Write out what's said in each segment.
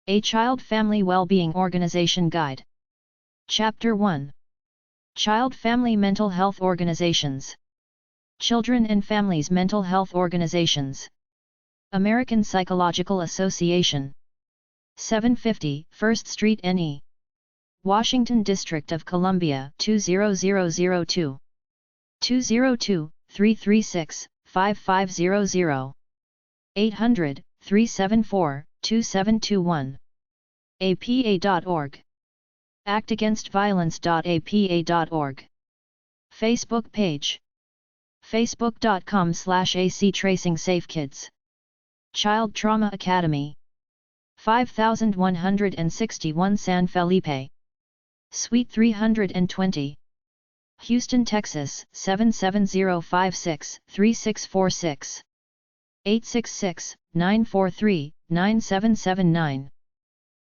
A Child Family Wellbeing Organization Guide. Chapter 1. Child Family Mental Health Organizations. Children and Families Mental Health Organizations. American Psychological Association. 750 First Street NE. Washington District of Columbia 20002. 202-336-5500. 800-374-2721. apa.org. actagainstviolence.apa.org. Facebook page. facebook.com/actracingsafekids. Child Trauma Academy. 5161 San Felipe, Suite 320. Houston, Texas 77056-3646. 866-943-9779.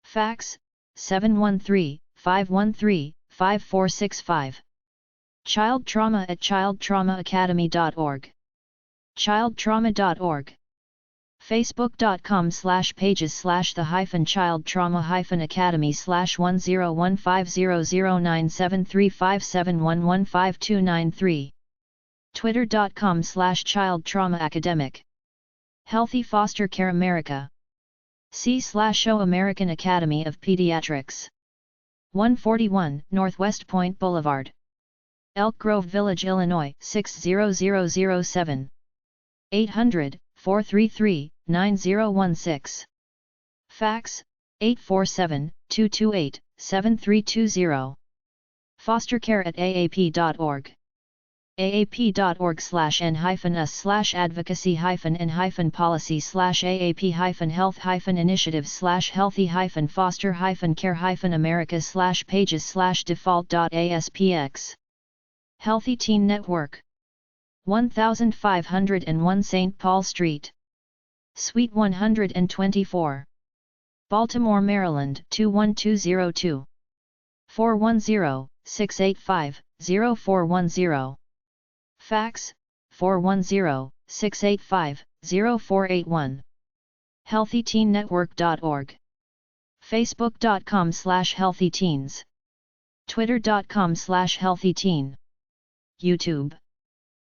Fax 713-513-5465. Child Trauma at childtraumaacademy.org. childtrauma.org. facebook.com/pages/the-childtrauma-academy/10150097357115293. twitter.com/childtraumaacademic. Healthy Foster Care America. c/show American Academy of Pediatrics. 141 Northwest Point Boulevard, Elk Grove Village, Illinois 60007. 800-433-9016. Fax 847-228-7320. Fostercare at aap.org. aap.org/n-health-policy/aap-health-health-america/pages/default.aspx. Healthy Teen Network. 1501 St. Paul Street, Suite 124. Baltimore, Maryland 21202. 410-685-0410. Fax 410-685-0481. healthyteennetwork.org. facebook.com/healthyteens. twitter.com/healthyteen. YouTube.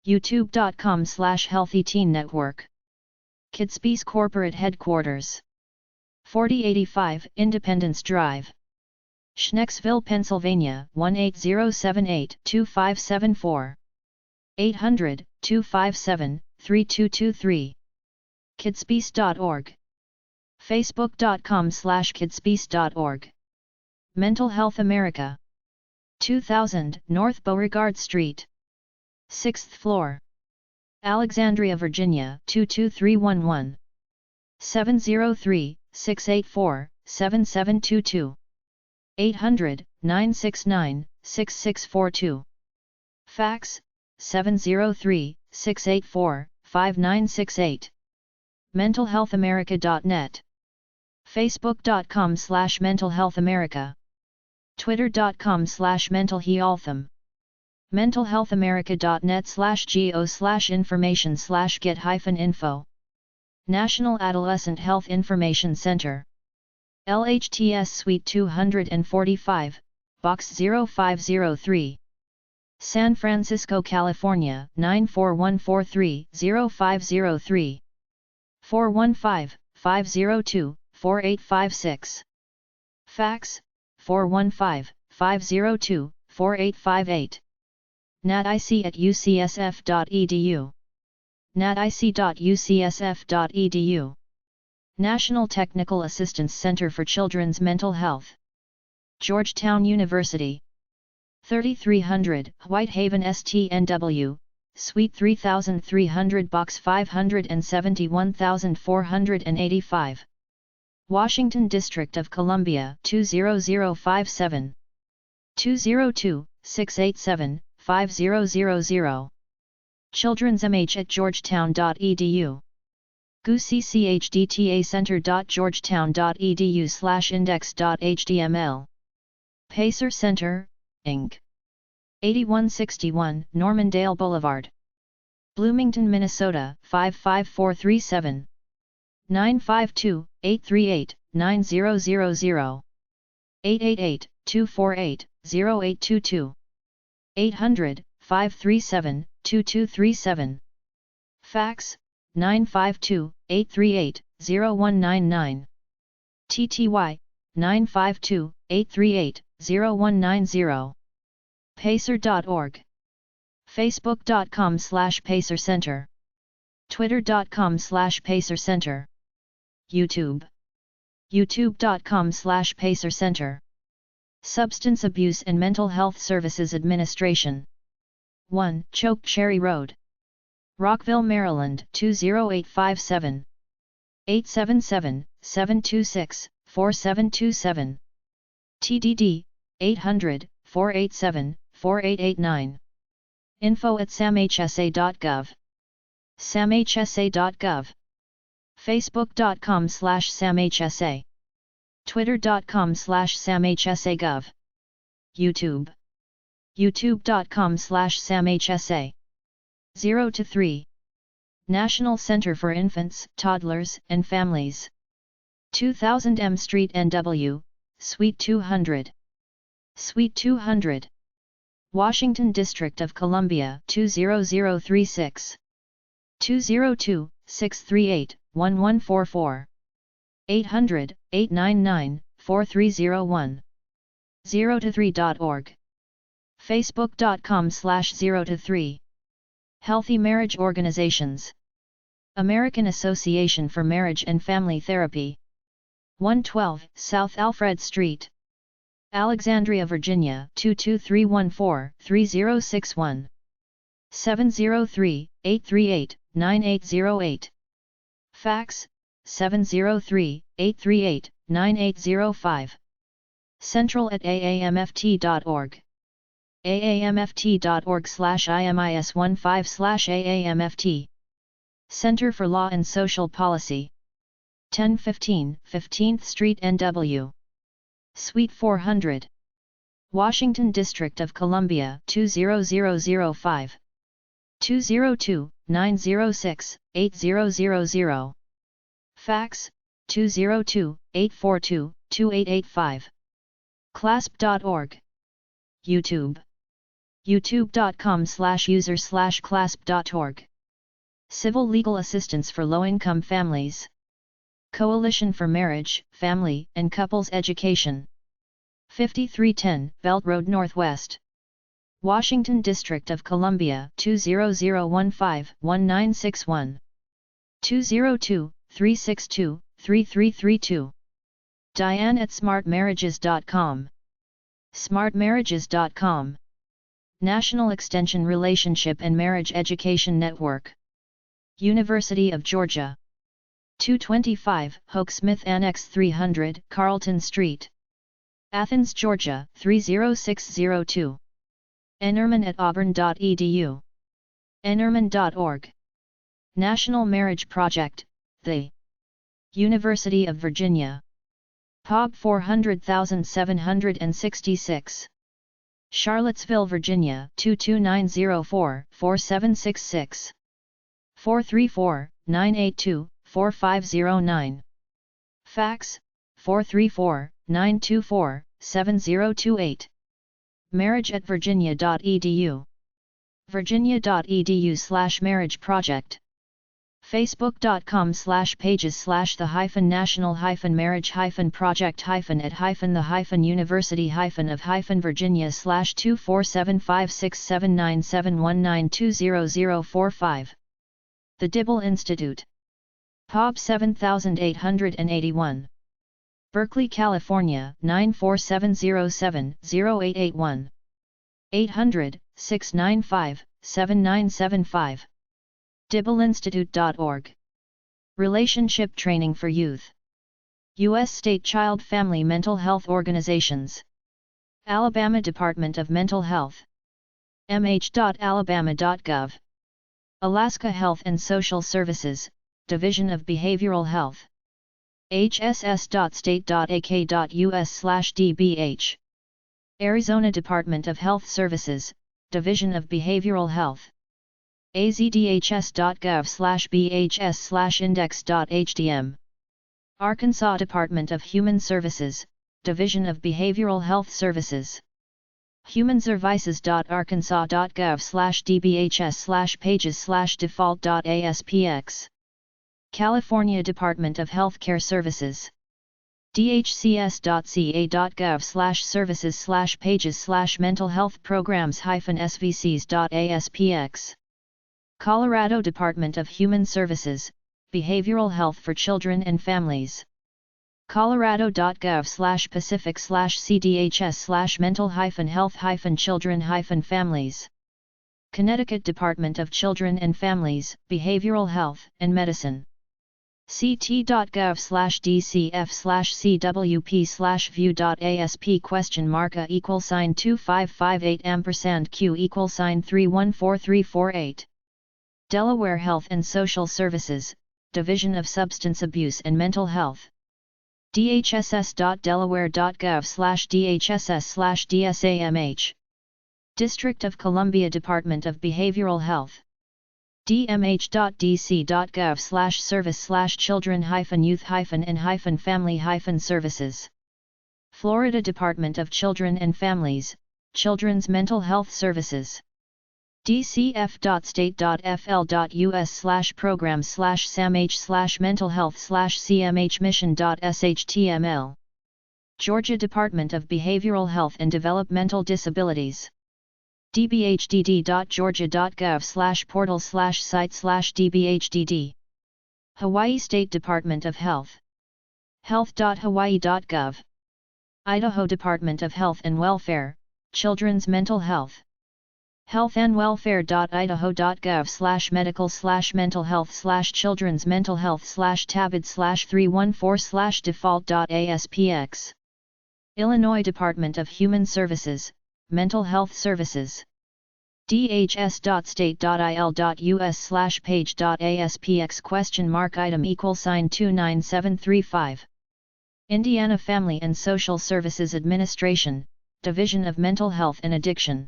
youtube.com/healthyteennetwork. Kidspeace Corporate Headquarters. 4085 Independence Drive, Schnecksville, Pennsylvania 18078-2574. 800-257-3223. kidspeace.org. facebook.com/kidspeace.org. Mental Health America. 2000 North Beauregard Street, 6th floor, Alexandria, Virginia 22311. 703-684-7722. 800-969-6642. Fax 703-684-5968. mentalhealthamerica.net. facebook.com/mentalhealthamerica. twitter.com/mentalhealtham. mentalhealthamerica.net/go/information/get-info. National Adolescent Health Information Center. LHTS Suite 245, Box 0503. San Francisco, California 94143-0503. 415-502-4856. Fax 415-502-4858. natic@ucsf.edu. natic.ucsf.edu. National Technical Assistance Center for Children's Mental Health. Georgetown University. 3300 Whitehaven STNW, Suite 3300, Box 571,485. Washington District of Columbia 20057. 202-687-5000. Children's MH at georgetown.edu. gucchchdtacenter.georgetown.edu/index.html. Pacer Center, Inc. 8161 Normandale Boulevard, Bloomington, Minnesota 55437. 952-838-9000, 888-248-0822, 800-537-2237. Fax, 952-838-0199. TTY, 952-838-0190. Pacer.org. Facebook.com/PacerCenter. Twitter.com/PacerCenter. YouTube. YouTube.com/PacerCenter. Substance Abuse and Mental Health Services Administration. 1 Choke Cherry Road, Rockville, Maryland 20857. 877-726-4727. TDD, 800-487-4889. info@samhsa.gov. samhsa.gov. Facebook.com/samhsa. Twitter.com/samhsagov. YouTube. youtube.com/samhsa. 0 to 3. National Center for Infants, Toddlers, and Families. 2000 M Street NW, Suite 200. Suite 200. Washington District of Columbia 20036. 202-638-1144. 800-899-4301. 0to3.org. Facebook.com/0to3. Healthy Marriage Organizations. American Association for Marriage and Family Therapy. 112 South Alfred Street, Alexandria, Virginia 22314-3061. 703-838-9808. Fax, 703-838-9805. central@aamft.org. aamft.org/imis15/AAMFT. Center for Law and Social Policy. 1015 15th Street NW. Suite 400. Washington District of Columbia 20005. 202-906-8000. Fax, 202-842-2885. clasp.org. YouTube. youtube.com/user/clasp.org. Civil Legal Assistance for Low-Income Families. Coalition for Marriage, Family, and Couples Education. 5310 Belt Road Northwest, Washington District of Columbia 20015-1961. 202-362-3332. Diane@smartmarriages.com. smartmarriages.com. National Extension Relationship and Marriage Education Network. University of Georgia. 225 Hoke Smith Annex 300 Carlton Street, Athens, Georgia 30602. Enerman@auburn.edu. Enerman.org. National Marriage Project, the University of Virginia. POB 400766. Charlottesville, Virginia 22904-4766. 434-982-4509. Fax, 434-924-7028. marriage@virginia.edu. virginia.edu/marriage project. facebook.com/pages/the-university-at-the-university-of-virginia/247567971920045. The Dibble Institute. POB 7881. Berkeley, California 94707-0881. 800-695-7975. DibbleInstitute.org. Relationship Training for Youth. U.S. State Child Family Mental Health Organizations. Alabama Department of Mental Health. mh.alabama.gov. Alaska Health and Social Services, Division of Behavioral Health. hss.state.ak.us/dbh. Arizona Department of Health Services, Division of Behavioral Health. azdhs.gov/bhs/index.htm. Arkansas Department of Human Services, Division of Behavioral Health Services. humanservices.arkansas.gov/dbhs/pages/default.aspx. California Department of Healthcare Services. dhcs.ca.gov/services/pages/mental-health-programs-svcs.aspx. Colorado Department of Human Services, Behavioral Health for Children and Families. colorado.gov/pacific/cdhs/mental-health-children-families. Connecticut Department of Children and Families, Behavioral Health and Medicine. ct.gov/dcf/cwp/view.asp?2558$q=314348. Delaware Health and Social Services, Division of Substance Abuse and Mental Health. dhss.delaware.gov/dhss/dsamh. District of Columbia Department of Behavioral Health. dmh.dc.gov/service/children-youth-and-family-services. Florida Department of Children and Families, Children's Mental Health Services. dcf.state.fl.us/programs/samh/mental-health/cmh-mission.shtml. Georgia Department of Behavioral Health and Developmental Disabilities. dbhdd.georgia.gov/portal/site/dbhdd. Hawaii State Department of Health. health.hawaii.gov. Idaho Department of Health and Welfare, Children's Mental Health. healthandwelfare.idaho.gov/medical/mental-health/children's mental health/tabid/314/default.aspx. Illinois Department of Human Services, Mental Health Services. dhs.state.il.us/page.aspx?item =29735. Indiana Family and Social Services Administration, Division of Mental Health and Addiction.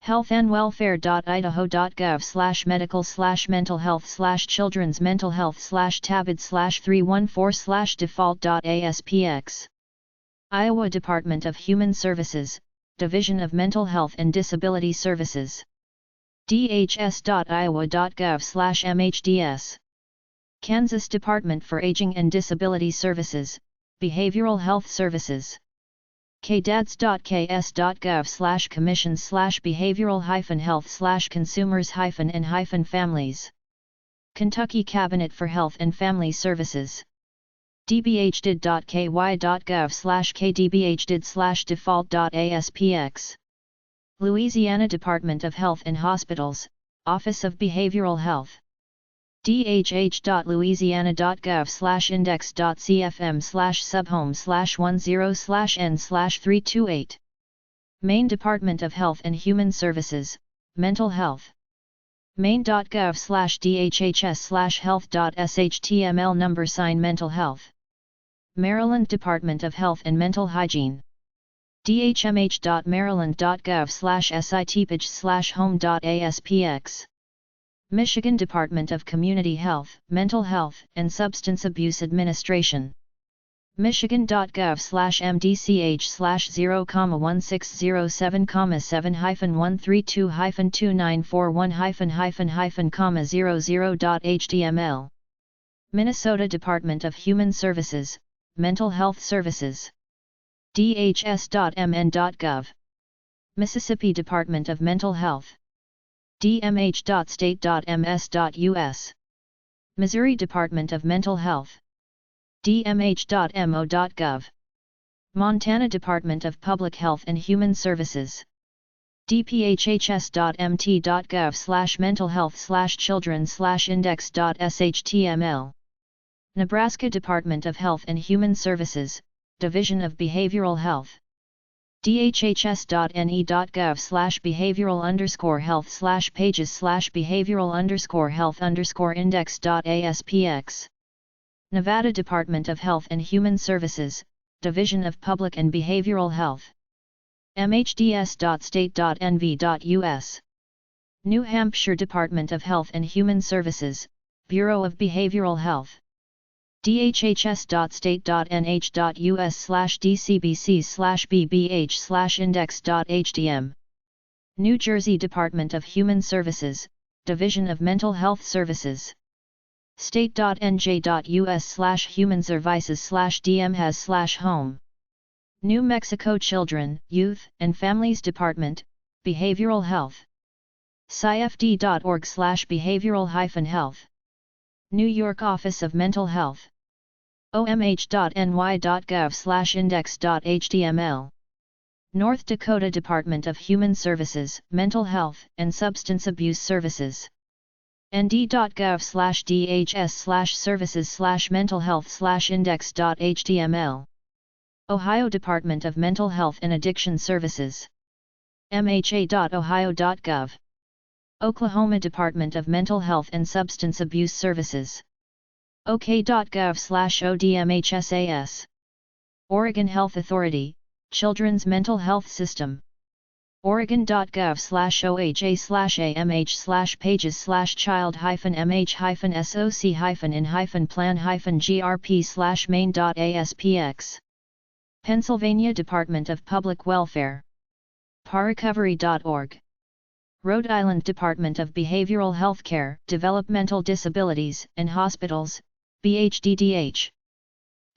healthandwelfare.idaho.gov/medical/mental-health/children's mental health/tabid/314/default.aspx. Iowa Department of Human Services, Division of Mental Health and Disability Services. dhs.iowa.gov/mhds. Kansas Department for Aging and Disability Services, Behavioral Health Services. kdads.ks.gov/commissions/behavioral-health/consumers-and-families. Kentucky Cabinet for Health and Family Services. dbhdid.ky.gov/kdbhdid/default.aspx. Louisiana Department of Health and Hospitals, Office of Behavioral Health. dhh.louisiana.gov/index.cfm/subhome/10/n/328. Maine Department of Health and Human Services, Mental Health. maine.gov/dhhs/health.shtml #mental health. Maryland Department of Health and Mental Hygiene. dhmh.maryland.gov/sitpage/home.aspx. Michigan Department of Community Health, Mental Health, and Substance Abuse Administration. michigan.gov/mdch/0,16007,132-2941-00.html. Minnesota Department of Human Services, Mental Health Services. dhs.mn.gov. Mississippi Department of Mental Health. dmh.state.ms.us. Missouri Department of Mental Health. dmh.mo.gov. Montana Department of Public Health and Human Services. dphs.mt.gov/mentalhealth/children/index.shtml. Nebraska Department of Health and Human Services, Division of Behavioral Health. dhhs.ne.gov/behavioral_health/pages/behavioral_health_index.aspx. Nevada Department of Health and Human Services, Division of Public and Behavioral Health. mhds.state.nv.us. New Hampshire Department of Health and Human Services, Bureau of Behavioral Health. dhhs.state.nh.us/dcbc/bbh/index.htm. New Jersey Department of Human Services, Division of Mental Health Services. state.nj.us/humanservices/dmhas/home. New Mexico Children, Youth, and Families Department, Behavioral Health. scifd.org/behavioral-health. New York Office of Mental Health. omh.ny.gov/index.html. North Dakota Department of Human Services, Mental Health, and Substance Abuse Services. nd.gov/dhs/services/mentalhealth/index.html. Ohio Department of Mental Health and Addiction Services. mha.ohio.gov. Oklahoma Department of Mental Health and Substance Abuse Services. ok.gov/odmhsas. Oregon Health Authority, Children's Mental Health System. Oregon.gov/oha/page/child-mh-in-plan-grp/main.aspx. Pennsylvania Department of Public Welfare. parecovery.org. Rhode Island Department of Behavioral Healthcare, Developmental Disabilities, and Hospitals, BHDDH.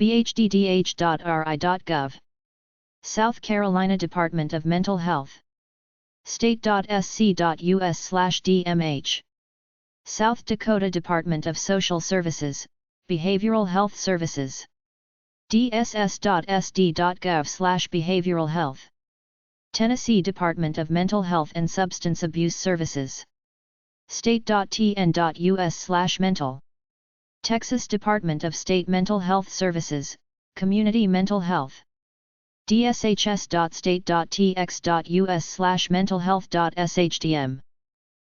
bhddh.ri.gov. South Carolina Department of Mental Health. state.sc.us/dmh. South Dakota Department of Social Services, Behavioral Health Services. dss.sd.gov/behavioral health. Tennessee Department of Mental Health and Substance Abuse Services. state.tn.us/mental. Texas Department of State Mental Health Services, Community Mental Health. dshs.state.tx.us/mentalhealth.shtm.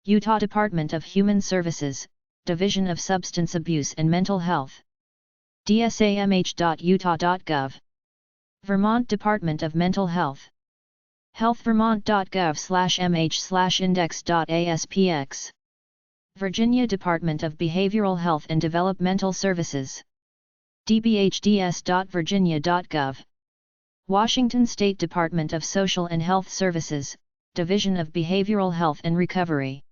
Utah Department of Human Services, Division of Substance Abuse and Mental Health. dsamh.utah.gov. Vermont Department of Mental Health. healthvermont.gov/mh/index.aspx. Virginia Department of Behavioral Health and Developmental Services. dbhds.virginia.gov. Washington State Department of Social and Health Services, Division of Behavioral Health and Recovery.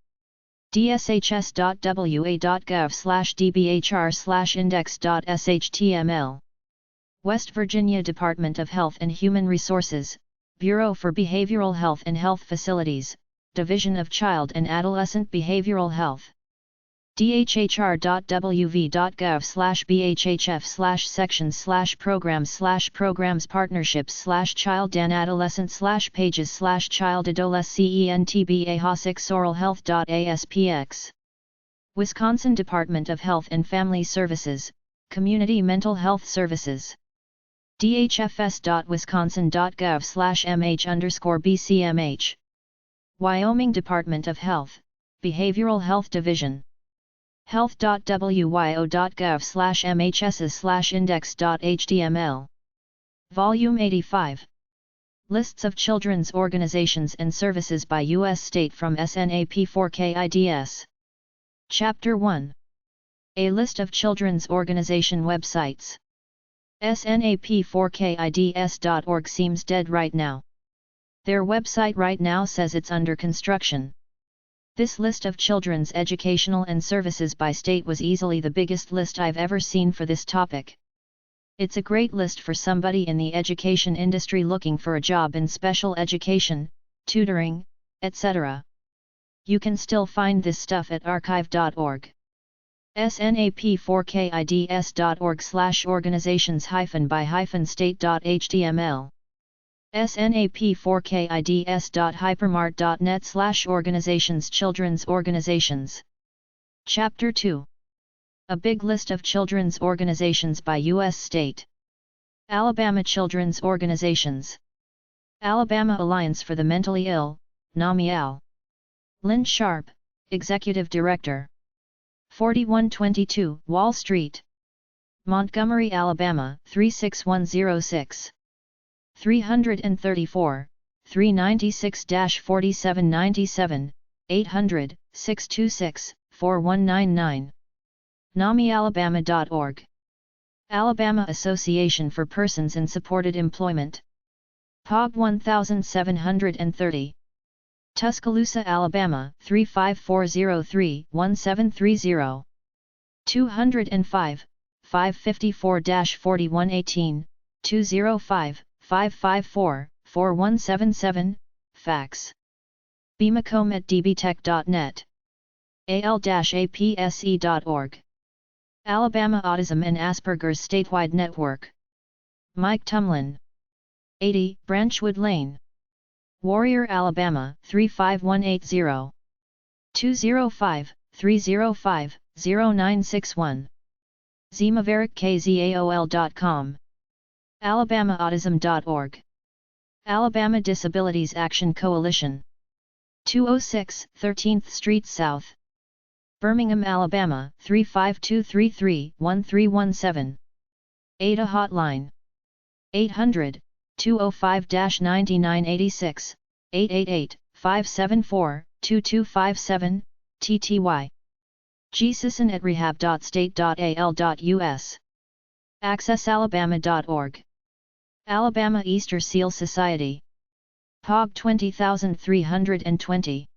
dshs.wa.gov/dbhr/index.shtml. West Virginia Department of Health and Human Resources, Bureau for Behavioral Health and Health Facilities, Division of Child and Adolescent Behavioral Health. dhrr.wv.gov/bhhf/sections/programs/programs partnerships/child and adolescent/pages/child-adolescentba/oral-health.aspx. Wisconsin Department of Health and Family Services, Community Mental Health Services. dhfs.wisconsin.gov/mh_bcmh. Wyoming Department of Health, Behavioral Health Division. health.wyo.gov/mhss/index.html. Volume 85. Lists of children's organizations and services by U.S. state from SNAP4KIDS. Chapter 1. A list of children's organization websites. SNAP4KIDS.org seems dead right now. Their website right now says it's under construction. This list of children's educational and services by state was easily the biggest list I've ever seen for this topic. It's a great list for somebody in the education industry looking for a job in special education, tutoring, etc. You can still find this stuff at archive.org. snap4kids.org/organizations-by-state.html. snap4kids.hypermart.net/organizations Children's Organizations. Chapter 2. A big list of children's organizations by U.S. state. Alabama Children's Organizations. Alabama Alliance for the Mentally Ill, NAMIAL. Lynn Sharp, Executive Director. 4122 Wall Street, Montgomery, Alabama 36106. 334, 396-4797, 800-626-4199. NAMIAlabama.org. Alabama Association for Persons in Supported Employment. epub 1730. Tuscaloosa, Alabama 35403-1730. 205, 554-4118, 205-554-4177, fax. bmacomb@dbtech.net. al-apse.org. Alabama Autism and Asperger's Statewide Network. Mike Tumlin. 80, Branchwood Lane. Warrior, Alabama 35180. 205-305-0961. zmaverick@kzaol.com. alabamaautism.org. Alabama Disabilities Action Coalition. 206 13th Street South. Birmingham, Alabama 35233-1317. ADA Hotline. 800-205-9986, 888-574-2257, TTY. gcison@rehab.state.al.us. accessalabama.org. Alabama Easter Seal Society. epub 20320.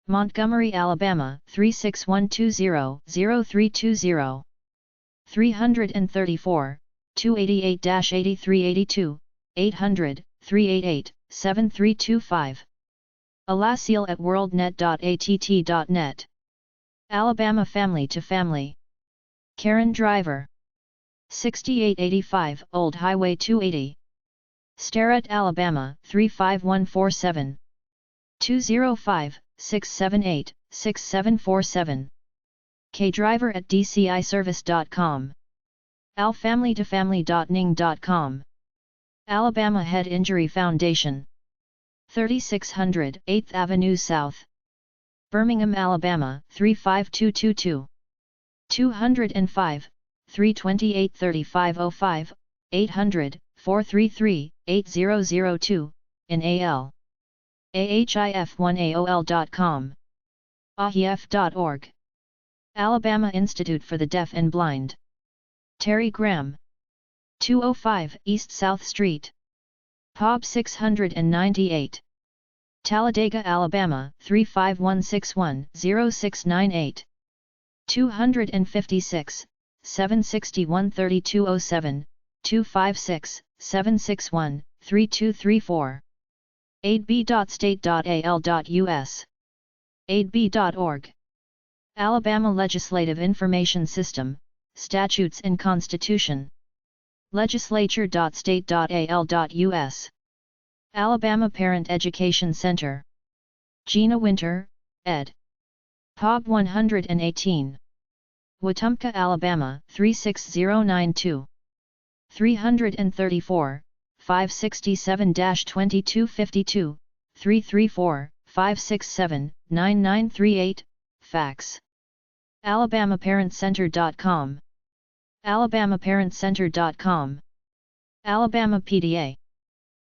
Montgomery, Alabama 36120-0320. 334, 288-8382, 800-388-7325. alaseal@worldnet.att.net. Alabama Family to Family. Karen Driver. 6885 Old Highway 280. Starrett, Alabama 35147. 205-678-6747. kdriver@dciservice.com. alfamilytofamily.ning.com. Alabama Head Injury Foundation. 3600 8th Avenue South. Birmingham, Alabama 35222. 205-328-3505, 800-433-8002, in AL. ahif1aol.com. ahif.org. Alabama Institute for the Deaf and Blind. Terry Graham. 205 East South Street. epub 698. Talladega, Alabama 35161-0698. 256, 761-3207, 256-761-3234. aidb.state.al.us. aidb.org. Alabama Legislative Information System, Statutes and Constitution. legislature.state.al.us. Alabama Parent Education Center. Gina Winter, ed. epub 118. Wetumpka, Alabama 36092. 334, 567-2252, 334-567-9938, fax. alabamaparentcenter.com. alabamaparentcenter.com. Alabama PDA.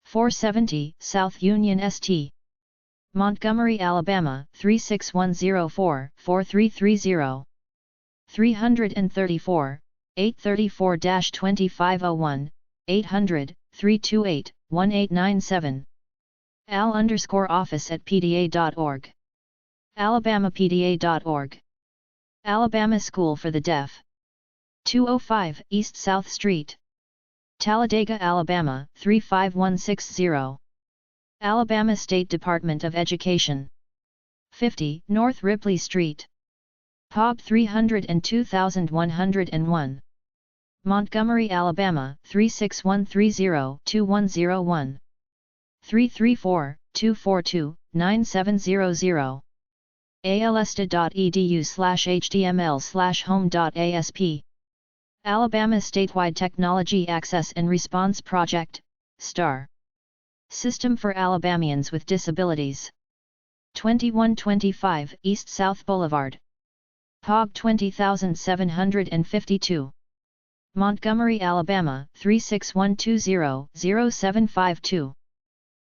470 South Union St. Montgomery, Alabama 36104-4330. 334, 834-2501, 800-328-1897. al_office@pda.org. alabamapda.org. Alabama School for the Deaf. 205 East South Street. Talladega, Alabama 35160. Alabama State Department of Education. 50 North Ripley Street. epub 302101. Montgomery, Alabama 36130-2101. 334-242-9700. alesta.edu/html/home.asp. Alabama Statewide Technology Access and Response Project, STAR. System for Alabamians with Disabilities. 2125 East South Boulevard. epub 20752. Montgomery, Alabama 36120-0752.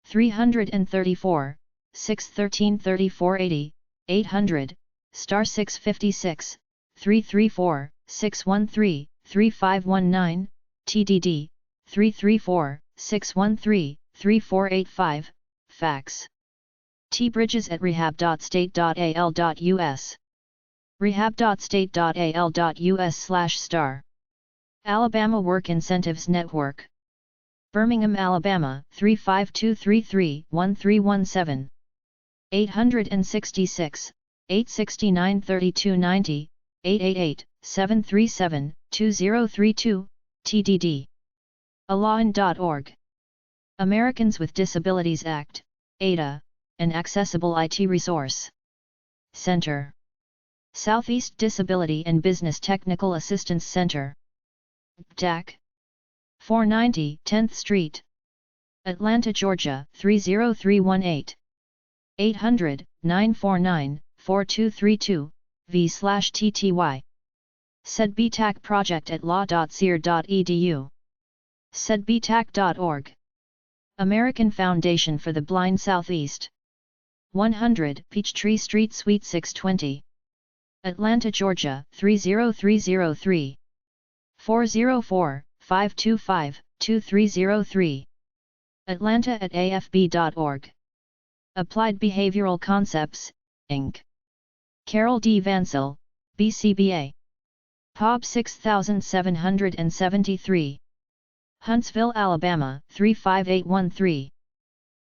334, 613-3480, 800, star 656, 334, 613, 3519, TDD, 334, 613, 3485, fax. tbridges@rehab.state.al.us. rehab.state.al.us/star. Alabama Work Incentives Network. Birmingham, Alabama, 35233-1317. 866, 869-3290, 888-737-2032, TDD. alawin.org. Americans with Disabilities Act, ADA, an accessible IT resource center. Southeast Disability and Business Technical Assistance Center. DAC. 490 10th Street. Atlanta, Georgia, 30318. 800-949-4232, v/TTY. SEDBTAC project at law.sear.edu. SEDBTAC.org. American Foundation for the Blind Southeast. 100 Peachtree Street, Suite 620. Atlanta, Georgia, 30303. 404-525-2303. Atlanta@afb.org. Applied Behavioral Concepts, Inc. Carol D. Vansell, BCBA. POB 6773. Huntsville, Alabama, 35813.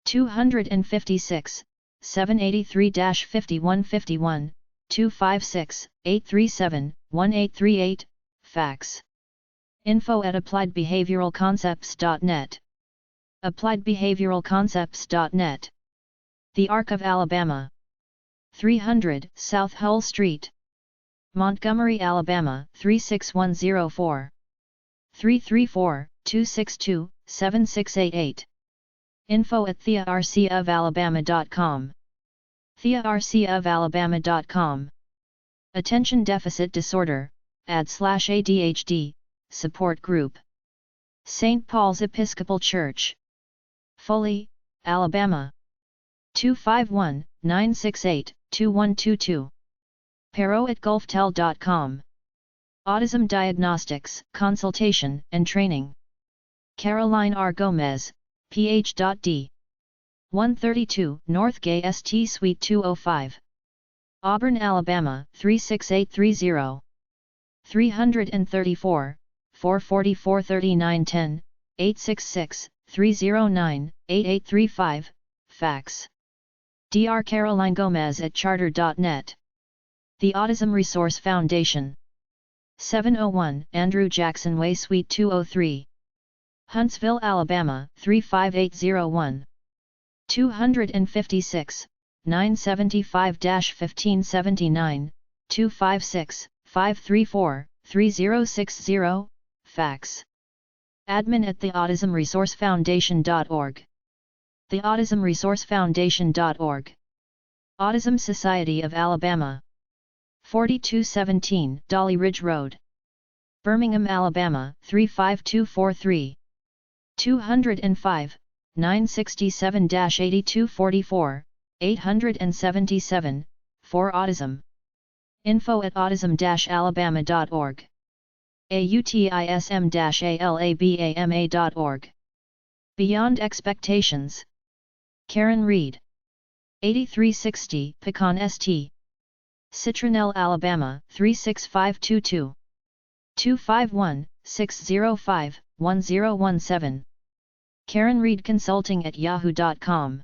256, 783-5151, 256-837-1838, fax. info@appliedbehavioralconcepts.net. appliedbehavioralconcepts.net. The Arc of Alabama. 300 South Hull Street. Montgomery, Alabama, 36104. 334-262-7688. info@thearcofalabama.com. thearcofalabama.com. Attention Deficit Disorder, AD/ADHD, Support Group. St. Paul's Episcopal Church. Foley, Alabama. 251-968-2122. Pero@gulftel.com. Autism Diagnostics, Consultation and Training. Caroline R. Gomez, Ph.D. 132 North Gay St. Suite 205. Auburn, Alabama, 36830. 334, 444-3910, 866-309-8835, fax. Dr. Caroline Gomez at charter.net. The Autism Resource Foundation. 701 Andrew Jackson Way, Suite 203. Huntsville, Alabama, 35801. 256, 975-1579, 256-534-3060, fax. admin@theautismresourcefoundation.org. theautismresourcefoundation.org. Autism Society of Alabama. 4217 Dolly Ridge Road. Birmingham, Alabama, 35243. 205, 967-8244, 877, for Autism. info@autism-alabama.org. autism-alabama.org. Beyond Expectations. Karen Reed. 8360 Pecan St. Citronelle, Alabama, 36522. 251-605-1017. Karen Reed Consulting at yahoo.com.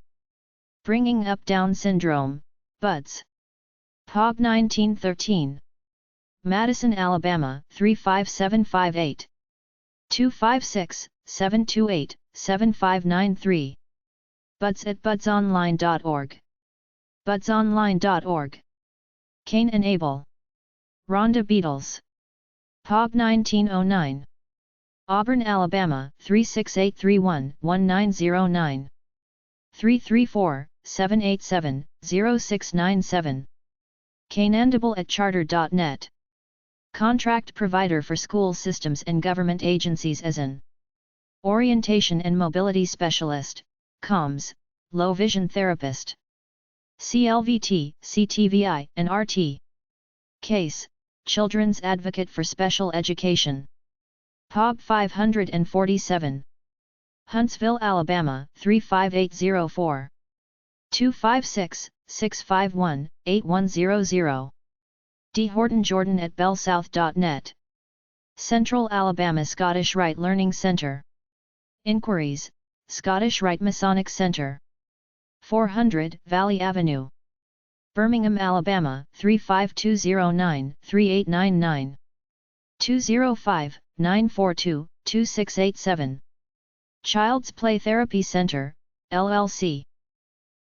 Bringing Up Down Syndrome, Buds. POG 1913. Madison, Alabama, 35758. 256-728-7593. buds@budsonline.org. budsonline.org. Cain and Abel. Rhonda Beatles. POG 1909. Auburn, Alabama, 36831-1909. 334-787-0697. Cainandable at charter.net. Contract provider for school systems and government agencies as an orientation and mobility specialist, comms, low vision therapist. CLVT, CTVI, and RT. Case, Children's Advocate for Special Education. epub 547. Huntsville, Alabama 35804. 256-651-8100. D. Horton Jordan at bellsouth.net. Central Alabama Scottish Rite Learning Center. Inquiries, Scottish Rite Masonic Center. 400 Valley Avenue. Birmingham, Alabama 35209-3899. 205-942-2687. Child's Play Therapy Center, LLC.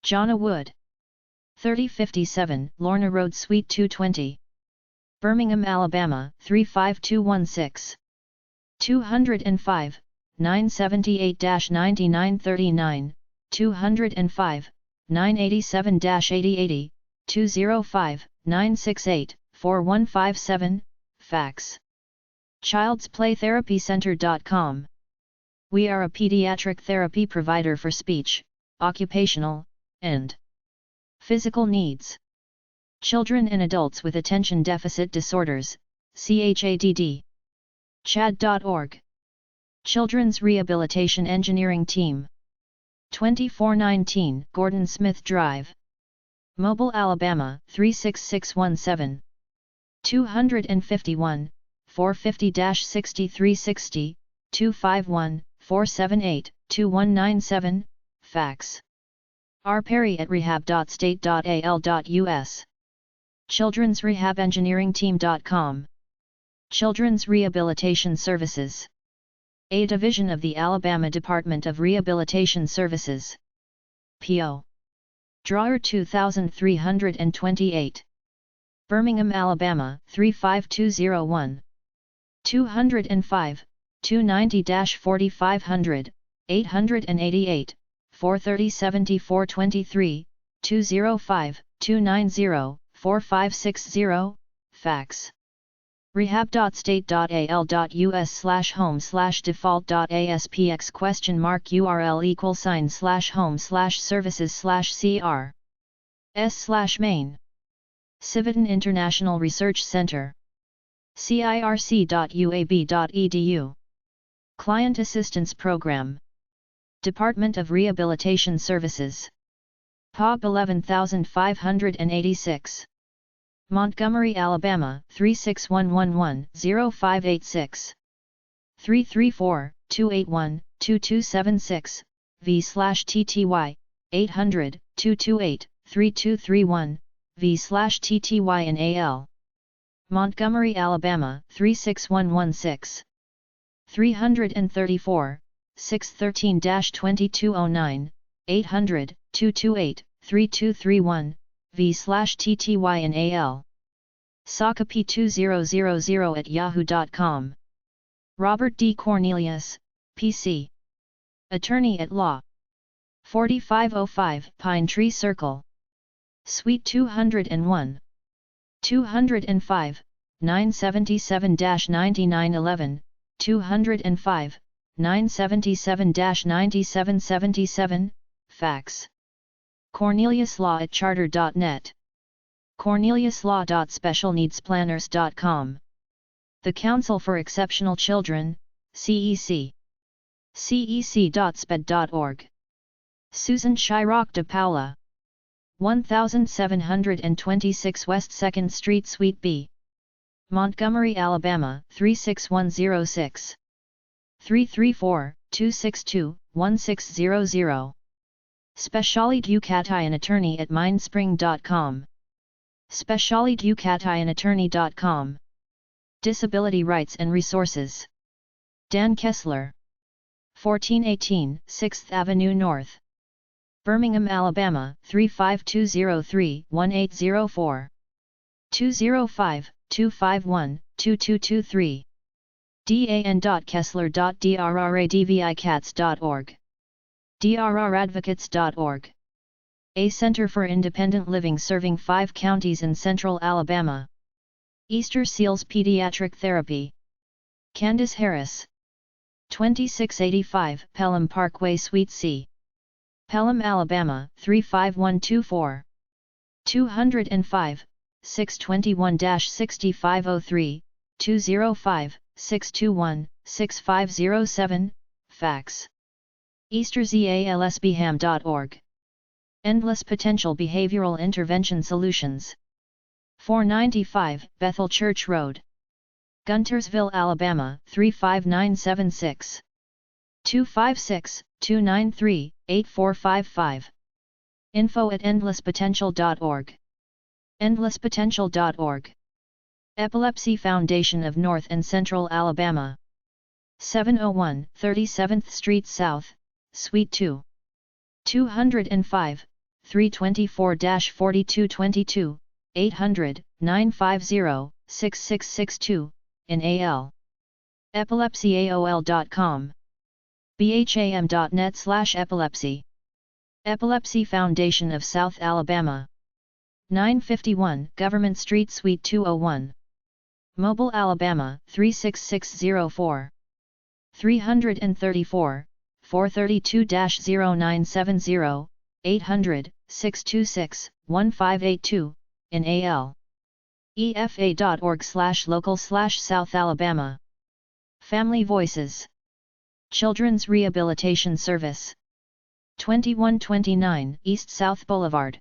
Jonna Wood. 3057 Lorna Road Suite 220. Birmingham, Alabama 35216. 205, 978-9939, 205, 987-8080, 205, 968, 4157, fax. childsplaytherapycenter.com. We are a pediatric therapy provider for speech, occupational, and physical needs. Children and adults with attention deficit disorders, CHADD. CHAD.org. Children's Rehabilitation Engineering Team. 2419 Gordon Smith Drive. Mobile, Alabama 36617. 251, 450-6360, 251, 478, 2197, fax. R. Perry at rehab.state.al.us. Children's Rehab Engineering Team.com. Children's Rehabilitation Services. A division of the Alabama Department of Rehabilitation Services. P.O. Drawer 2328. Birmingham, Alabama 35201. 205, 290-4500, 888, 430-7423, 205, 290, 4560, fax. rehab.state.al.us/home/default.asp_URL=home/services/cr s/main. Civitan International Research Center. circ.uab.edu. Client Assistance Program. Department of Rehabilitation Services. epub 11586. Montgomery, Alabama 36111-0586. 334-281-2276, v/TTY, 800-228-3231, v/TTY and AL. Montgomery, Alabama 36116. 334, 613-2209, 800-228-3231, v/TTY and AL. Sakapi2000 at yahoo.com. Robert D. Cornelius, PC. Attorney at Law. 4505 Pine Tree Circle. Suite 201. 205, 977-9911, 205, 977-9777, fax. CorneliusLaw@charter.net. CorneliusLaw.specialneedsplanners.com. The Council for Exceptional Children, CEC. CEC.sped.org. Susan Shyrock de Paula. 1726 West 2nd Street Suite B. Montgomery, Alabama 36106. 334-262-1600. Specialty Ducati, an attorney at mindspring.com. Specialty Ducati, an attorney.com. Disability Rights and Resources. Dan Kessler. 1418 6th Avenue North. Birmingham, Alabama 35203-1804. 205-251-2223. dan.kessler.drradvicats.org. drradvocates.org. A Center for Independent Living serving 5 counties in central Alabama. Easter Seals Pediatric Therapy. Candace Harris. 2685 Pelham Parkway Suite C. Pelham, Alabama 35124. 205, 621-6503, 205, 621, 6507, fax. easterzalsbham.org. Endless Potential Behavioral Intervention Solutions. 495, Bethel Church Road, Guntersville, Alabama, 35976. 256-293-8455. info@endlesspotential.org. endlesspotential.org. Epilepsy Foundation of North and Central Alabama. 701 37th Street South, Suite 2. 205, 324-4222, 800-950-6662, in AL. epilepsyaol.com. bham.net/epilepsy. Epilepsy Foundation of South Alabama. 951 Government Street Suite 201. Mobile, Alabama, 36604. 334, 432-0970, 800-626-1582, in AL. efa.org/local/South Alabama. Family Voices. Children's Rehabilitation Service. 2129 East South Boulevard.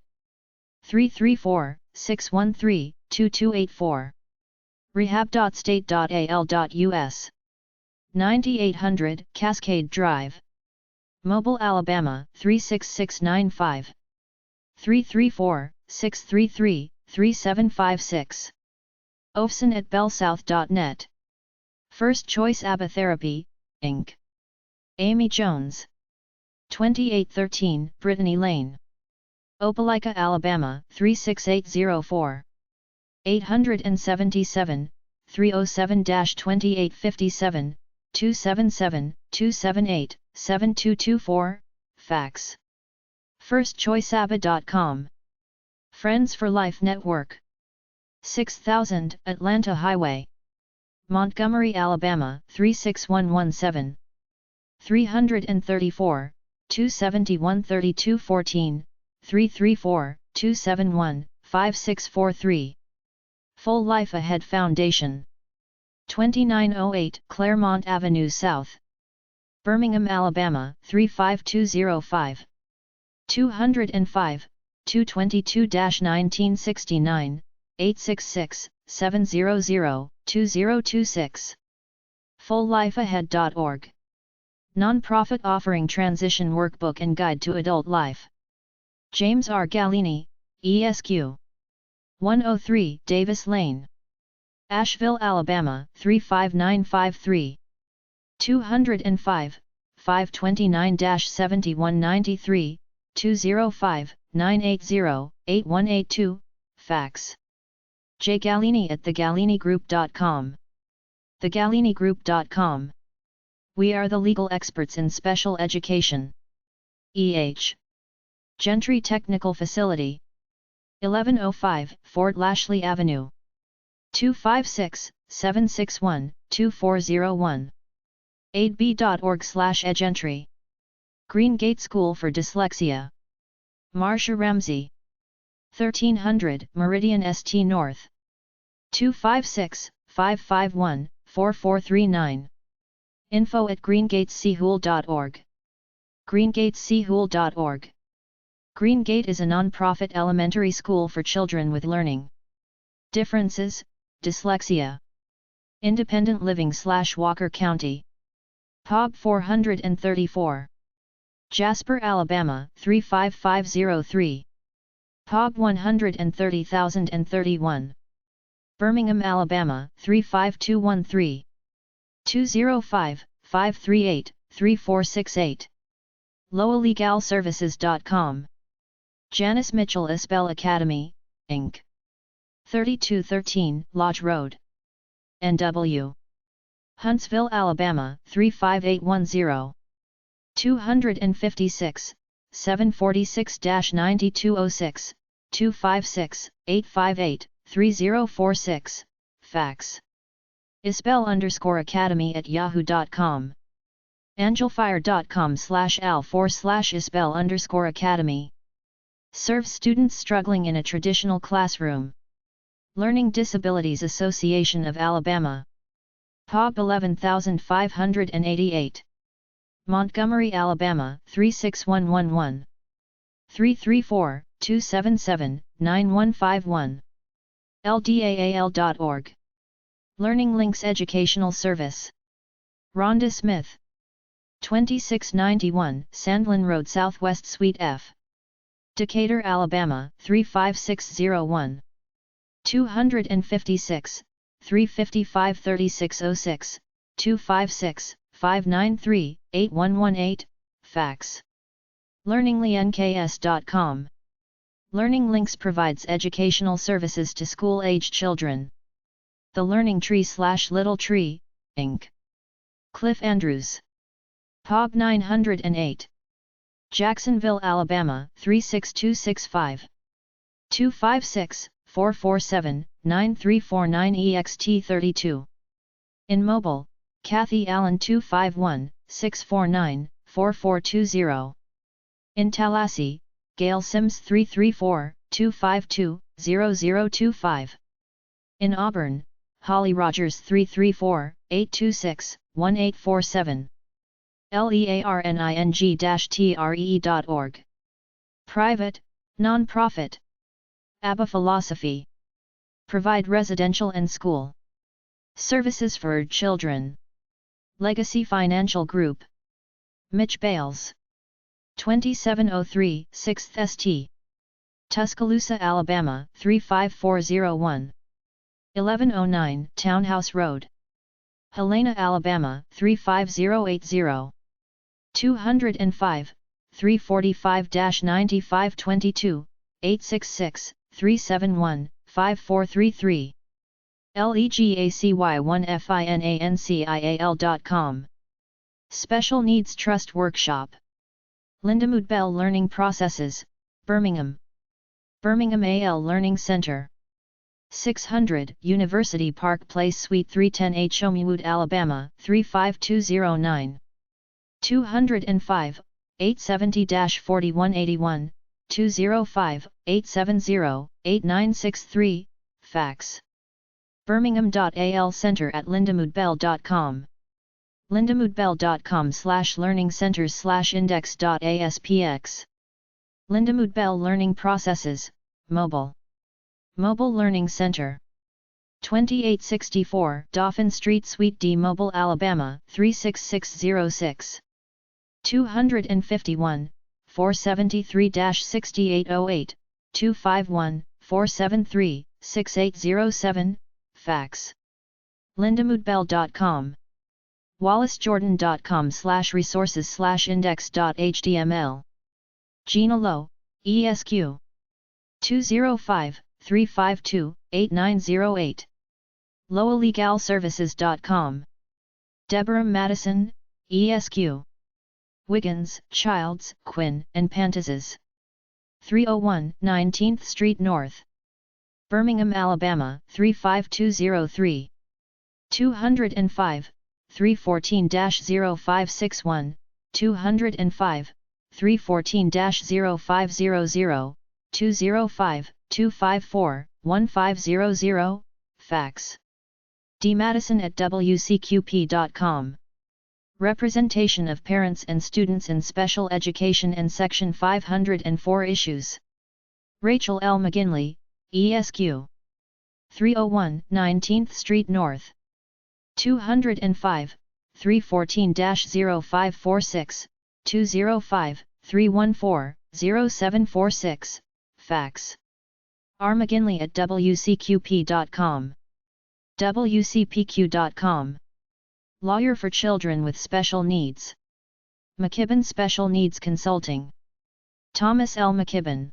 334-613-2284. rehab.state.al.us. 9800 Cascade Drive. Mobile, Alabama, 36695. 334-633-3756. ofson@bellsouth.net. First Choice ABBA Therapy, Inc. Amy Jones. 2813 Brittany Lane. Opelika, Alabama, 36804. 877-307-2857, 277-278-7224, fax. firstchoiceabba.com. Friends for Life Network. 6000 Atlanta Highway, Montgomery, Alabama, 36117. 334, 271-3214, 334-271-5643. Full Life Ahead Foundation. 2908 Claremont Avenue South, Birmingham, Alabama, 35205. 205, 222-1969, 866-700-2026. FullLifeAhead.org. Nonprofit offering transition workbook and guide to adult life. James R. Gallini, ESQ. 103 Davis Lane, Asheville, Alabama, 35953. 205, 529-7193, 205-980-8182, fax. J. Gallini at thegallinigroup.com. thegallinigroup.com. We are the legal experts in special education. E.H. Gentry Technical Facility. 1105 Fort Lashley Avenue. 256-761-2401. aidb.org/egentry. Green Gate School for Dyslexia. Marsha Ramsey. 1300 Meridian St. North. 256-551-4439. info@greengateschool.org. greengateschool.org. Greengate is a non-profit elementary school for children with learning differences, dyslexia. Independent Living/Walker County. POB 434. Jasper, Alabama, 35503. POB 130,031. Birmingham, Alabama, 35213. 205-538-3468. LowellLegalServices.com. Janice Mitchell Isbell Academy, Inc. 3213 Lodge Road, NW. Huntsville, Alabama, 35810. 256, 746-9206, 256-858-3046, fax. Isbell_Academy@yahoo.com. Angelfire.com/al/Isbell_Academy. Serves students struggling in a traditional classroom. Learning Disabilities Association of Alabama. epub 11588. Montgomery, Alabama 36111. 334-277-9151. LDAAL.org. Learning Links Educational Service. Rhonda Smith. 2691 Sandlin Road Southwest Suite F. Decatur, Alabama 35601. 256, 355 3606, 256, 593, 8118, fax. LearninglyNKS.com. Learning Links provides educational services to school-aged children. The Learning Tree/Little Tree, Inc. Cliff Andrews. epub 908. Jacksonville, Alabama 36265. 256, 447, 9349 EXT32. In mobile, Kathy Allen 251, 649, 4420. In Tallahassee, Gail Sims 334, 252, 0025. In Auburn, Holly Rogers 334, 826, 1847. learning-tree.org. Private, non-profit. ABBA Philosophy. Provide residential and school services for children. Legacy Financial Group. Mitch Bales. 2703 6th St. Tuscaloosa, Alabama 35401. 1109 Townhouse Road. Helena, Alabama 35080. 205, 345-9522, 866, 371, 5433. legacy1financial.com. Special Needs Trust Workshop. Lindamood Bell Learning Processes, Birmingham. Birmingham AL Learning Center. 600 University Park Place Suite 310 Homewood, Alabama 35209. 205, 870-4181, 205, 870, 8963, fax. Birmingham.al Center at lindamoodbell.com. lindamoodbell.com/learningcenters/index.aspx. Lindamood Bell Learning Processes, Mobile. Mobile Learning Center. 2864 Dauphin Street Suite D, Mobile, Alabama 36606. 251, 473-6808, 251, 473, 6807, fax. lindamoodbell.com. wallacejordan.com/resources/index.html. Gina Lowe, ESQ. 205-352-8908. lowalegalservices.com. Deborah Madison, ESQ. Wiggins, Childs, Quinn, and Pantazes. 301 19th Street North. Birmingham, Alabama 35203. 205, 314-0561, 205, 314-0500, 205, 254, 1500, fax. dmadison@wcqp.com. Representation of Parents and Students in Special Education and Section 504 Issues. Rachel L. McGinley, ESQ. 301 19th Street North. 205, 314-0546, 205, 314, 0746, fax. rmcginley@wcqp.com. wcpq.com. Lawyer for Children with Special Needs. McKibben Special Needs Consulting. Thomas L. McKibben.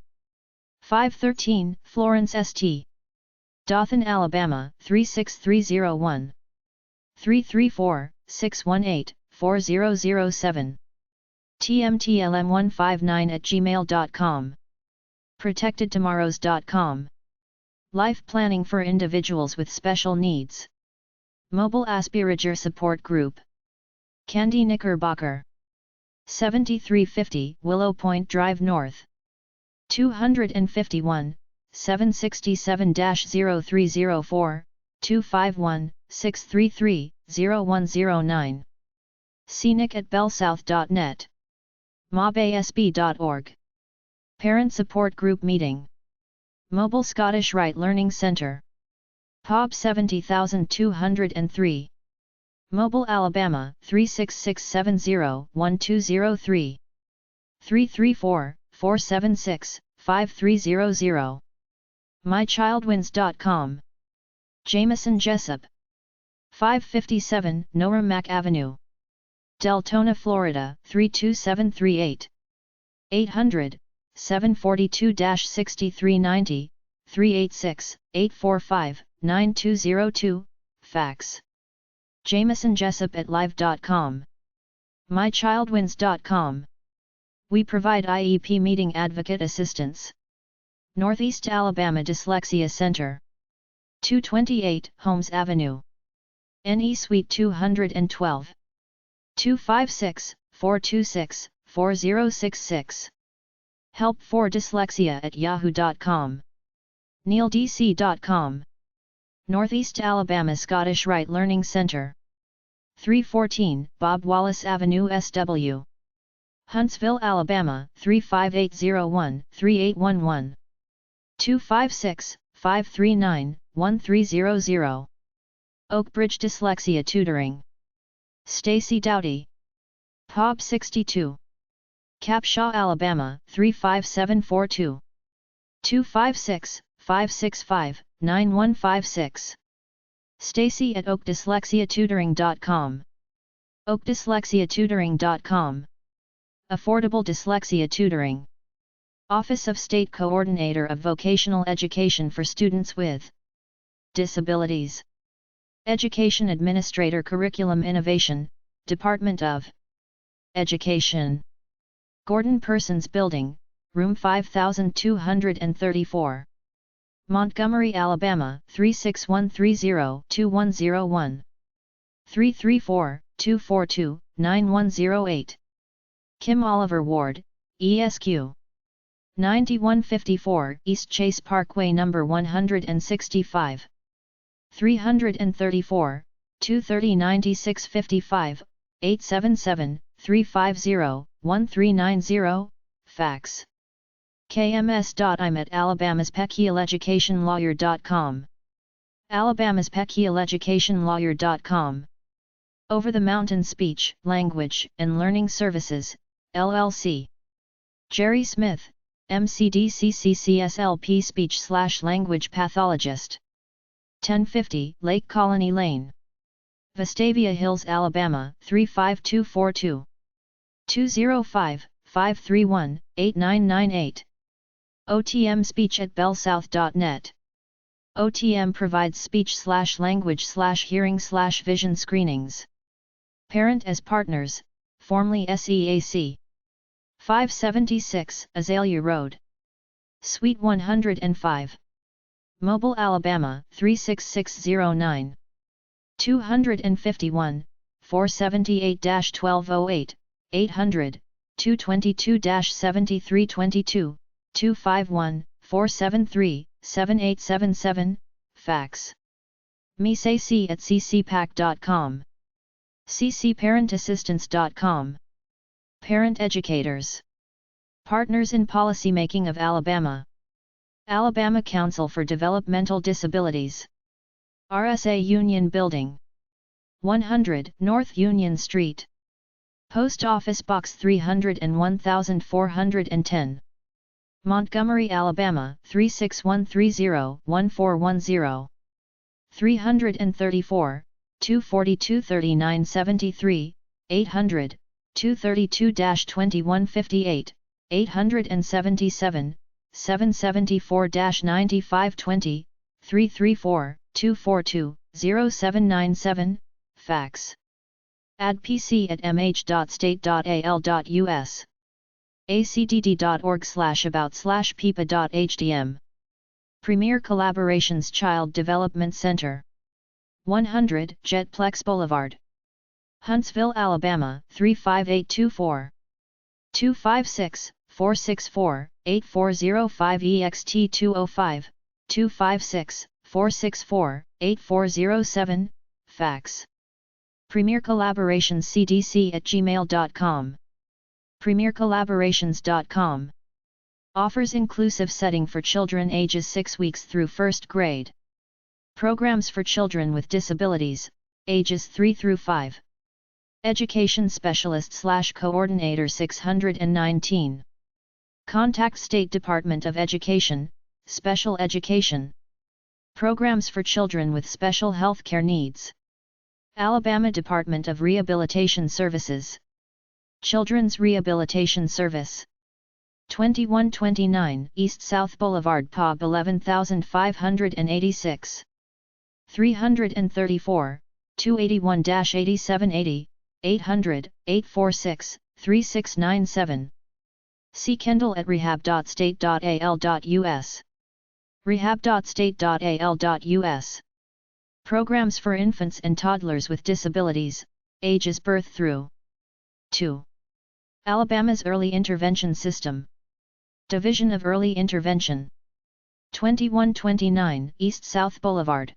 513 Florence St. Dothan, Alabama 36301. 334-618-4007. tmtlm159@gmail.com. protectedtomorrows.com. Life Planning for Individuals with Special Needs. Mobile Asperger Support Group. Candy Knickerbocker. 7350 Willow Point Drive North. 251, 767-0304, 251, 633, 0109. scenic@bellsouth.net. mobasb.org. Parent Support Group Meeting. Mobile Scottish Rite Learning Centre. epub 70203. Mobile Alabama 36670-1203. 334-476-5300. mychildwins.com. Jameson Jessup. 557 Noramac Avenue, Deltona, Florida 32738. 800-742-6390, 386-845-9202, fax. JamesonJessup@live.com. mychildwins.com. We provide IEP meeting advocate assistance. Northeast Alabama Dyslexia Center. 228 Holmes Avenue, NE Suite 212. 256-426-4066. Help for Dyslexia@yahoo.com. neildc.com. Northeast Alabama Scottish Rite Learning Center. 314 Bob Wallace Avenue SW, Huntsville, Alabama 35801-3811. 256-539-1300. Oakbridge Dyslexia Tutoring. Stacy Dowdy. epub 62. Capshaw, Alabama 35742. 256-565-9156. Stacy at oakdyslexiatutoring.com. oakdyslexiatutoring.com. Affordable Dyslexia Tutoring. Office of State Coordinator of Vocational Education for Students with Disabilities. Education Administrator, Curriculum Innovation, Department of Education. Gordon Persons Building, Room 5234. Montgomery, Alabama 36130-2101. 334-242-9108. Kim Oliver Ward, ESQ. 9154 East Chase Parkway No. 165. 334, 230-9655, 877-350-1390, fax. kms.im@alabamaspecialeducationlawyer.com. alabamaspecialeducationlawyer.com. Over the Mountain Speech, Language, and Learning Services, LLC. Jerry Smith, MCDCCCSLP Speech/Language Pathologist. 1050 Lake Colony Lane, Vestavia Hills, Alabama 35242. 205-531-8998. OTM Speech at bellsouth.net. OTM provides speech/language/hearing/vision screenings. Parent as partners, formerly SEAC. 576 Azalea Road, Suite 105. Mobile, Alabama 36609. 251, 478-1208, 800-222-7322, 251-473-7877, fax. mesac@ccpac.com. ccparentassistance.com. Parent Educators. Partners in Policymaking of Alabama. Alabama Council for Developmental Disabilities. RSA Union Building, 100 North Union Street. Post Office Box 301,410. Montgomery, Alabama 36130-1410. 334, 242-3973, 800-232-2158, 877, 774-9520, 334-242-0797, fax. adpc@mh.state.al.us. acdd.org/about/pipa.hdm. Premier Collaborations Child Development Center. 100 Jetplex Boulevard, Huntsville, Alabama 35824. 464-8405-EXT205, 256-464-8407, fax. Premier Collaborations cdc@gmail.com. premiercollaborations.com. Offers inclusive setting for children ages 6 weeks through 1st grade. Programs for children with disabilities, ages 3 through 5. Education Specialist/Coordinator 619. Contact State Department of Education, Special Education. Programs for children with special health care needs. Alabama Department of Rehabilitation Services. Children's Rehabilitation Service. 2129 East South Boulevard, POB 11586. 334, 281-8780, 800-846-3697. See Kendall at rehab.state.al.us. rehab.state.al.us. Programs for infants and toddlers with disabilities, ages birth through 2. Alabama's Early Intervention System. Division of Early Intervention. 2129 East South Boulevard.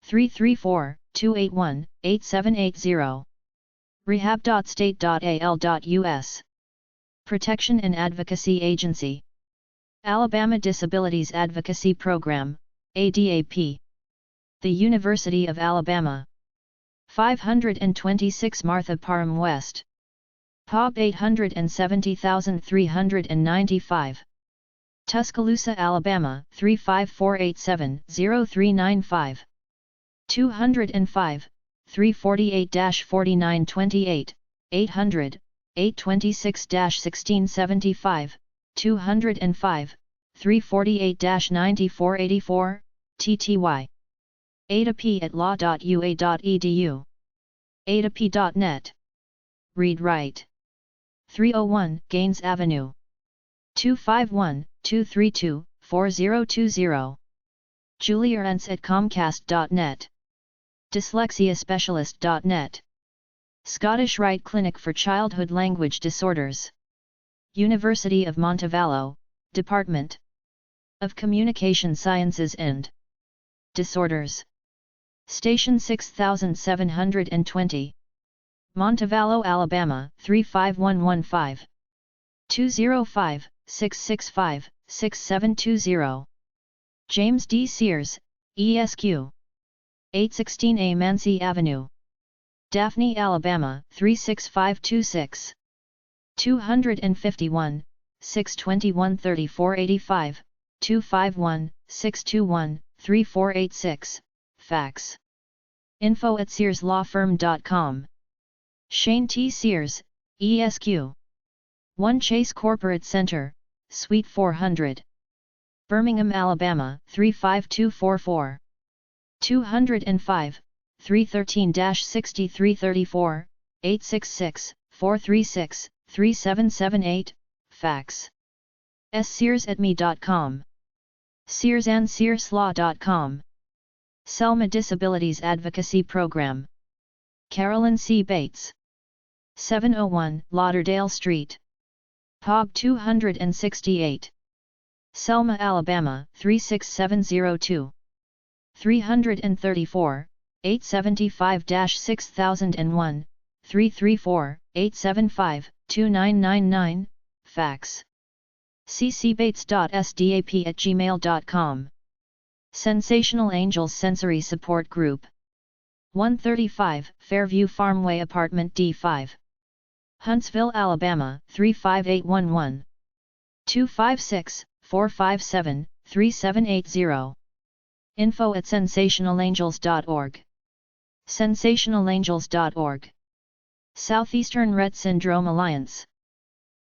334-281-8780. rehab.state.al.us. Protection and Advocacy Agency. Alabama Disabilities Advocacy Program, ADAP. The University of Alabama. 526 Martha Parham West. POB 870,395. Tuscaloosa, Alabama 35487-0395. 205, 348-4928, 800, 826-1675, 205, 348-9484, TTY. adap@law.ua.edu. adap.net. Read Write. 301 Gaines Avenue. 251-232-4020. juliarance@comcast.net. dyslexiaspecialist.net. Scottish Rite Clinic for Childhood Language Disorders. University of Montevallo, Department of Communication Sciences and Disorders. Station 6720. Montevallo, Alabama 35115. 205-665-6720. James D. Sears, ESQ. 816A Mancy Avenue. Daphne, Alabama 36526. 251, 621-3485, 251-621-3486, fax. info@searslawfirm.com. Shane T. Sears, ESQ. 1 Chase Corporate Center, Suite 400. Birmingham, Alabama 35244. 205, 313-6334, 866-436-3778, fax. ssears@me.com. searsandsearslaw.com. Selma Disabilities Advocacy Program. Carolyn C. Bates. 701 Lauderdale Street. POB 268. Selma, Alabama 36702. 334, 875-6001, 334-875-2999, fax. ccbates.sdap@gmail.com. Sensational Angels Sensory Support Group. 135 Fairview Farmway Apartment D5. Huntsville, Alabama 35811. 256-457-3780. info@sensationalangels.org. sensationalangels.org. Southeastern Rett Syndrome Alliance.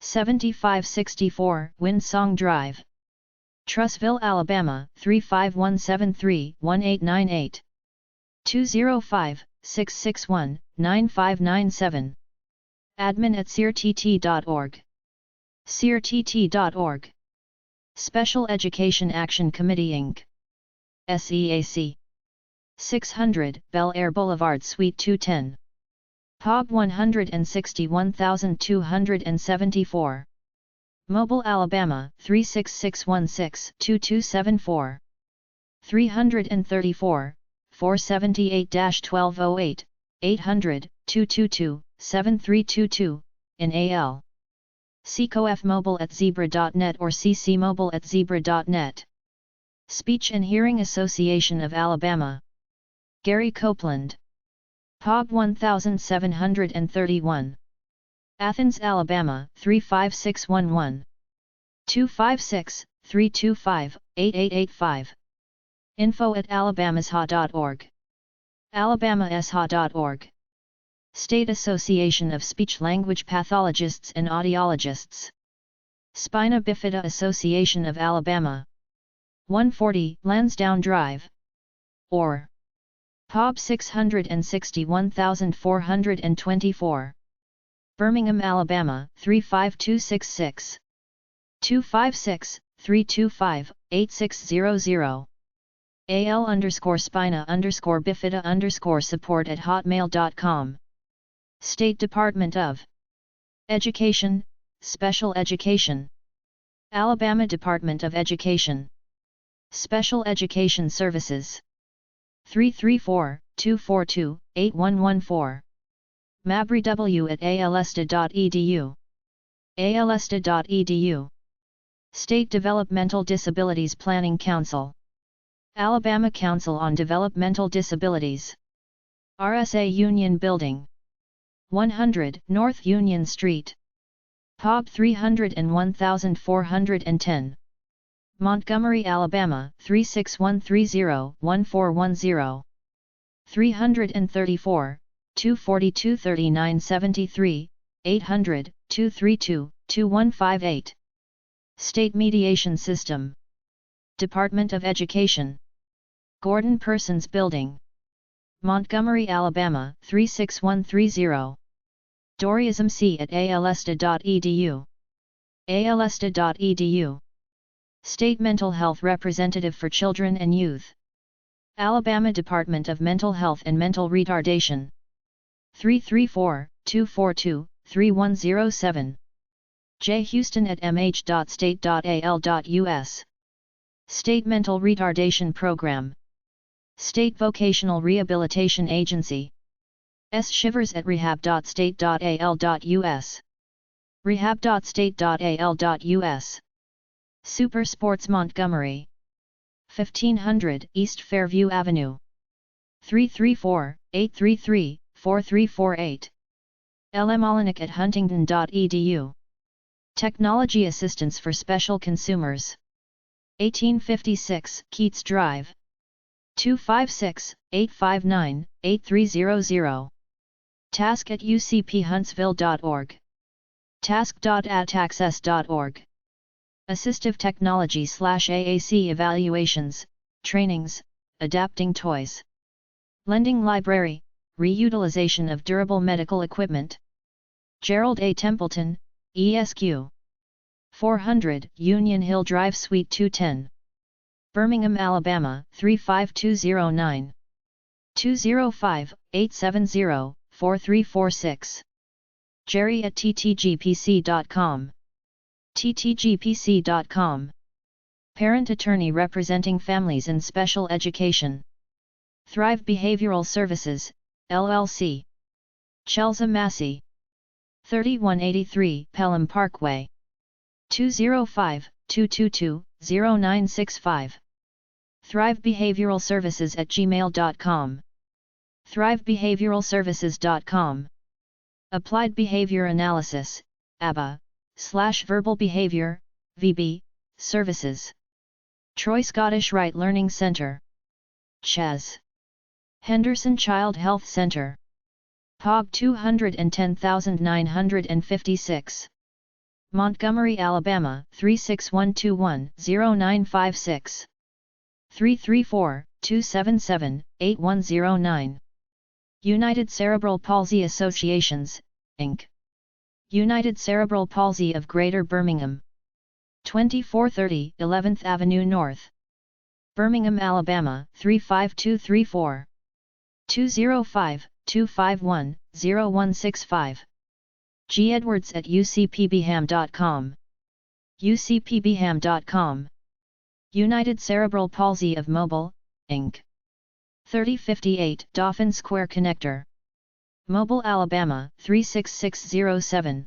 7564 Windsong Drive. Trussville, Alabama 35173-1898. 205-661-9597. admin@seartt.org. seartt.org. Special Education Action Committee Inc. SEAC. 600 Bel Air Boulevard, Suite 210. POB 161,274. Mobile Alabama 36616-2274. 334, 478-1208, 800-222-7322, in AL. ccofmobile@zebra.net or ccmobile@zebra.net. Speech and Hearing Association of Alabama. Gary Copeland. POG 1731. Athens, Alabama 35611. 256-325-8885. info@alabamasa.org. alabamasa.org. State Association of Speech-Language Pathologists and Audiologists. Spina Bifida Association of Alabama. 140 Lansdowne Drive. Or POB 661424. Birmingham, Alabama 35266. 256-325-8600. al_spina_bifida_support@hotmail.com. State Department of Education, Special Education. Alabama Department of Education. Special Education Services. 334-242-8114. mabrw@alsta.edu. alsta.edu. State Developmental Disabilities Planning Council. Alabama Council on Developmental Disabilities. RSA Union Building. 100 North Union Street. POG 301,410. Montgomery, Alabama 36130-1410. 334, 242-3973, 800-232-2158. State Mediation System. Department of Education. Gordon Persons Building. Montgomery, Alabama 36130. doriasmc@alsta.edu. alsta.edu. State Mental Health Representative for Children and Youth. Alabama Department of Mental Health and Mental Retardation. 334-242-3107. jhouston@mh.state.al.us. State Mental Retardation Program. State Vocational Rehabilitation Agency. shivers@rehab.state.al.us. rehab.state.al.us. Super Sports Montgomery. 1500 East Fairview Avenue. 334-833-4348. lmolinick@huntington.edu. Technology Assistance for Special Consumers. 1856 Keats Drive. 256-859-8300. task@ucphuntsville.org. task.ataccess.org. Assistive Technology/AAC Evaluations, Trainings, Adapting Toys. Lending Library, Reutilization of Durable Medical Equipment. Gerald A. Templeton, ESQ. 400 Union Hill Drive Suite 210. Birmingham, Alabama 35209. 205-870-4346. Jerry@ttgpc.com. ttgpc.com. Parent Attorney representing families in special education. Thrive Behavioral Services, LLC. Chelsea, Massey. 3183 Pelham Parkway. 205-222-0965. Thrive Behavioral Services @gmail.com. thrivebehavioralservices.com. Applied Behavior Analysis, ABA/Verbal Behavior, VB, Services. Troy Scottish Rite Learning Centre. CHES. Henderson Child Health Centre. POG 210,956. Montgomery, Alabama 36121-0956. 334-277-8109. United Cerebral Palsy Associations, Inc. United Cerebral Palsy of Greater Birmingham. 2430 11th Avenue North. Birmingham, Alabama 35234. 205-251-0165. G. Edwards@ucpbham.com. ucpbham.com. United Cerebral Palsy of Mobile, Inc. 3058 Dauphin Square Connector. Mobile, Alabama 36607.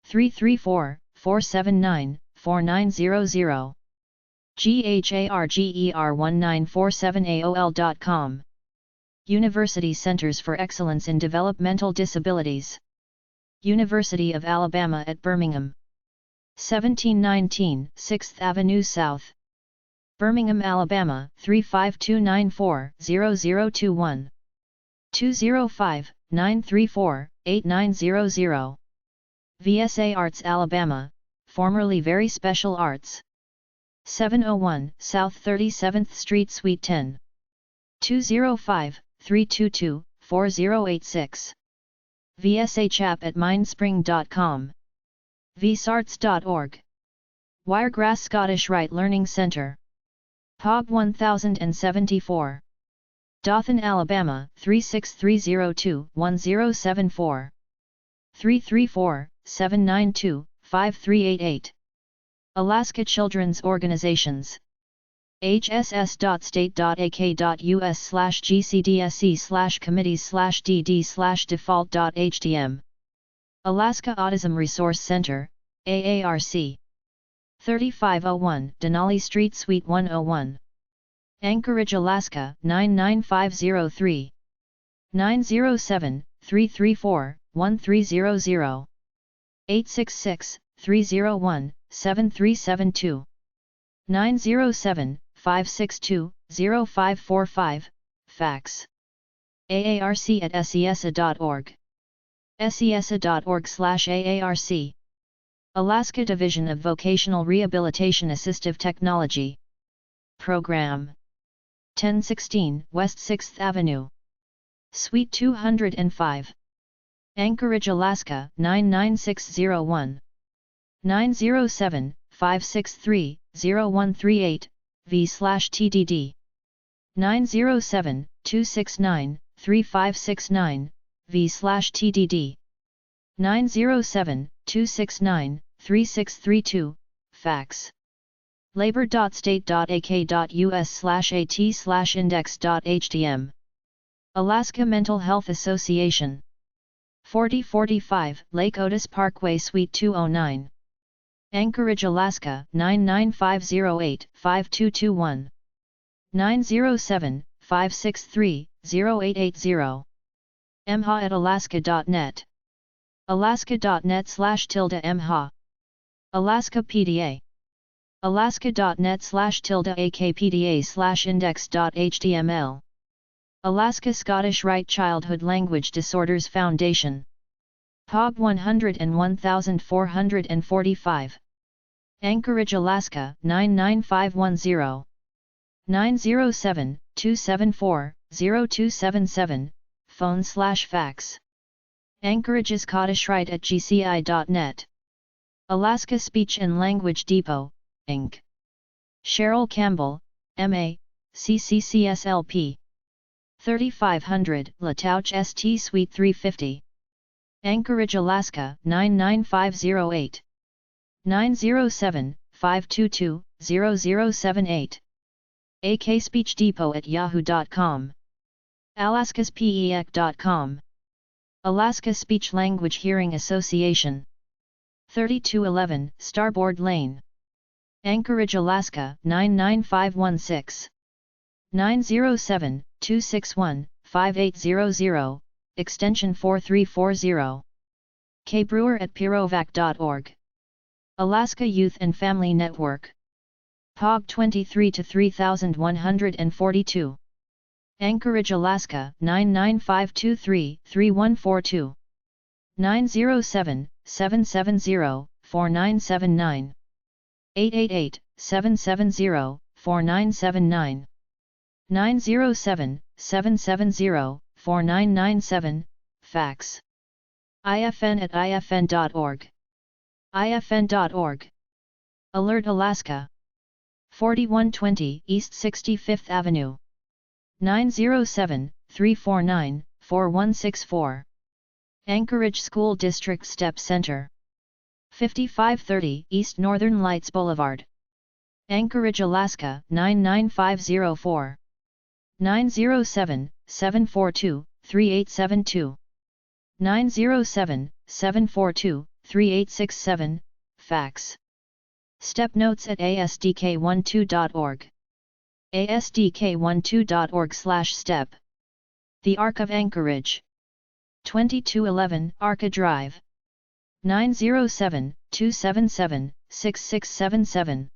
334-479-4900. GHARGER1947AOL.com. University Centers for Excellence in Developmental Disabilities. University of Alabama at Birmingham. 1719 6th Avenue South. Birmingham, Alabama 35294-0021. 205-934-8900. VSA Arts, Alabama, formerly Very Special Arts. 701 South 37th Street, Suite 10. 205-322-4086. VSA Chap at mindspring.com. vsarts.org. Wiregrass Scottish Rite Learning Centre. POB 1074. Dothan, Alabama 36302-1074. 334-792-5388. Alaska Children's Organizations. hss.state.ak.us/gcdse/committees/dd/default.htm. Alaska Autism Resource Center, AARC. 3501 Denali Street, Suite 101. Anchorage, Alaska 99503. 907-334-1300. 866-301-7372. 907-562-0545, fax. AARC@sesa.org. sesa.org/AARC. Alaska Division of Vocational Rehabilitation Assistive Technology. Program. 1016 West 6th Avenue. Suite 205. Anchorage, Alaska 99601. 907-563-0138, v/TDD. 907-269-3569, v/TDD. 907-269-3632, fax. labor.state.ak.us/at/index.htm. Alaska Mental Health Association. 4045 Lake Otis Parkway, Suite 209. Anchorage, Alaska 99508-5221. 907-563-0880. emha@alaska.net. alaska.net/emha. Alaska PDA. alaska.net/akpda/index.html. Alaska Scottish Rite Childhood Language Disorders Foundation. POB 101445. Anchorage, Alaska 99510. 907-274-0277, phone/fax. Anchorage Scottish Rite at gci.net. Alaska Speech and Language Depot, Inc. Cheryl Campbell, M.A., CCCSLP. 3500 Latouche St. Suite 350. Anchorage, Alaska 99508. 907-522-0078. AK Speech Depot at yahoo.com. alaskaspeec.com. Alaska Speech Language Hearing Association. 3211 Starboard Lane. Anchorage, Alaska 99516. 907-261-5800, extension 4340. kbrewer@pirovac.org. Alaska Youth and Family Network. POG 23-3142. Anchorage, Alaska 99523-3142. 907-770-4979. 888-770-4979. 907-770-4997, fax. ifn@ifn.org. ifn.org. Alert, Alaska. 4120 East 65th Avenue. 907-349-4164. Anchorage School District Step Center. 5530 East Northern Lights Boulevard, Anchorage, Alaska 99504. 907-742-3872. 907-742-3867, fax. Step notes at asdk12.org. asdk12.org/step. The Arc of Anchorage. 2211 Arca Drive. 907-277-6677.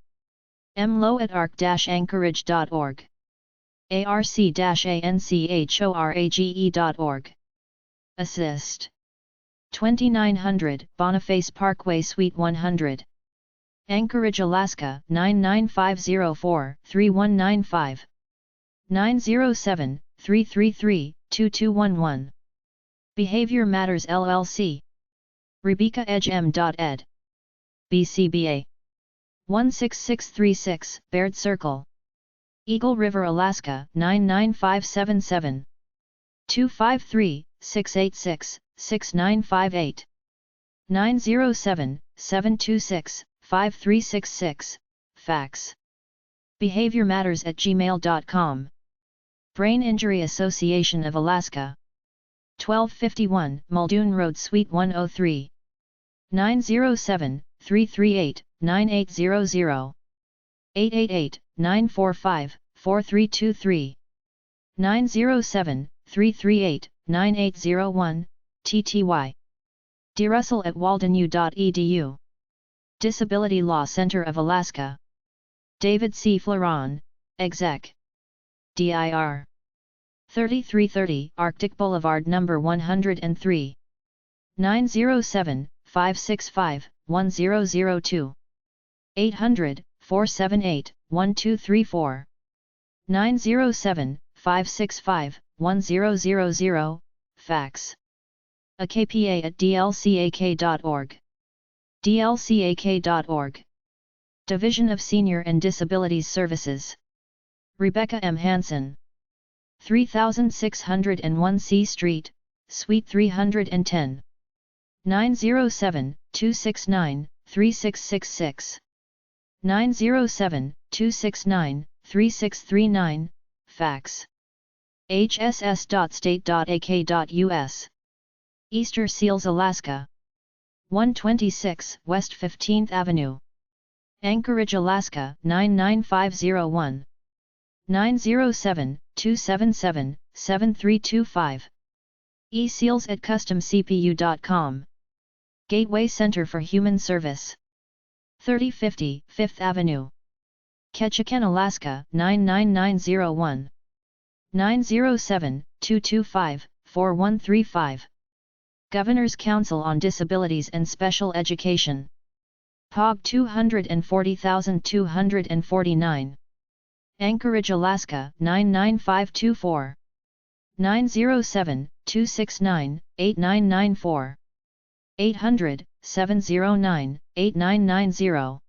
mlo@arc-anchorage.org. arc-anchorage.org. Assist. 2900 Boniface Parkway Suite 100. Anchorage, Alaska 99504-3195. 907-333-2211. Behavior Matters LLC. RebeccaEdgeM.ed. BCBA 16636 Baird Circle, Eagle River, Alaska 99577. 253-686-6958. 907-726-5366, fax. Behavior Matters at gmail.com. Brain Injury Association of Alaska. 1251 Muldoon Road Suite 103. 907-338-9800. 888-945-4323. 907-338-9801, TTY. DRussell@waldenu.edu. Disability Law Center of Alaska. David C. Floron, Exec. DIR. 3330 Arctic Boulevard No. 103. 907-565-1002. 800-478-1234. 907-565-1000, fax. akpa@dlcak.org. dlcak.org. Division of Senior and Disabilities Services. Rebecca M. Hansen. 3601 C Street, Suite 310. 907-269-3666. 907-269-3639, fax. hss.state.ak.us. Easter Seals, Alaska. 126 West 15th Avenue. Anchorage, Alaska 99501. 907-277-7325. eSeals@customcpu.com. Gateway Center for Human Service. 3050 5th Avenue. Ketchikan, Alaska 99901. 907-225-4135. Governor's Council on Disabilities and Special Education. POG 240249. Anchorage, Alaska 99524. 907-269-8994. 800-709-8990.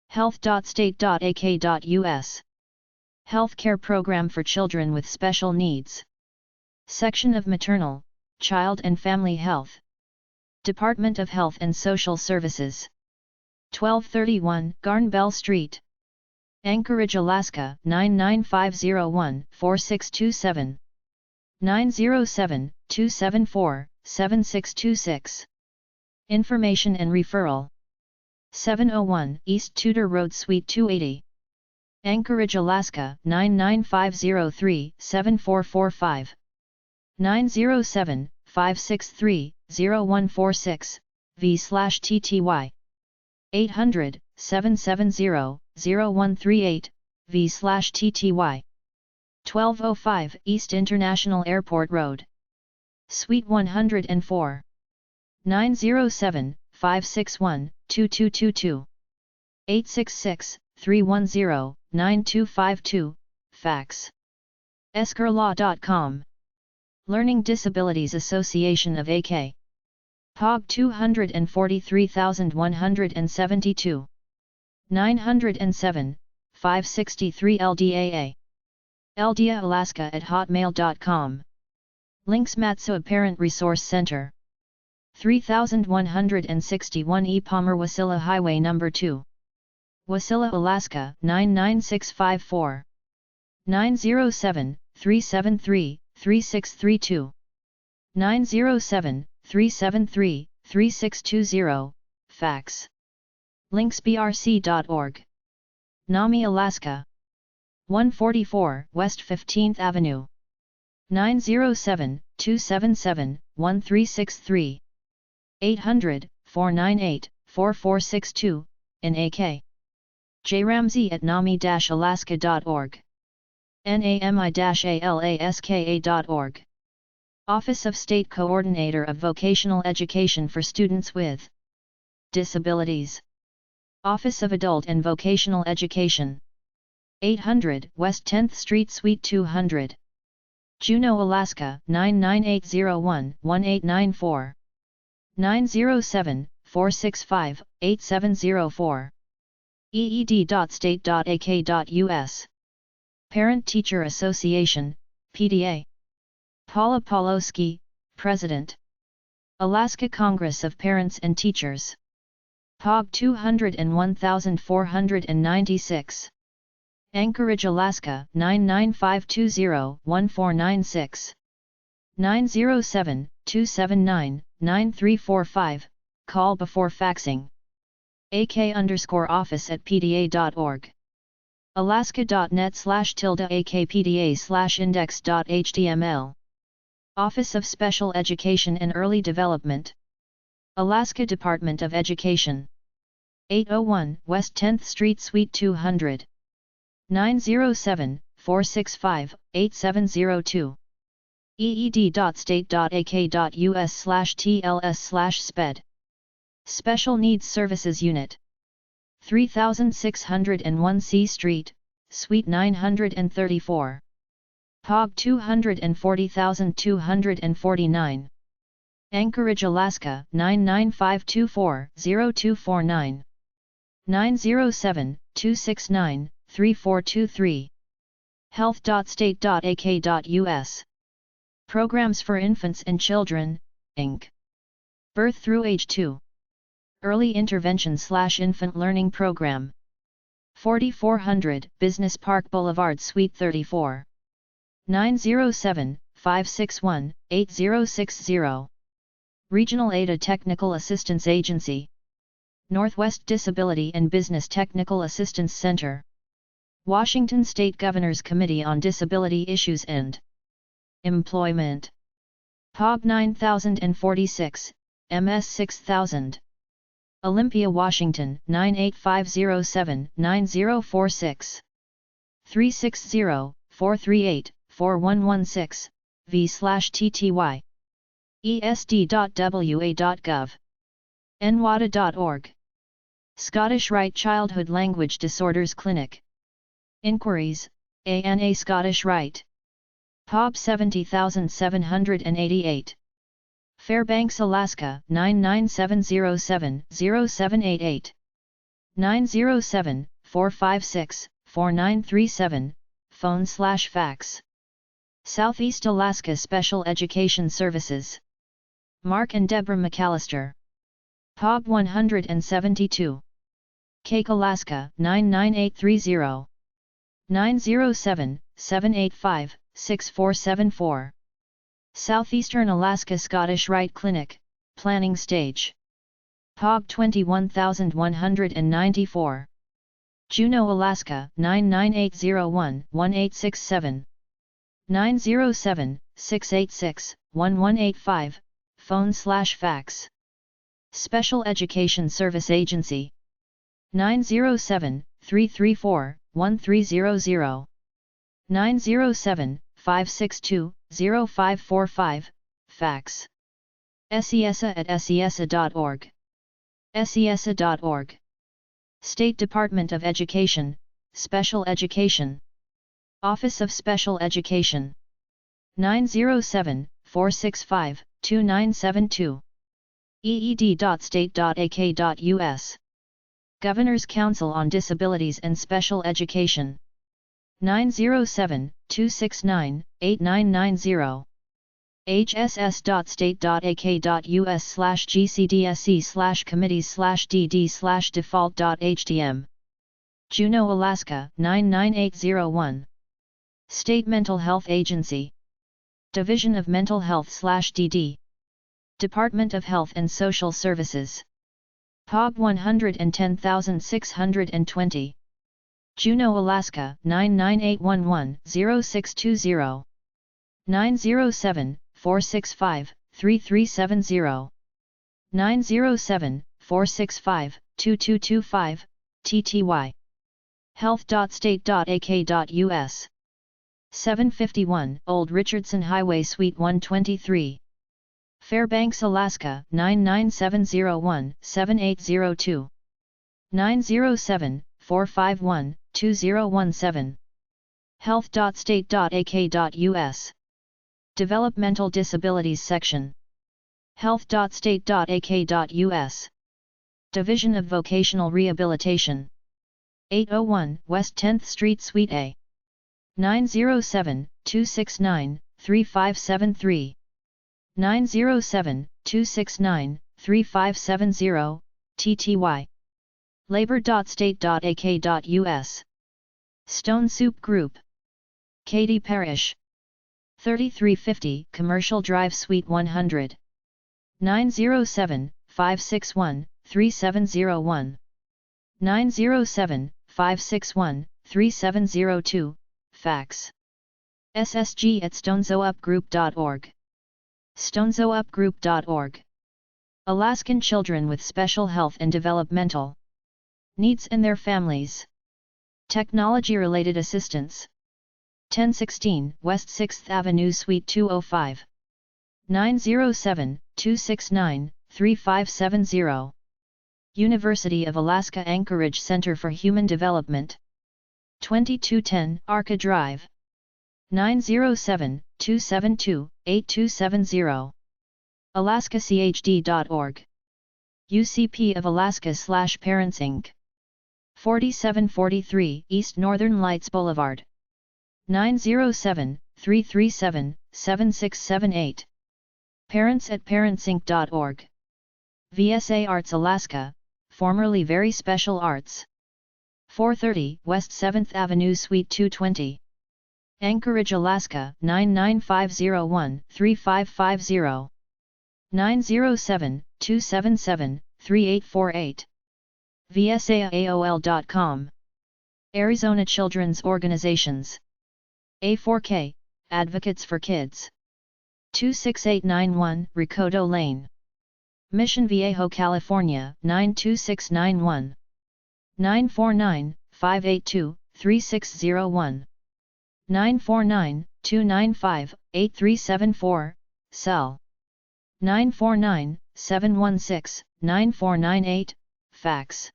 health.state.ak.us. Healthcare Program for Children with Special Needs. Section of Maternal, Child and Family Health. Department of Health and Social Services. 1231 Garnbell Street. Anchorage, Alaska 99501-4627. 907-274-7626. Information and Referral. 701 East Tudor Road Suite 280. Anchorage, Alaska 99503-7445. 907-563-0146, v/TTY. 800-770-0138, v/TTY. 1205 East International Airport Road. Suite 104. 907-561-2222. 866-310-9252, fax. eskerlaw.com. Learning Disabilities Association of AK. POG 243172. 907, 563 LDAA. LDA-Alaska@hotmail.com. Links Matsu Parent Resource Center. 3161 Epub Wasilla Highway No. 2. Wasilla, Alaska 99654. 907-373-3632. 907-373-3620, fax. linksbrc.org. Nami, Alaska 144 West 15th Avenue. 907-277-1363. 800-498-4462, in AK. J. Ramsey at nami-alaska.org. nami-alaska.org. Office of State Coordinator of Vocational Education for Students with Disabilities. Office of Adult and Vocational Education. 800 West 10th Street Suite 200. Juneau, Alaska 99801-1894. 907-465-8704. eed.state.ak.us. Parent-Teacher Association, PTA. Paula Pawlowski, President. Alaska Congress of Parents and Teachers. POG 201496. Anchorage, Alaska 99520-1496. 907-279-9345, call before faxing. AK_office@pda.org. alaska.net/akpda/index.html. Office of Special Education and Early Development. Alaska Department of Education. 801 West 10th Street Suite 200. 907-465-8702. eed.state.ak.us/tls/sped. Special Needs Services Unit. 3601 C Street, Suite 934. POG 240,249. Anchorage, Alaska 99524-0249. 907-269-3423. health.state.ak.us. Programs for Infants and Children, Inc. Birth through age 2. Early Intervention/Infant Learning Program. 4400 Business Park Boulevard, Suite 34. 907-561-8060. Regional ADA Technical Assistance Agency. Northwest Disability and Business Technical Assistance Center. Washington State Governor's Committee on Disability Issues and Employment. POG 9046, MS 6000. Olympia, Washington 98507-9046. 360-438-4116, v/tty. esd.wa.gov. nwada.org. Scottish Rite Childhood Language Disorders Clinic. Inquiries, ANA Scottish Rite. POB 70788. Fairbanks, Alaska 99707-0788. 907-456-4937, phone/fax. Southeast Alaska Special Education Services. Mark and Deborah McAllister. POB 172. Cake, Alaska 99830. 907-785-6474. Southeastern Alaska Scottish Rite Clinic, Planning Stage. POG 21194. Juneau, Alaska 99801-1867. 907-686-1185, phone/fax. Special Education Service Agency. 907-334-1300. 907-562-0545, fax. SESA@SESA.org. SESA.org. State Department of Education, Special Education. Office of Special Education. 907-465-2972. eed.state.ak.us. Governor's Council on Disabilities and Special Education. 907-269-8990. hss.state.ak.us/gcdse/committees/dd/default.htm. Juneau, Alaska 99801. State Mental Health Agency. Division of Mental Health/DD. Department of Health and Social Services. POG 110620. Juneau, Alaska 99811-0620. 907-465-3370. 907-465-2225, TTY. health.state.ak.us. 751 Old Richardson Highway Suite 123. Fairbanks, Alaska 99701-7802. 907-451-2017. health.state.ak.us. Developmental Disabilities Section. health.state.ak.us. Division of Vocational Rehabilitation. 801 West 10th Street Suite A. 907-269-3573. 907-269-3570, TTY. labor.state.ak.us. Stone Soup Group. Katy Parish. 3350 Commercial Drive Suite 100. 907-561-3701. 907-561-3702, fax. ssg@stonezoupgroup.org. stonezoupgroup.org. Alaskan children with special health and developmental needs and their families. Technology-related assistance. 1016 West 6th Avenue Suite 205. 907-269-3570. University of Alaska Anchorage Center for Human Development. 2210 Arca Drive. 907-272-8270. alaskachd.org. UCP of Alaska/Parents Inc. 4743 East Northern Lights Boulevard. 907-337-7678. parents@parentsinc.org. VSA Arts Alaska, formerly Very Special Arts. 430 West 7th Avenue Suite 220. Anchorage, Alaska 99501-3550. 907-277-3848. VSAAOL.com. Arizona Children's Organizations. A4K, Advocates for Kids. 26891 Recodo Lane. Mission Viejo, California 92691. 949-582-3601. 949-295-8374, cell. 949-716-9498, fax.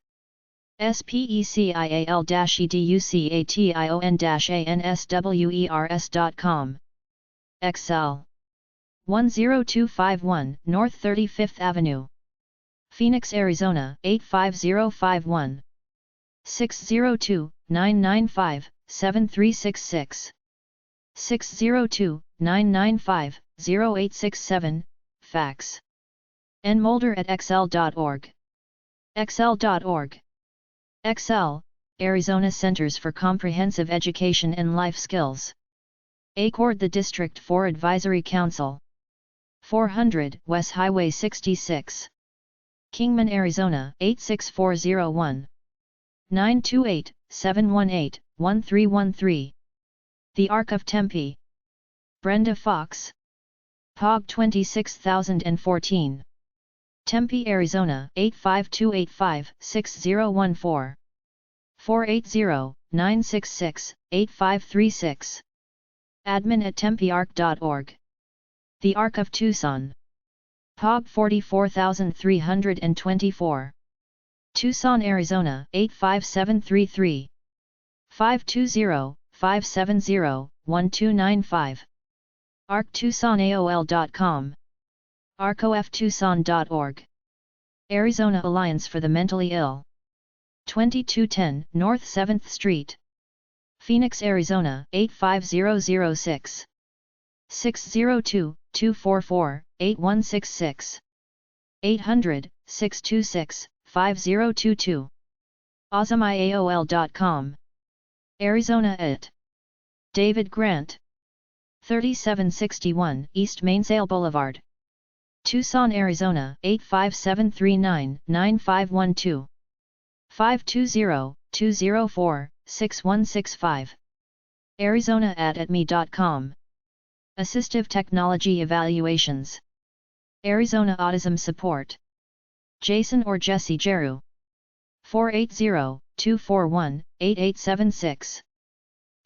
SPECIAL-EDUCATION-ANSWERS.com. Excel. 10251 North 35th Avenue. Phoenix, Arizona 85051. 602-995-7366. 602-995-0867, fax. nmolder@excel.org. excel.org. Excel, Arizona Centers for Comprehensive Education and Life Skills. ACORD, the District 4 Advisory Council. 400 West Highway 66. Kingman, Arizona 86401. 928-718-1313. The Arc of Tempe. Brenda Fox. POG 26014. Tempe, Arizona 85285-6014. 480-966-8536. admin@tempearc.org. The Arc of Tucson. POG 44324. Tucson, Arizona 85733. 520-570-1295. arctucsonaol.com. arcoftucson.org. Arizona Alliance for the Mentally Ill. 2210 North 7th Street. Phoenix, Arizona 85006. 602-244-8166. 800-626-5022. AwesomeIAOL.com. Arizona @. David Grant. 3761 East Mainsail Boulevard, Tucson, Arizona 85739-9512. 520-204-6165. Arizona@me.com. Assistive Technology Evaluations. Arizona Autism Support. Jason or Jesse Jeru. 480-241-8876.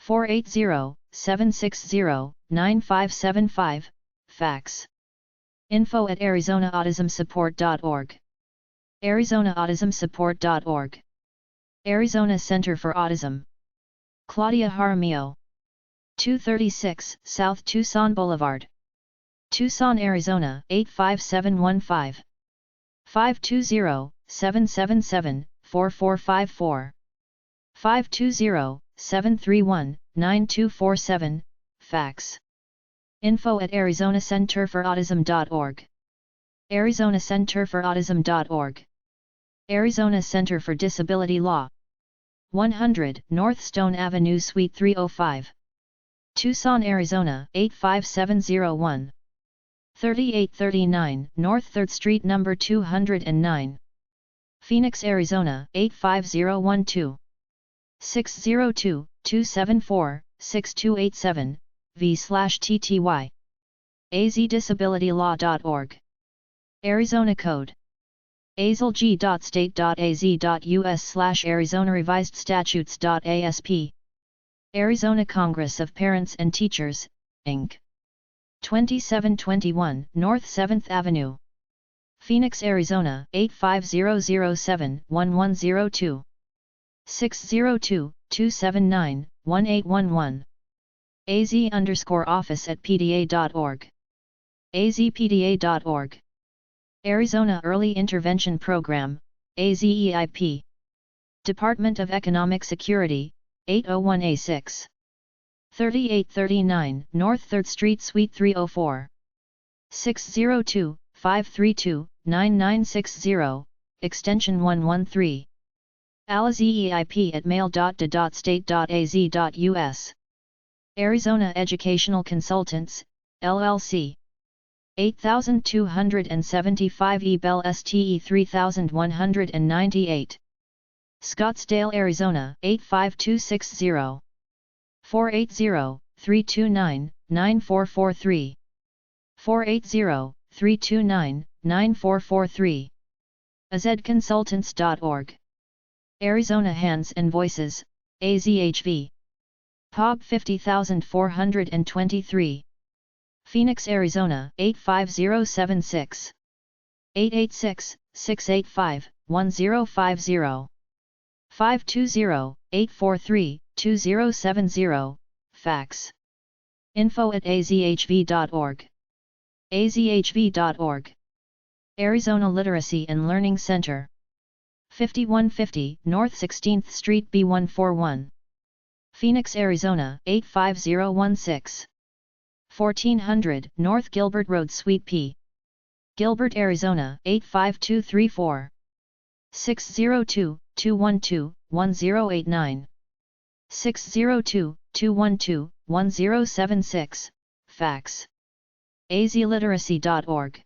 480-760-9575, fax. info@arizonaautismsupport.org. arizonaautismsupport.org. Arizona Center for Autism. Claudia Jaramillo. 236 South Tucson Boulevard, Tucson, Arizona 85715. 520-777-4454. 520-731-9247, fax. info@arizonacenterforautism.org. arizonacenterforautism.org. Arizona Center for Disability Law. 100 North Stone Avenue Suite 305. Tucson, Arizona 85701. 3839 North 3rd Street No. 209. Phoenix, Arizona 85012. 602-274-6287, v/TTY. azdisabilitylaw.org. Arizona Code. azlg.state.az.us/Arizona Revised Statutes.asp. Arizona Congress of Parents and Teachers, Inc. 2721 North 7th Avenue. Phoenix, Arizona 85007-1102. 602-279-1811. az_office@pda.org. azpda.org. Arizona Early Intervention Program, AZEIP. Department of Economic Security, 801A6. 3839 North 3rd Street Suite 304. 602-532-9960, extension 113. alazeip@mail.da.state.az.us. Arizona Educational Consultants, LLC. 8275 E. Bell STE 3198. Scottsdale, Arizona 85260. 480-329-9443. 480-329-9443. azedconsultants.org. Arizona Hands and Voices, AZHV. POB 50423. Phoenix, Arizona 85076. 886-685-1050. 520-843-2070, fax. info@azhv.org. azhv.org. Arizona Literacy and Learning Center. 5150 North 16th Street B141. Phoenix, Arizona 85016. 1400 North Gilbert Road Suite P. Gilbert, Arizona 85234. 602-212-1089. 602-212-1076, fax. azliteracy.org.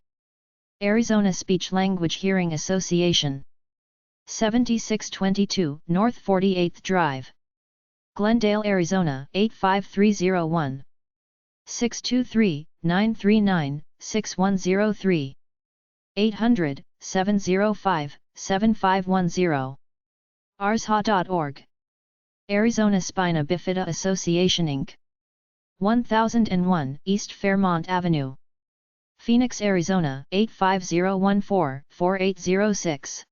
Arizona Speech Language Hearing Association. 7622 North 48th Drive. Glendale, Arizona 85301. 623-939-6103. 800-705-7510. arsha.org. Arizona Spina Bifida Association Inc. 1001 East Fairmont Avenue. Phoenix, Arizona 85014-4806.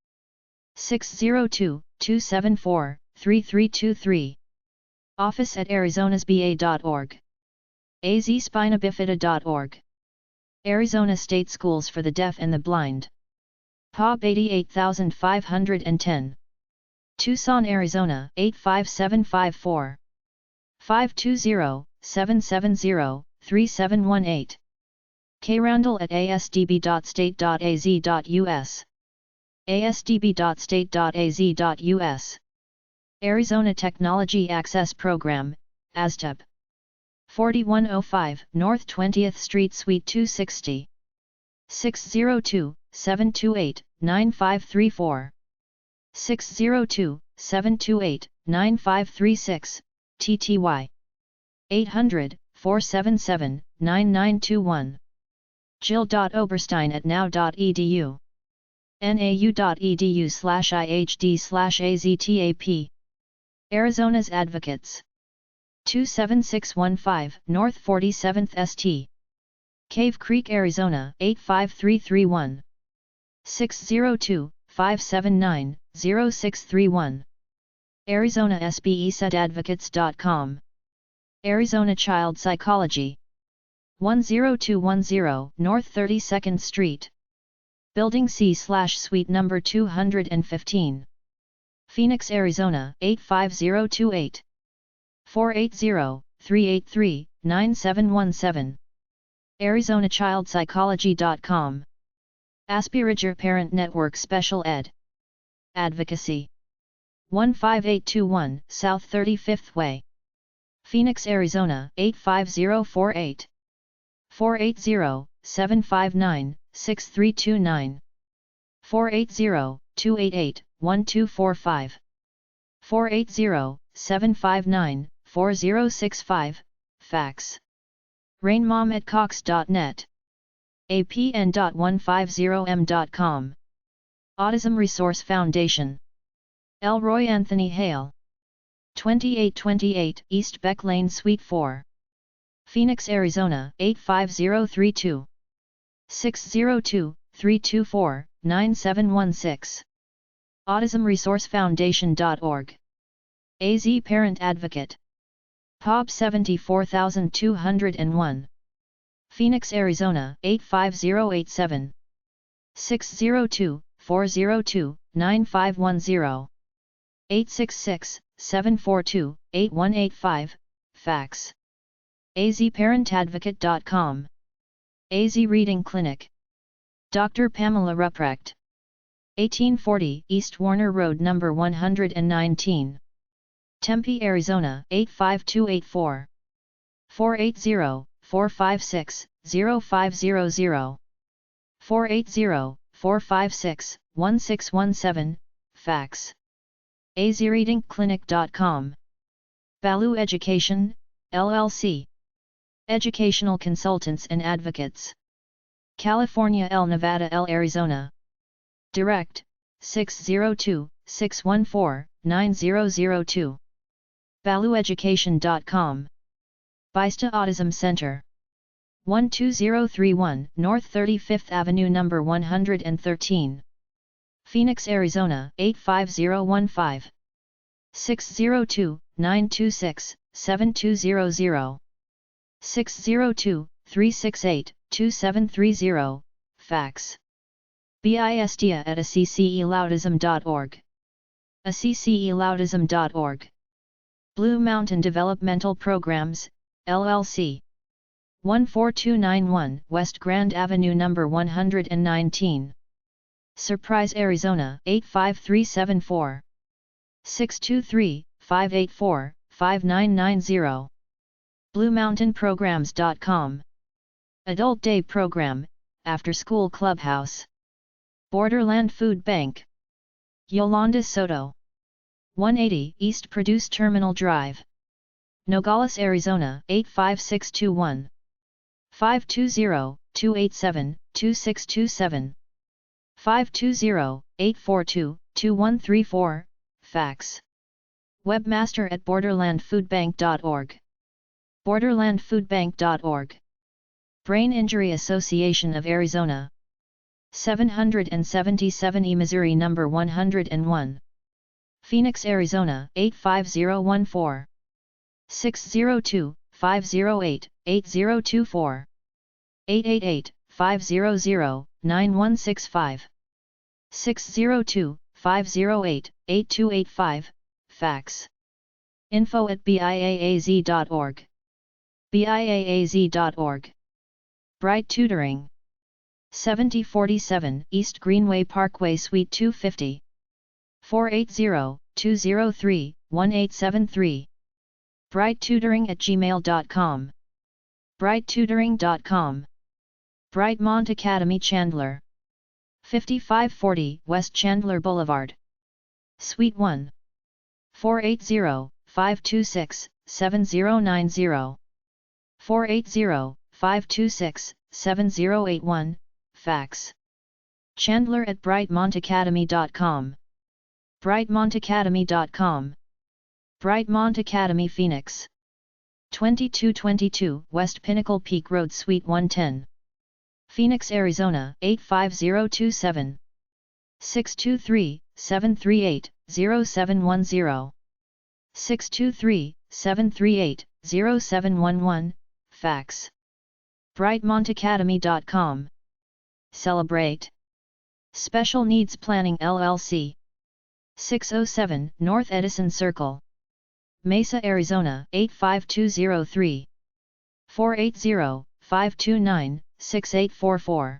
602-274-3323. office@arizonasba.org. azspinabifida.org. Arizona State Schools for the Deaf and the Blind. POB 88510. Tucson, Arizona 85754. 520-770-6 3718. krandall@asdb.state.az.us. asdb.state.az.us. Arizona Technology Access Program, ASTEP. 4105 North 20th Street Suite 260. 602-728-9534. 602-728-9536, TTY. 800-477-9921. jill.oberstein@now.edu. nau.edu/ihd/aztap. Arizona's Advocates. 27615 North 47th St. Cave Creek, Arizona 85331. 602-579-0631. Arizona SBESADadvocates.com. Arizona Child Psychology. 10210 North 32nd Street. Building C/Suite number 215. Phoenix, Arizona 85028. 480-383-9717. ArizonaChildPsychology.com. Asperger Parent Network Special Ed. Advocacy. 15821 South 35th Way. Phoenix, Arizona 85048. 480-759-6329. 480-288-1245. 480-759-4065, fax. rainmom@cox.net. apn.150m.com. Autism Resource Foundation. Elroy Anthony Hale. 2828 East Beck Lane Suite 4. Phoenix, Arizona 85032. 602-324-9716. AutismResourceFoundation.org. AZ Parent Advocate. POB 74201. Phoenix, Arizona 85087. 602-402-9510. 866-742-8185, fax. azparentadvocate.com. AZ Reading Clinic. Dr. Pamela Ruprecht. 1840 East Warner Road No. 119. Tempe, Arizona 85284. 480-456-0500. 480-456-1617, fax. azreadingclinic.com. Balu Education, LLC. Educational Consultants and Advocates. California L. Nevada L. Arizona. Direct, 602-614-9002. balueducation.com. Bista Autism Center. 12031 North 35th Avenue No. 113. Phoenix, Arizona 85015. 602-926-7200. 602-368-2730, fax. bistia@acccelautism.org. acccelautism.org. Blue Mountain Developmental Programs, LLC. 14291 West Grand Avenue No. 119. Surprise, Arizona 85374. 623-584-5990. BlueMountainPrograms.com. Adult Day Program, After School Clubhouse. Borderland Food Bank. Yolanda Soto. 180 East Produce Terminal Drive. Nogales, Arizona 85621. 520-287-2627. 520-842-2134, fax. Webmaster@borderlandfoodbank.org. borderlandfoodbank.org. Brain Injury Association of Arizona. 777 E Missouri No. 101. Phoenix, Arizona 85014. 602-508-8024. 888-500-9165. 602-508-8285, fax. info@biaaz.org. biaaz.org. Bright Tutoring. 7047 East Greenway Parkway Suite 250. 480-203-1873. brighttutoring@gmail.com. brighttutoring.com. Brightmont Academy Chandler. 5540 West Chandler Boulevard. Suite 1. 480-526-7090. 480-526-7081, fax. Chandler@brightmontacademy.com. brightmontacademy.com. Brightmont Academy Phoenix. 2222 West Pinnacle Peak Road Suite 110. Phoenix, Arizona 85027. 623-738-0710. 623-738-0711, fax. brightmontacademy.com. Celebrate. Special Needs Planning LLC. 607 North Edison Circle. Mesa, Arizona 85203. 480-529-6844.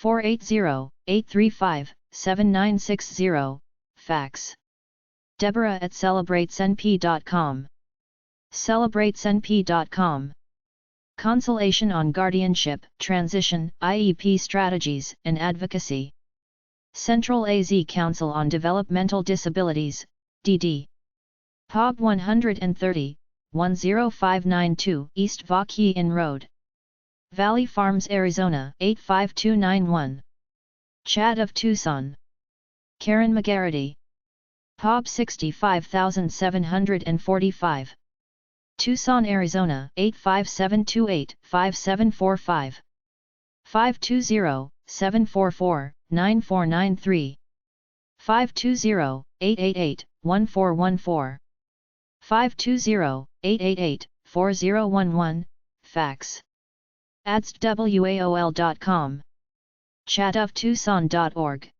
480-835-7960, fax. Deborah@celebratenp.com. celebratenp.com. Consultation on guardianship, transition, IEP strategies, and advocacy. Central AZ Council on Developmental Disabilities, DD. POB 130, 10592 East Vauquilin Road. Valley Farms, Arizona 85291. Chad of Tucson. Karen McGarity. POB 65745. Tucson, Arizona 85728-5745. 520-744-9493. 520-888-1414. 520-888-4011, fax. adswaol.com. chatoftucson.org.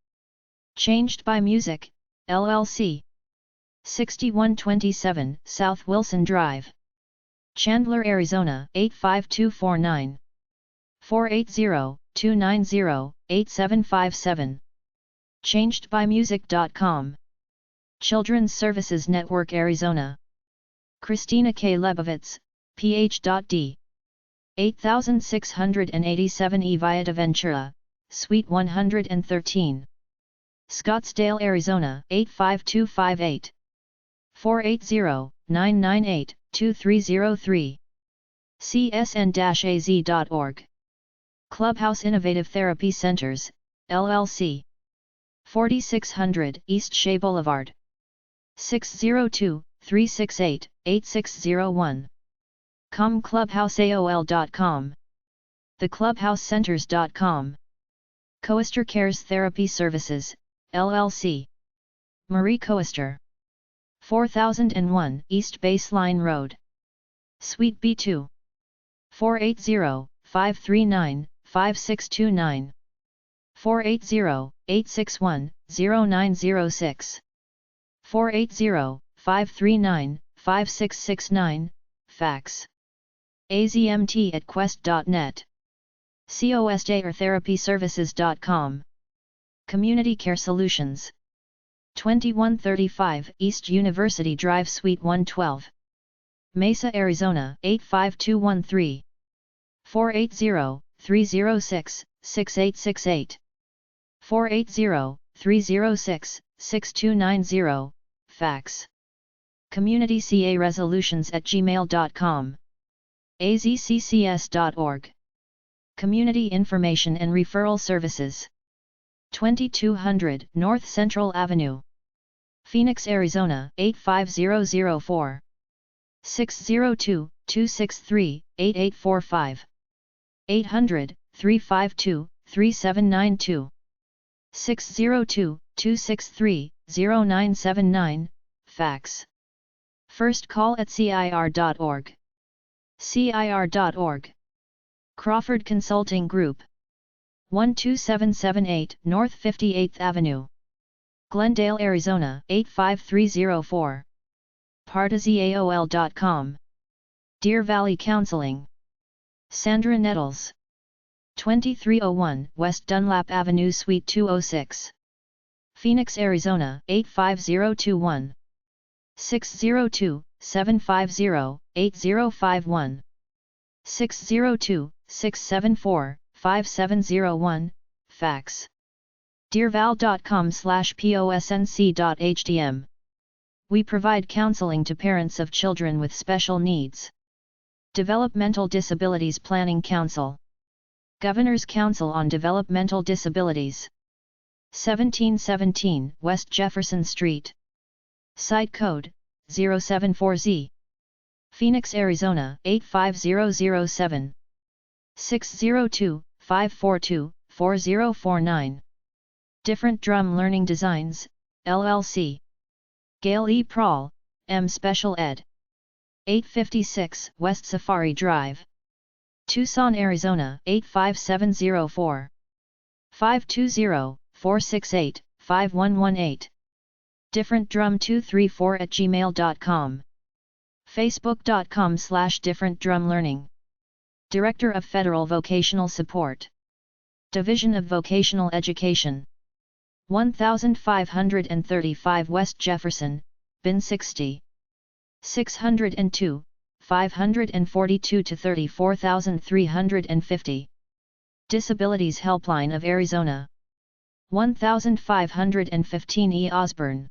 Changed by Music, LLC. 6127 South Wilson Drive. Chandler, Arizona 85249. 480-290-8757. changedbymusic.com. Children's Services Network, Arizona. Christina K. Lebovitz, Ph.D. 8687 E Via Ventura, Suite 113. Scottsdale, Arizona 85258. 480-998-2303. csn-az.org. Clubhouse Innovative Therapy Centers, LLC. 4600 East Shea Boulevard. 602-368-8601. Clubhouseaol.com. theclubhousecenters.com. Coaster Cares Therapy Services, LLC. Marie Coaster. 4001 East Baseline Road. Suite B2. 480-539-5629. 480-861-0906. 480-539-5669, fax. azmt@quest.net. cosdayertherapyservices.com. Community Care Solutions. 2135 East University Drive Suite 112. Mesa, Arizona 85213. 480-306-6868. 480-306-6290, fax. communitycaresolutions@gmail.com. azccs.org. Community Information and Referral Services. 2200 North Central Avenue. Phoenix, Arizona 85004. 602-263-8845. 800-352-3792. 602-263-0979, fax. First call at CIR.org. CIR.org. Crawford Consulting Group. 12778 North 58th Avenue. Glendale, Arizona 85304. partizyaol.com. Deer Valley Counseling. Sandra Nettles. 2301 West Dunlap Avenue Suite 206. Phoenix, Arizona 85021. 602-750-8051. 602-674-5701, fax. deerval.com/posnc.hdm. We provide counseling to parents of children with special needs. Developmental Disabilities Planning Council. Governor's Council on Developmental Disabilities. 1717 West Jefferson Street. Site code 074Z. Phoenix, Arizona 85007. 602-542-4049. Different Drum Learning Designs, LLC. Gail E. Prawl, M. Special Ed. 856 West Safari Drive. Tucson, Arizona 85704. 520-468-5118. differentdrum234@gmail.com. facebook.com/differentdrumlearning. Director of Federal Vocational Support. Division of Vocational Education. 1535 West Jefferson, Bin 60. 602, 542-34350. Disabilities Helpline of Arizona. 1515 E. Osborne.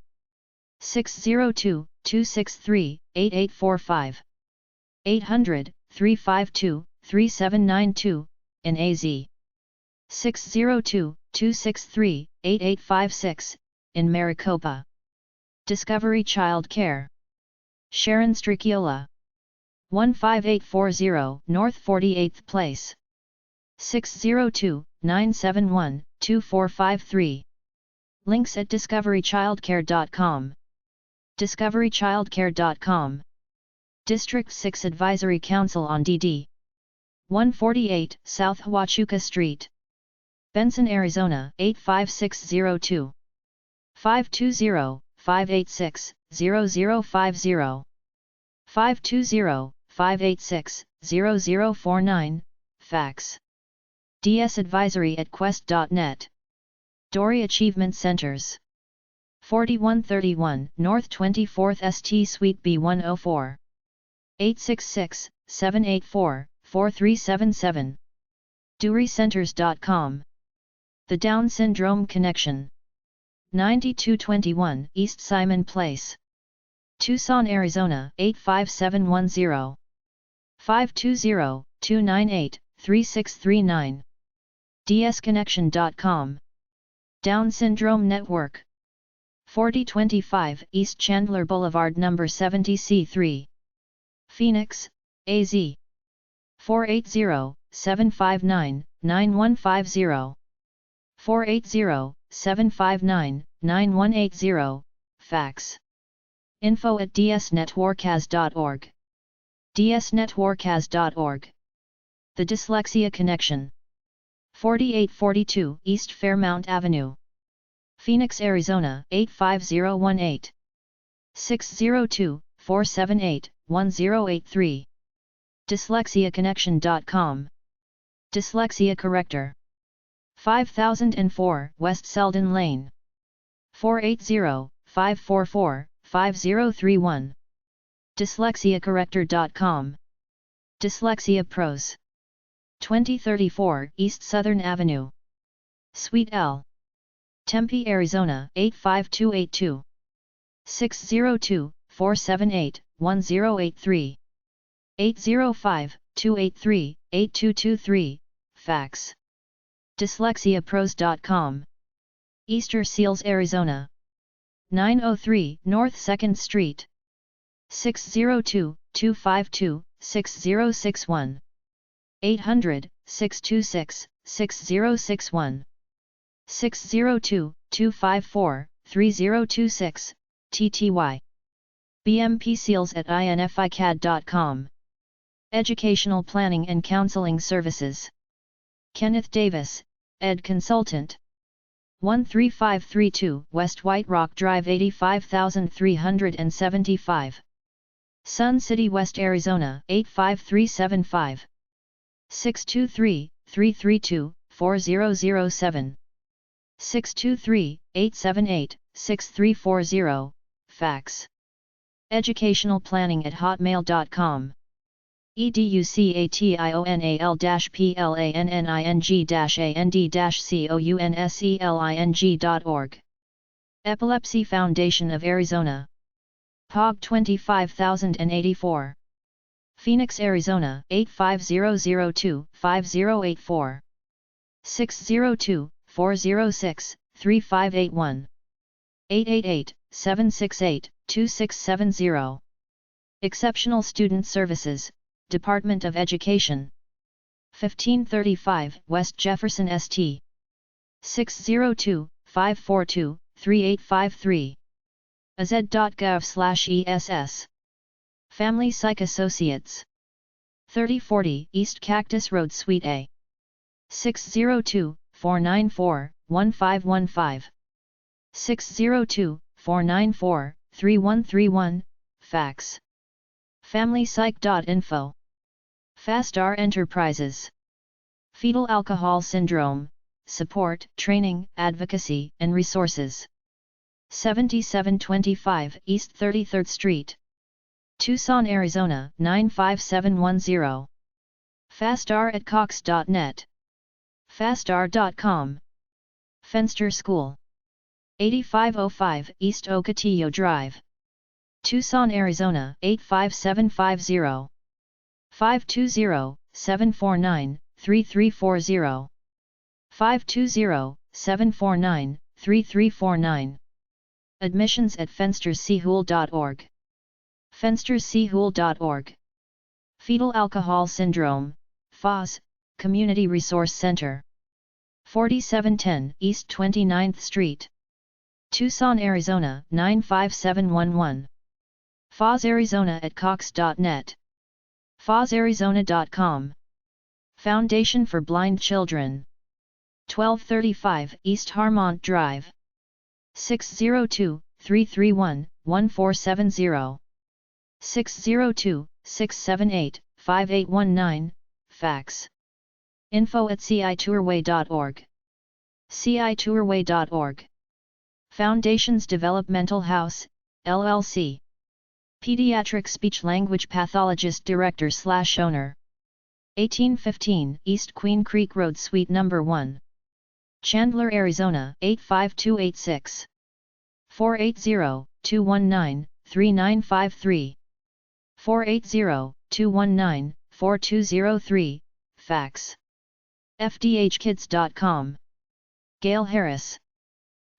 602-263-8845. 800-352-3792, in AZ. 602-263-8856, in Maricopa. Discovery Child Care. Sharon Stricchiola. 15840 North 48th Place. 602-971-2453. Links at discoverychildcare.com. discoverychildcare.com. District 6 Advisory Council on DD. 148 South Huachuca Street. Benson, Arizona 85602. 520-586-0050. 520-586-0049, fax. dsadvisory@quest.net. Dory Achievement Centers. 4131 North 24th St Suite B104. 866-784-4377. DoryCenters.com. The Down Syndrome Connection. 9221 East Simon Place. Tucson, Arizona 85710. 520-298-3639. dsconnection.com. Down Syndrome Network. 4025 East Chandler Boulevard No. 70C3. Phoenix, AZ. 480-759-9150. 480-759-9180, fax. info@dsnetworkaz.org. dsnetworkaz.org. The Dyslexia Connection. 4842 East Fairmount Avenue. Phoenix, Arizona 85018. 602-478-1083. dyslexiaconnection.com. Dyslexia Corrector. 5004 West Selden Lane. 480-544-5031. dyslexiacorrector.com. Dyslexia Pros. 2034 East Southern Avenue. Suite L. Tempe, Arizona 85282. 602-478-1083. 805-283-8223, fax. dyslexiapros.com. Easter Seals, Arizona. 903 North 2nd Street. 602-252-6061. 800-626-6061. 602-254-3026, TTY. bmpseals@inficad.com. Educational Planning and Counseling Services. Kenneth Davis, Ed Consultant. 13532 West White Rock Drive 85375. Sun City West Arizona 85375. 623-332-4007. 623-878-6340, fax. Educational planning at hotmail.com. educational-planning-and-counseling.org. Epilepsy Foundation of Arizona. POG 25084. Phoenix, Arizona 85002-5084. 602-406-3581. 888-768-2670. Exceptional Student Services, Department of Education. 1535 West Jefferson St. 602-542-3853. az.gov/ess. Family Psych Associates. 3040 East Cactus Road Suite A. 602-494-1515. 602-494-3131, fax. FamilyPsych.info. Fastar Enterprises. Fetal Alcohol Syndrome, Support, Training, Advocacy, and Resources. 7725 East 33rd Street. Tucson, Arizona 95710. Fastar@cox.net. Fastar.com. Fenster School. 8505 East Ocotillo Drive. Tucson, Arizona 85750. 520-749-3340. 520-749-3349. Admissions at fensterchool.org. fensterchool.org. Fetal Alcohol Syndrome, FAS, Community Resource Center. 4710 East 29th Street. Tucson, Arizona 95711. FAS Arizona at cox.net. FASArizona.com. Foundation for Blind Children. 1235 East Harmont Drive. 602-331-1470. 602-678-5819, fax. info@citourway.org. citourway.org. Foundations Developmental House, LLC. Pediatric Speech-Language Pathologist Director/Owner. 1815 East Queen Creek Road Suite No. 1. Chandler, Arizona 85286. 480-219-3953. 480-219-4203, fax. fdhkids.com. Gail Harris.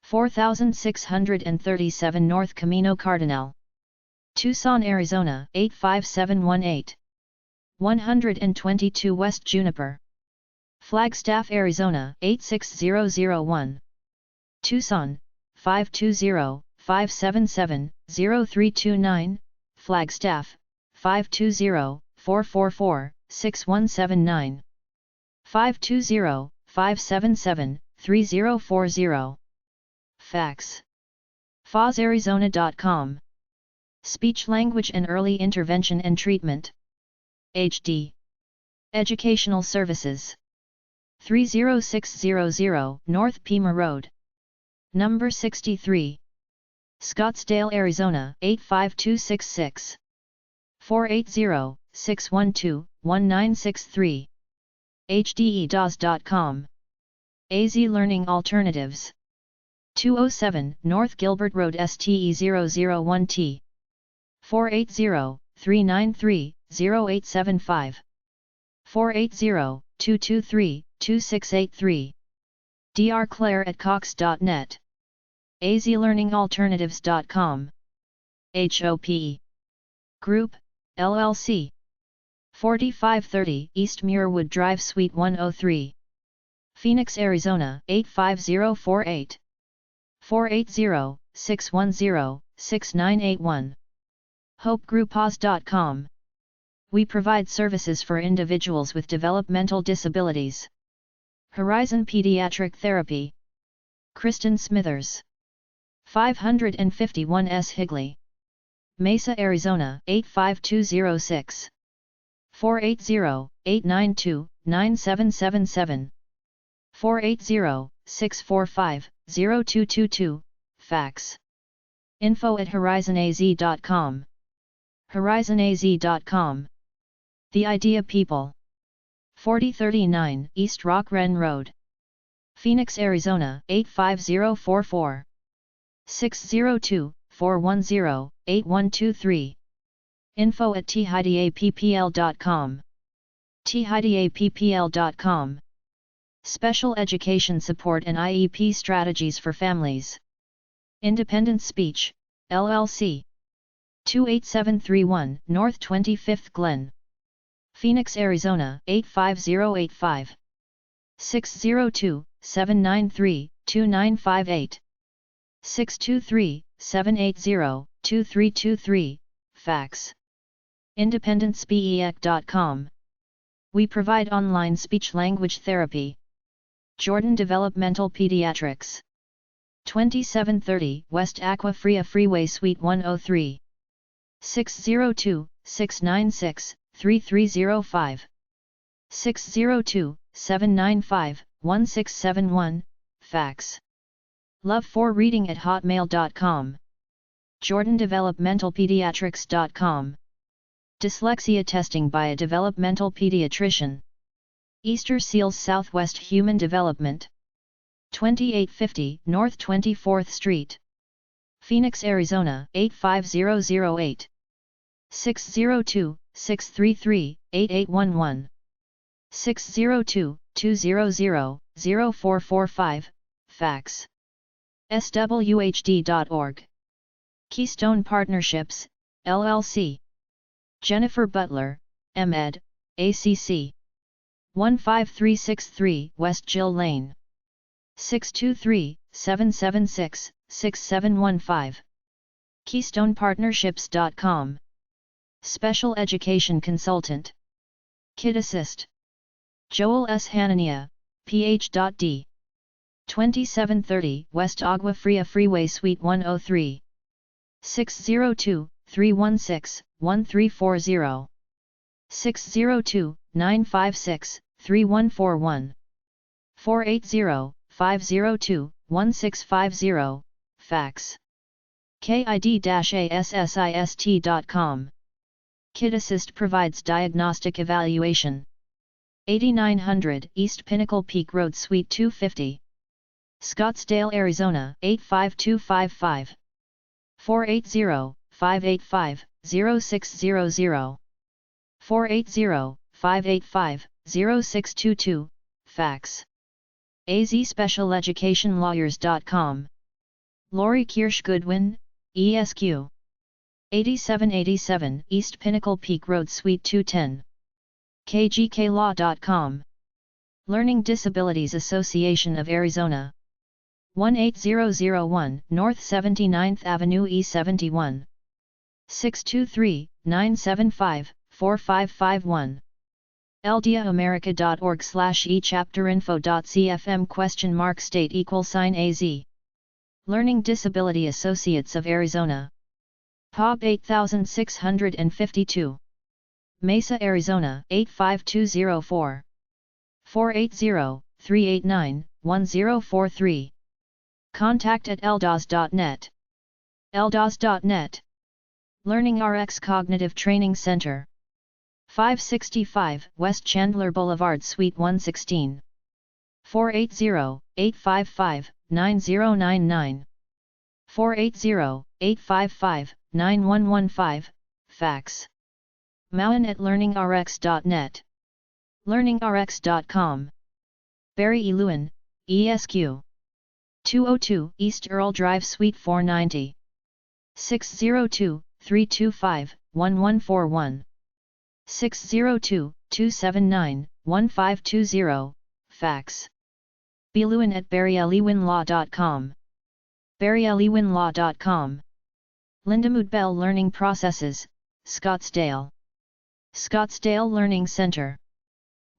4637 North Camino Cardinal. Tucson, Arizona 85718. 122 West Juniper. Flagstaff, Arizona 86001. Tucson 520-577-0329, Flagstaff 520-444-6179. 520-577-3040. Fax. FASArizona.com. Speech Language and Early Intervention and Treatment. HD. Educational Services. 30600 North Pima Road. Number 63. Scottsdale, Arizona 85266. 480-612-1963. HDEDOS.com. AZ Learning Alternatives. 207 North Gilbert Road STE001T. 480-393-0875. 480-223-2683. drclaire@cox.net. azlearningalternatives.com. HOP Group, LLC. 4530 East Muirwood Drive Suite 103. Phoenix, Arizona 85048. 480-610-6981. HopeGroupOz.com. We provide services for individuals with developmental disabilities. Horizon Pediatric Therapy. Kristen Smithers. 551 S. Higley. Mesa, Arizona 85206. 480-892-9777. 480-645-0222, fax. info@horizonaz.com. horizonaz.com. The Idea People. 4039 East Rock Ren Road. Phoenix, Arizona 85044. 602-410-8123. info@thideappl.com. thideappl.com. Special Education Support and IEP Strategies for Families. Independent Speech, LLC. 28731 North 25th Glen. Phoenix, Arizona 85085. 602-793-2958. 623-780-2323, fax. IndependenceBEEC.com. We provide online speech-language therapy. Jordan Developmental Pediatrics. 2730 West Aqua Fria Freeway Suite 103. 602-696-3305. 602-795-1671, fax. love4reading@hotmail.com. jordandevelopmentalpediatrics.com. Dyslexia testing by a developmental pediatrician. Easter Seals Southwest Human Development. 2850 North 24th Street. Phoenix, Arizona 85008. 602-633-8811. 602-200-0445, fax. swhd.org. Keystone Partnerships, LLC. Jennifer Butler, M.Ed., ACC. 15363 West Jill Lane. 623-776-6715. KeystonePartnerships.com. Special Education Consultant. Kid Assist. Joel S. Hanania, Ph.D. 2730 West Agua Fria Freeway Suite 103. 602-316-1340. 602-956-3141. 480-502-1650, fax. KID-ASSIST.com. Kid Assist provides diagnostic evaluation. 8900 East Pinnacle Peak Road Suite 250. Scottsdale, Arizona 85255. 480-585-0600. 480-585-0622, fax. azspecialeducationlawyers.com. Lori Kirsch Goodwin, ESQ. 8787 East Pinnacle Peak Road Suite 210. kgklaw.com. Learning Disabilities Association of Arizona. 18001 North 79th Avenue E71. 623-975-4551. ldiaamerica.org/echapterinfo.cfm ? State =AZ. Learning Disability Associates of Arizona. POB 8652. Mesa, Arizona 85204. 480-389-1043. Contact at eldas.net. eldas.net. Learning RX Cognitive Training Center. 565 West Chandler Boulevard Suite 116. 480-855-9099. 480-855-9115, fax. Mowen@learningrx.net. learningrx.com. Barry E. Lewin, ESQ. 202 East Earl Drive Suite 490. 602-325-1141. 602-279-1520, fax. blewin@barryelewinlaw.com. barryelewinlaw.com. Lindamood Bell Learning Processes, Scottsdale. Scottsdale Learning Center.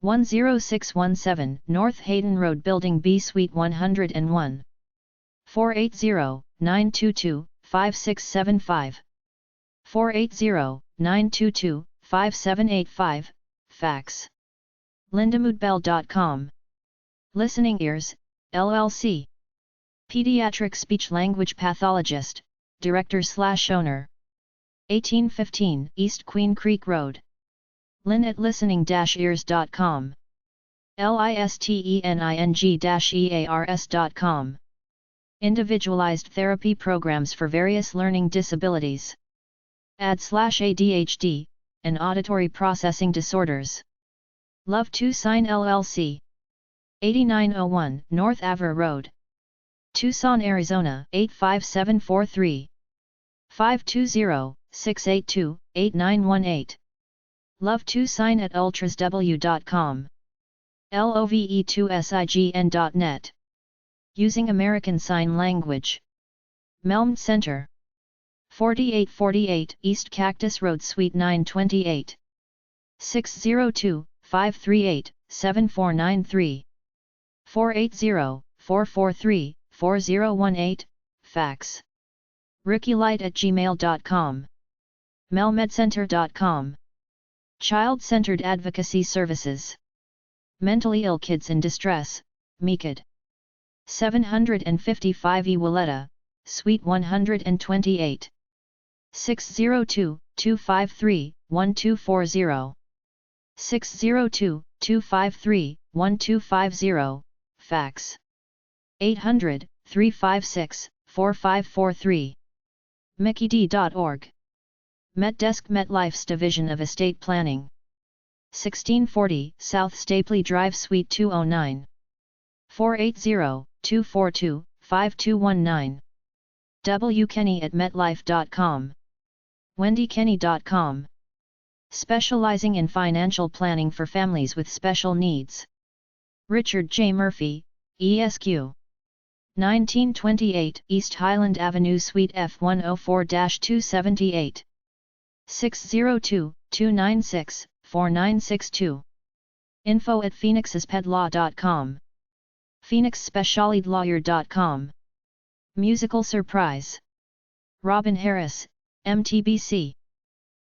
10617 North Hayden Road Building B Suite 101. 480-922-5675. 480-922-5785, fax. lindamoodbell.com. Listening Ears, LLC. Pediatric speech-language pathologist, director/owner. 1815 East Queen Creek Road. Lynn at listening-ears.com. listening-ears.com. Individualized therapy programs for various learning disabilities. ADHD, and auditory processing disorders. Love to Sign LLC. 8901 North Avra Road. Tucson, Arizona 85743. 520-682-8918. Love to Sign at ultrasw.com. love2sign.net. Using American Sign Language. Melm Center. 4848 East Cactus Road Suite 928. 602-538-7493. 480-443-4018, fax. rickylight@gmail.com. melmedcenter.com. Child-Centered Advocacy Services. Mentally Ill Kids in Distress, MECAD. 755 Iwaleta, Suite 128. 602-253-1240. 602-253-1250, fax. 800-356-4543. mickeyD.org. MetDesk MetLife's Division of Estate Planning. 1640 South Stapley Drive Suite 209. 480-242-5219. wkenny@metlife.com. wendykenny.com. Specializing in financial planning for families with special needs. Richard J. Murphy, ESQ. 1928 East Highland Avenue Suite F104-278. 602-296-4962. info@phoenixespedlaw.com. phoenixspecialidlawyer.com. Musical Surprise. Robin Harris, MTBC.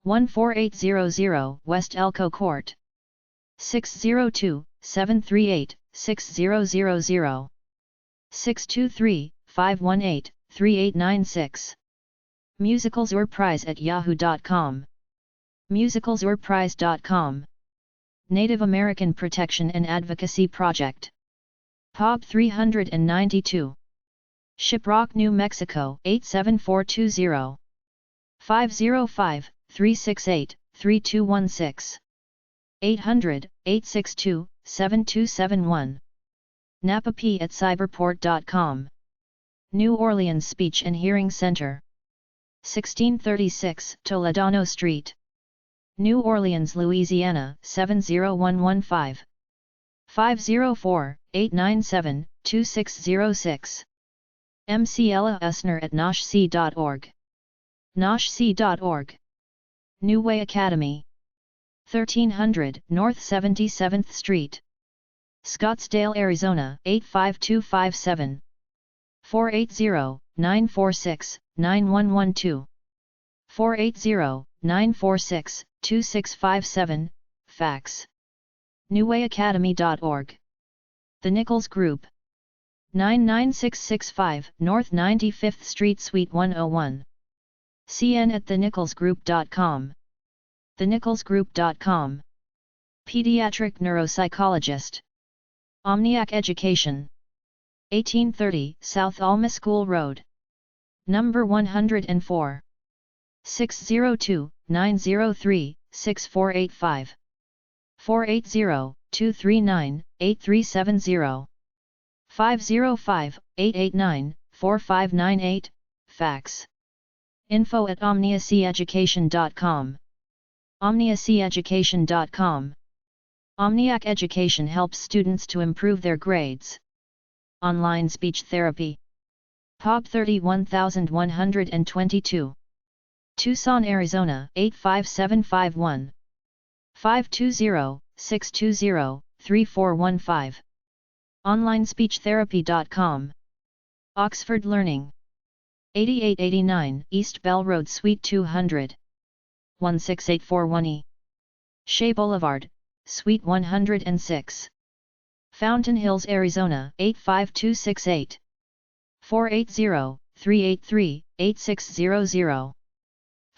14800 West Elko Court. 602-738-6000. 623-518-3896. musicalsurprise@yahoo.com. musicalsurprise.com. Native American Protection and Advocacy Project. POB 392. Shiprock, New Mexico 87420. 505-368-3216. 800-862-7271. napap@cyberport.com. New Orleans Speech and Hearing Center. 1636 Toledano Street. New Orleans, Louisiana 70115. 504-897-2606. MC Ella Usner at noshc.org. noshc.org. New Way Academy. 1300 North 77th Street. Scottsdale, Arizona 85257. 480-946-9112. 480-946-2657, fax. newwayacademy.org. The Nichols Group. 99665 North 95th Street Suite 101. cn@thenicholsgroup.com. thenicholsgroup.com. Pediatric Neuropsychologist. Omniac Education. 1830 South Alma School Road. Number 104. 602-903-6485. 480-239-8370. 505-889-4598, fax. info@omniaceducation.com. omniaceducation.com. Omniac Education helps students to improve their grades. Online speech therapy. POB 31122. Tucson, Arizona 85751. 520-620-3415. OnlineSpeechTherapy.com. Oxford Learning. 8889 East Bell Road Suite 200. 16841E. Shea Boulevard, Suite 106. Fountain Hills, Arizona 85268. 480-383-8600.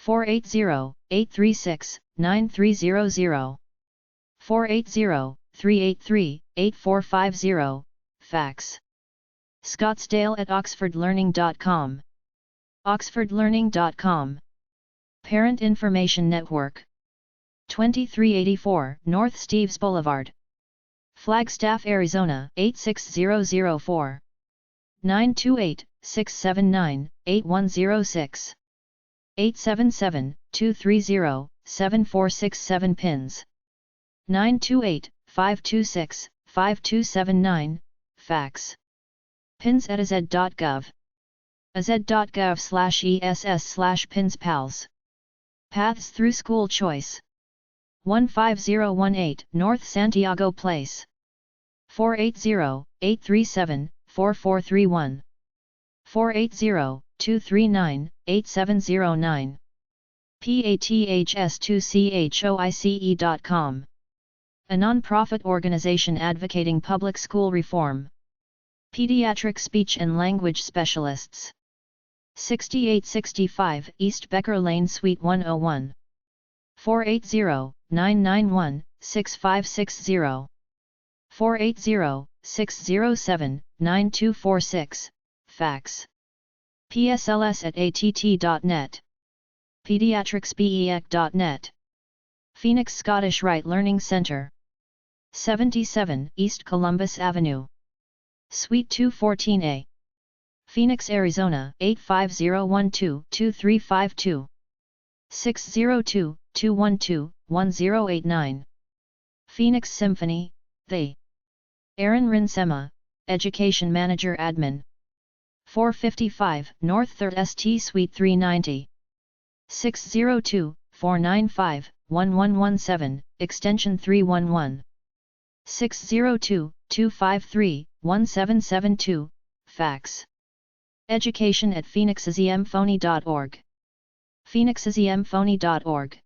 480-836-9300. 480-383-8450. Fax. Scottsdale at oxfordlearning.com. oxfordlearning.com. Parent Information Network. 2384 North Steves Boulevard, Flagstaff, Arizona 86004. 928-679-8106. 877-230-7467 pins. 928-526-5279, fax. Pins at az.gov. az.gov/ess/pinspals. Paths through school choice. 15018 North Santiago Place. 480-837-4431. 480-239-8709. paths2choice.com. A non-profit organization advocating public school reform. Pediatric Speech and Language Specialists. 6865 East Becker Lane, Suite 101. 480-991-6560. 480-607-9246, fax. psls@att.net. pediatricsbeec.net. Phoenix Scottish Rite Learning Center. 77 East Columbus Avenue, Suite 214A. Phoenix, Arizona 85012-2352. 602-212-1089. Phoenix Symphony, The. Aaron Rinsema, Education Manager Admin. 455 North 3rd St. Suite 390. 602-495-1117, Extension 311. 602-253-1772, fax. Education at phoenixsymphony.org. phoenixsymphony.org.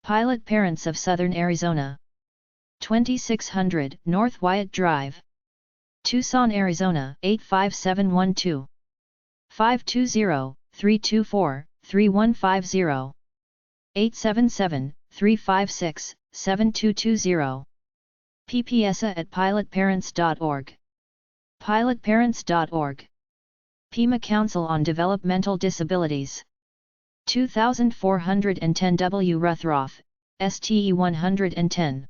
Pilot Parents of Southern Arizona. 2600 North Wyatt Drive, Tucson, Arizona 85712. 520-324-3150. 877-356-7220. ppsa@pilotparents.org. pilotparents.org. Pima Council on Developmental Disabilities. 2410 W. Ruthroff, STE 110.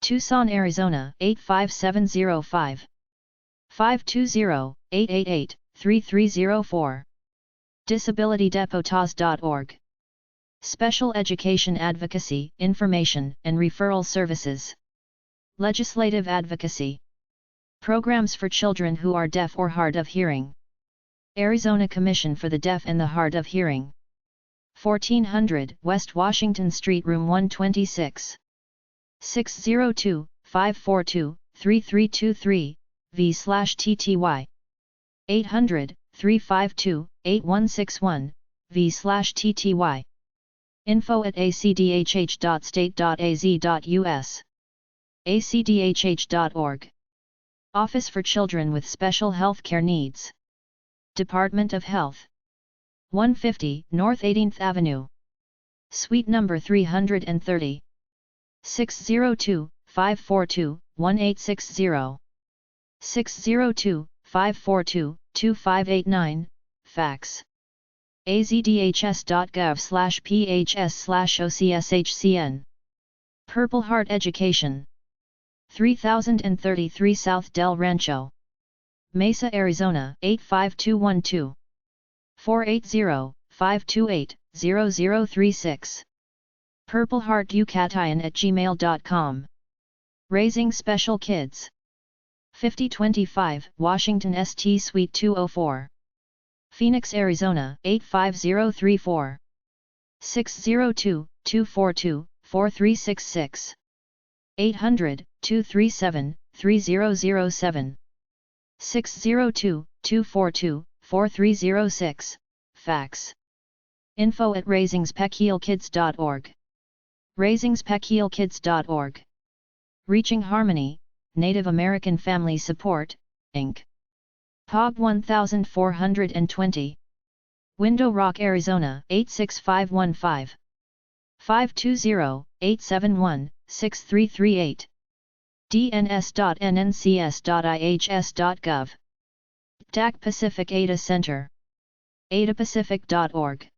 Tucson, Arizona 85705. 520-888-3304. disabilitydepotas.org. Special Education Advocacy, Information and Referral Services. Legislative Advocacy. Programs for children who are deaf or hard of hearing. Arizona Commission for the Deaf and the Hard of Hearing. 1400 West Washington Street, Room 126. 602-542-3323, v/tty. 800-352-8161, v/tty. info@acdhh.state.az.us. acdhh.org. Office for Children with Special Health Care Needs. Department of Health. 150 North 18th Avenue, Suite number 330. 602-542-1860. 602-542-2589, fax. azdhs.gov/phs/ocshcn. Purple Heart Education. 3033 South Del Rancho, Mesa, Arizona 85212. 480-528-0036. purpleheartucatan@gmail.com. Raising Special Kids. 5025 Washington St. Suite 204. Phoenix, Arizona 85034. 602-242-4366. 800-237-3007. 602-242-4306, fax. info@raisingspeckielkids.org. raisingspeckielkids.org. Reaching Harmony, Native American Family Support, Inc. epub 1420. Window Rock, Arizona 86515. 520-871-6338. dns.nncs.ihs.gov. DAC Pacific Ada Center. adapacific.org.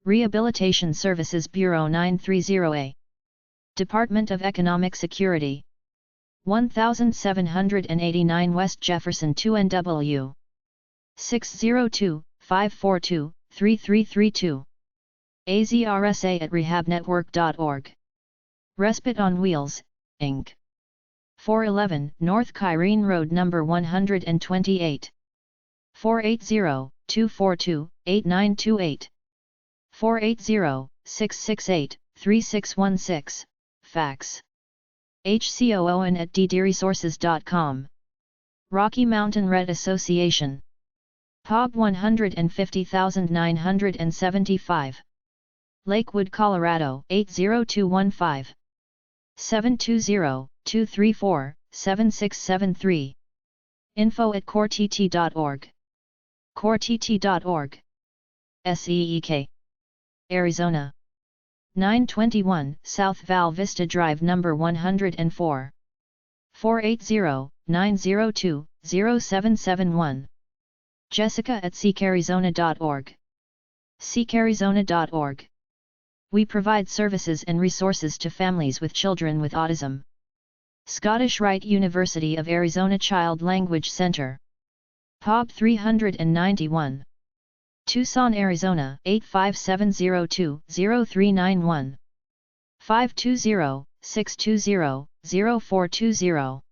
Rehabilitation Services Bureau 930A. Department of Economic Security. 1789 West Jefferson 2 NW. 602-542-3332. azrsa@rehabnetwork.org. Respite on Wheels, Inc. 411 North Kyrene Road No. 128. 480-242-8928. 480-668-3616, fax. hcooan@ddresources.com. Rocky Mountain Red Association. epub 150975. Lakewood, Colorado 80215. 720-234-7673. info@corett.org. corett.org. SEEK. Arizona. 921 South Val Vista Drive No. 104. 480-902-0771. Jessica@seekarizona.org. seekarizona.org. We provide services and resources to families with children with autism. Scottish Rite University of Arizona Child Language Center. epub 391. Tucson, Arizona 85702-0391. 520-620-0420.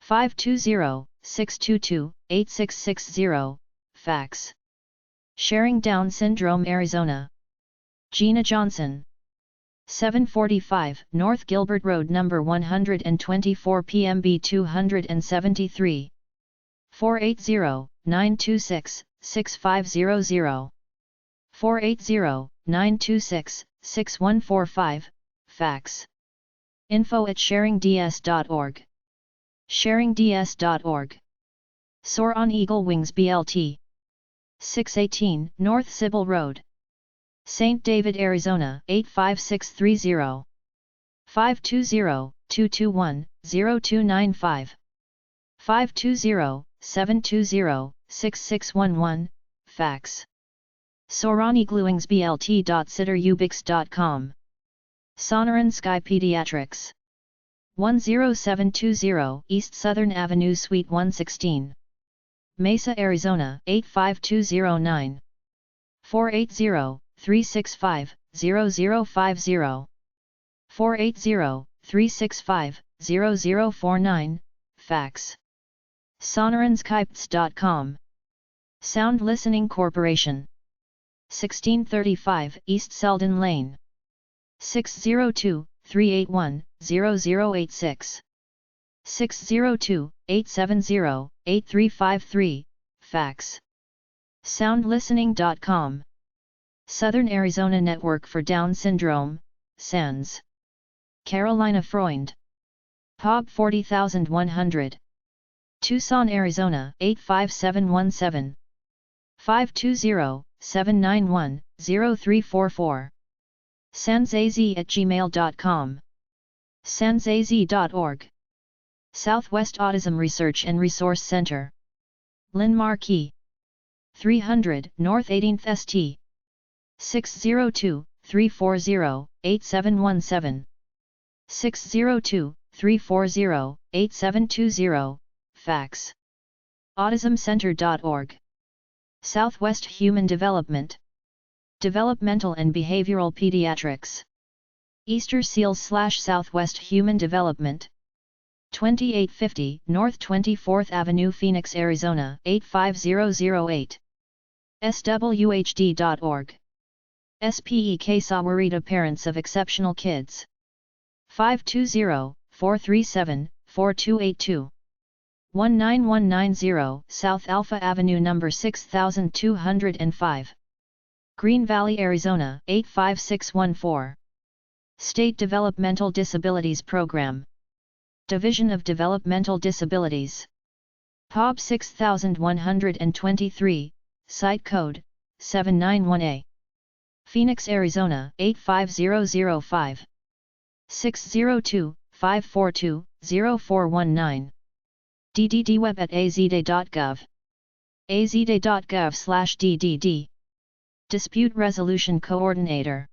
520-622-8660, fax. Sharing Down Syndrome, Arizona. Gina Johnson. 745 North Gilbert Road No. 124 PMB 273. 480-926-6500. 480-926-6145, fax. info@sharingds.org. sharingds.org. Soar on Eagle Wings BLT. 618 North Sybil Road. St. David, Arizona 85630. 520-221-0295. 520-720-6611, fax. soaroniglewings.blt.sitterubix.com. Sonoran Sky Pediatrics. 10720 East Southern Avenue Suite 116. Mesa, Arizona 85209. 480-365-0050. 480-365-0049, fax. sonoranskypts.com. Sound Listening Corporation. 1635 East Selden Lane. 602-381-0086. 602-870-8353, fax. soundlistening.com. Southern Arizona Network for Down Syndrome, SANS. Carolina Freund. epub 40100. Tucson, Arizona 85717. 520-791-0344. sansaz@gmail.com. sansaz.org. Southwest Autism Research and Resource Center. Lynn Markey. 300 North 18th St. 602-340-8717. 602-340-8720, fax. autismcenter.org. Southwest Human Development. Developmental and Behavioral Pediatrics. Easter Seals/Southwest Human Development. 2850 North 24th Avenue, Phoenix, Arizona 85008. swhd.org. SPEK Sawarita Parents of Exceptional Kids. 520-437-4282. 19190 South Alpha Avenue No. 6205. Green Valley, Arizona 85614. State Developmental Disabilities Program. Division of Developmental Disabilities. epub 6123, Site Code 791A. Phoenix, Arizona 85005. 602-542-0419. DDD web at azday.gov. azday.gov/ddd. Dispute Resolution Coordinator.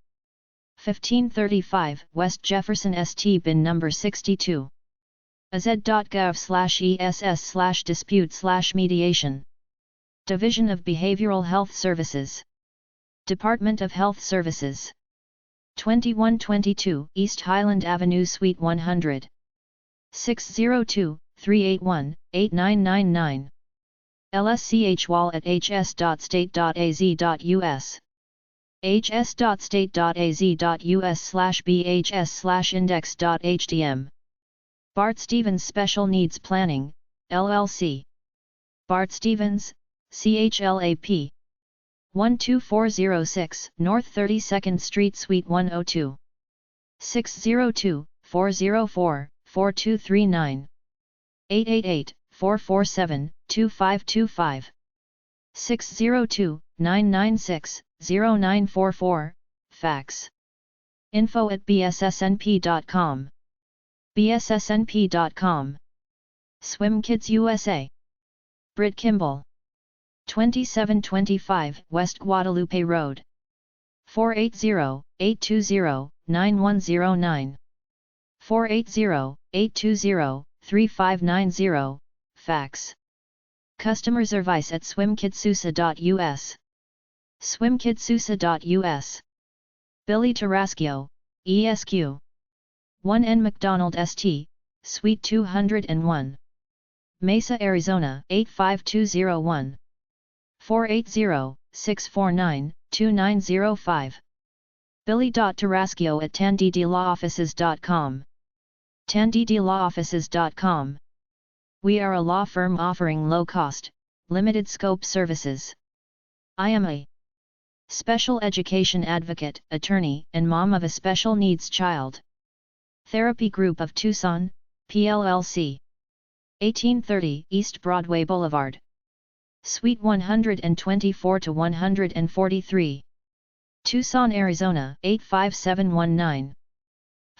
1535 West Jefferson St. Bin number 62. az.gov/ess/dispute/mediation. Division of Behavioral Health Services. Department of Health Services. 2122 East Highland Avenue Suite 100. 602-381-8999. LSCHWAL at hs.state.az.us. hs.state.az.us/bhs/index.htm. Bart Stevens Special Needs Planning, LLC. Bart Stevens, CHLAP. 12406 North 32nd Street Suite 102. 602-404-4239. 888-447-2525. 602-996-0944, fax. info@bssnp.com. bssnp.com. Swim Kids USA. Britt Kimball. 2725 West Guadalupe Road. 480-820-9109. 480-820-3590, fax. Customer service at swimkidsusa.us. swimkidsusa.us. Billy Tarascio, ESQ. 1N McDonald St., Suite 201. Mesa, Arizona 85201. 480-649-2905. Billy.Tarascio at tanddlawoffices.com. tanddlawoffices.com. We are a law firm offering low-cost, limited-scope services. I am a special education advocate, attorney, and mom of a special needs child. Therapy Group of Tucson, PLLC. 1830 East Broadway Boulevard. Suite 124 to 143. Tucson, Arizona 85719.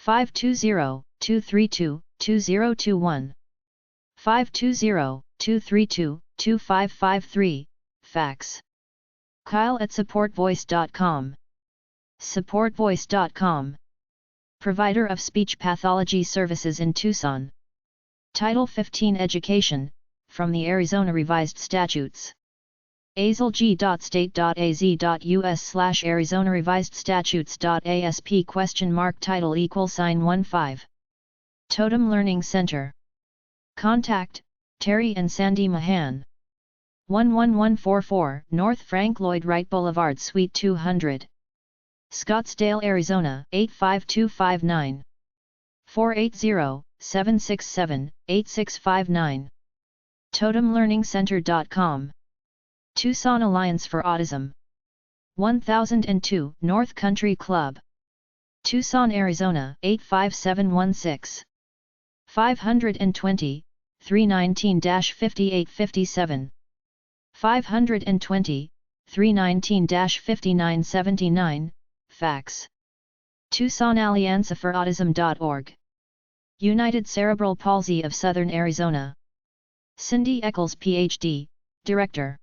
520-232-2021. 520-232-2553, fax. Kyle at supportvoice.com. supportvoice.com. Provider of speech pathology services in Tucson. Title 15 Education, from the Arizona Revised Statutes. azlg.state.az.us/Arizona Revised Statutes.asp Title =15. Totem Learning Center. Contact, Terry and Sandy Mahan. 11144 North Frank Lloyd Wright Boulevard Suite 200. Scottsdale, Arizona 85259. 480-767-8659. TotemLearningCenter.com. Tucson Alliance for Autism. 1002 North Country Club. Tucson, Arizona 85716. 520, 319-5857. 520, 319-5979, fax. TucsonAllianceForAutism.org. United Cerebral Palsy of Southern Arizona. Cindy Eccles, Ph.D., Director.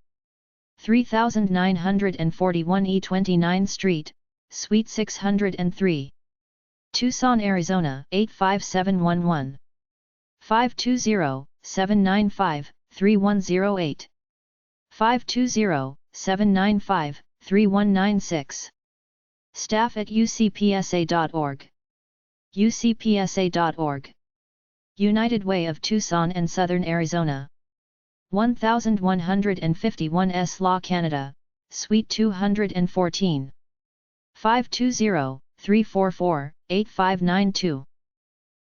3941 E 29th Street, Suite 603. Tucson, Arizona 85711. 520-795-3108. 520-795-3196. Staff at ucpsa.org. ucpsa.org. United Way of Tucson and Southern Arizona. 1151 S Law, Canada, Suite 214. 520-344-8592.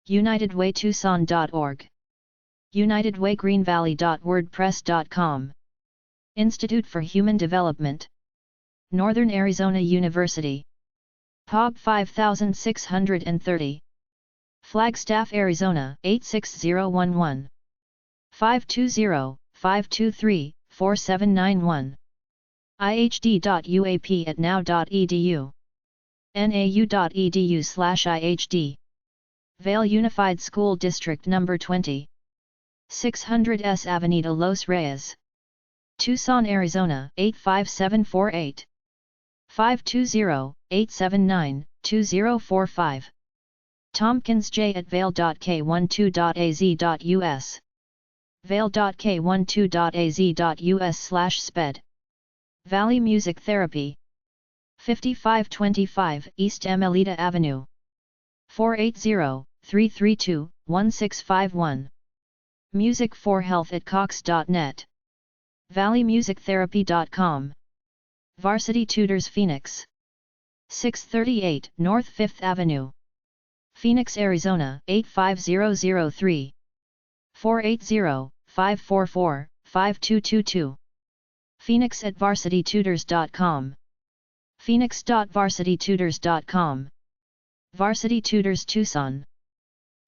UnitedWayTucson.org. UnitedWayGreenValley.wordpress.com. Institute for Human Development. Northern Arizona University. epub 5630. Flagstaff, Arizona 86011. 520-523-4791. ihd.uap@now.edu. nau.edu/ihd. Vail Unified School District No. 20. 600 S Avenida Los Reyes. Tucson, Arizona 85748. 520-879-2045. Tompkins J at vail.k12.az.us. vail.k12.az.us/sped. Valley Music Therapy. 5525 East Emelita Avenue. 480-332-1651. Music for Health at cox.net. valleymusictherapy.com. Varsity Tutors Phoenix. 638 North 5th Avenue. Phoenix, Arizona 85003. 480-544-5222. Phoenix at varsitytutors.com. phoenix.varsitytutors.com. Varsity Tutors Tucson.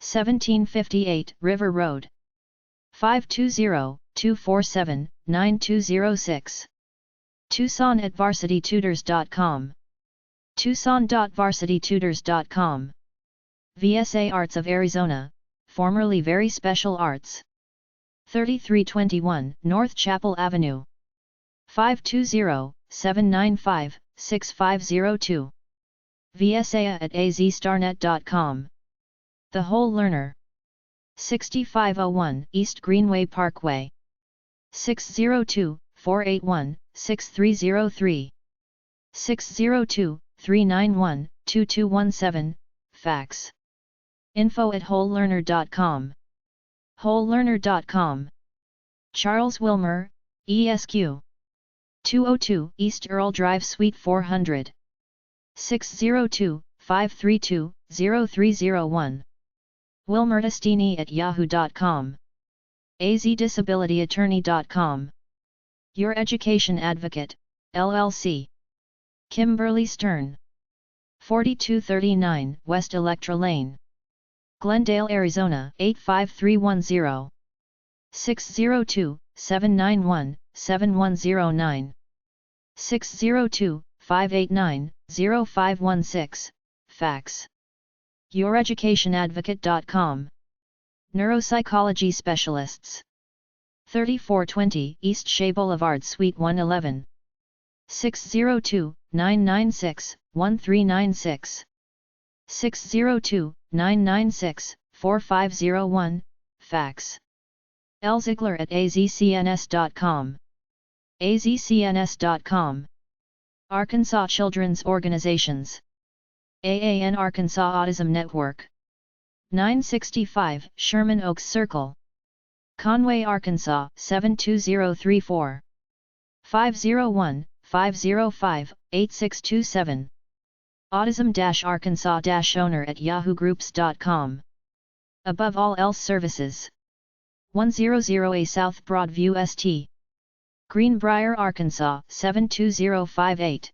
1758 River Road. 520-247-9206. Tucson at varsitytutors.com. tucson.varsitytutors.com. VSA Arts of Arizona, formerly Very Special Arts. 3321 North Chapel Avenue. 520-795-6502. VSA at azstarnet.com. The Whole Learner. 6501 East Greenway Parkway. 602-481-6303. 602-391-2217, fax. info@wholelearner.com. wholelearner.com. Charles Wilmer, ESQ. 202 East Earl Drive Suite 400. 602-532-0301. wilmertestini@yahoo.com. azdisabilityattorney.com. Your Education Advocate, LLC. Kimberly Stern. 4239 West Electra Lane. Glendale, Arizona 85310. 602-791-7109. 602-589-0516, fax. YourEducationAdvocate.com. Neuropsychology Specialists. 3420 East Shea Boulevard Suite 111. 602-996-1396. 602-996-4501, fax. L. Ziegler at azcns.com. azcns.com. Arkansas Children's Organizations. AAN Arkansas Autism Network. 965 Sherman Oaks Circle. Conway, Arkansas 72034. 501-505-8627. Autism-Arkansas-owner@yahoogroups.com. Above all else services. 100A South Broadview St. Greenbrier, Arkansas 72058.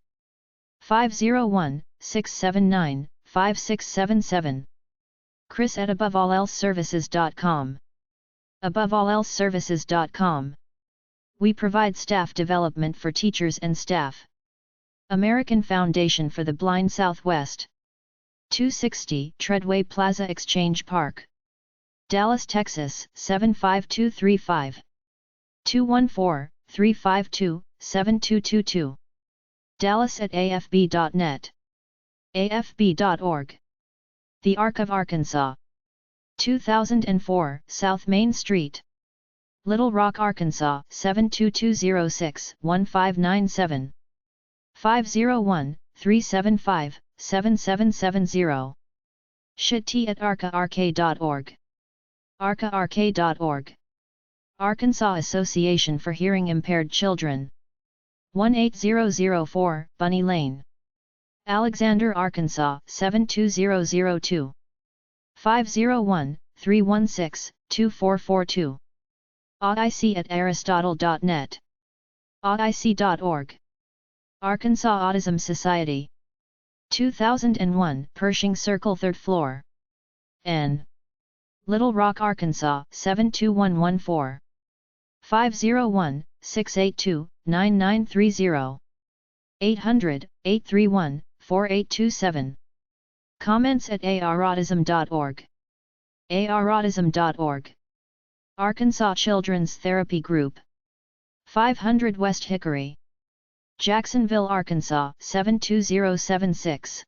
501-679-5677. Chris at aboveallelseservices.com. aboveallelseservices.com. We provide staff development for teachers and staff. American Foundation for the Blind Southwest. 260 Treadway Plaza Exchange Park. Dallas, Texas 75235. 214-352-7222. Dallas at afb.net. afb.org. The Arc of Arkansas. 2004 South Main Street. Little Rock, Arkansas 72206-1597. 501-375-7770. Shit at arcaark.org. arcaark.org. Arkansas Association for Hearing Impaired Children. 18004 Bunny Lane. Alexander, Arkansas 72002. 501-316-2442. audic@aristotle.net. audic.org. Arkansas Autism Society. 2001, Pershing Circle 3rd floor. N. Little Rock, Arkansas 72114. 501-682-9930. 800-831-4827. Comments at arautism.org. arautism.org. Arkansas Children's Therapy Group. 500 West Hickory, Jacksonville, Arkansas 72076.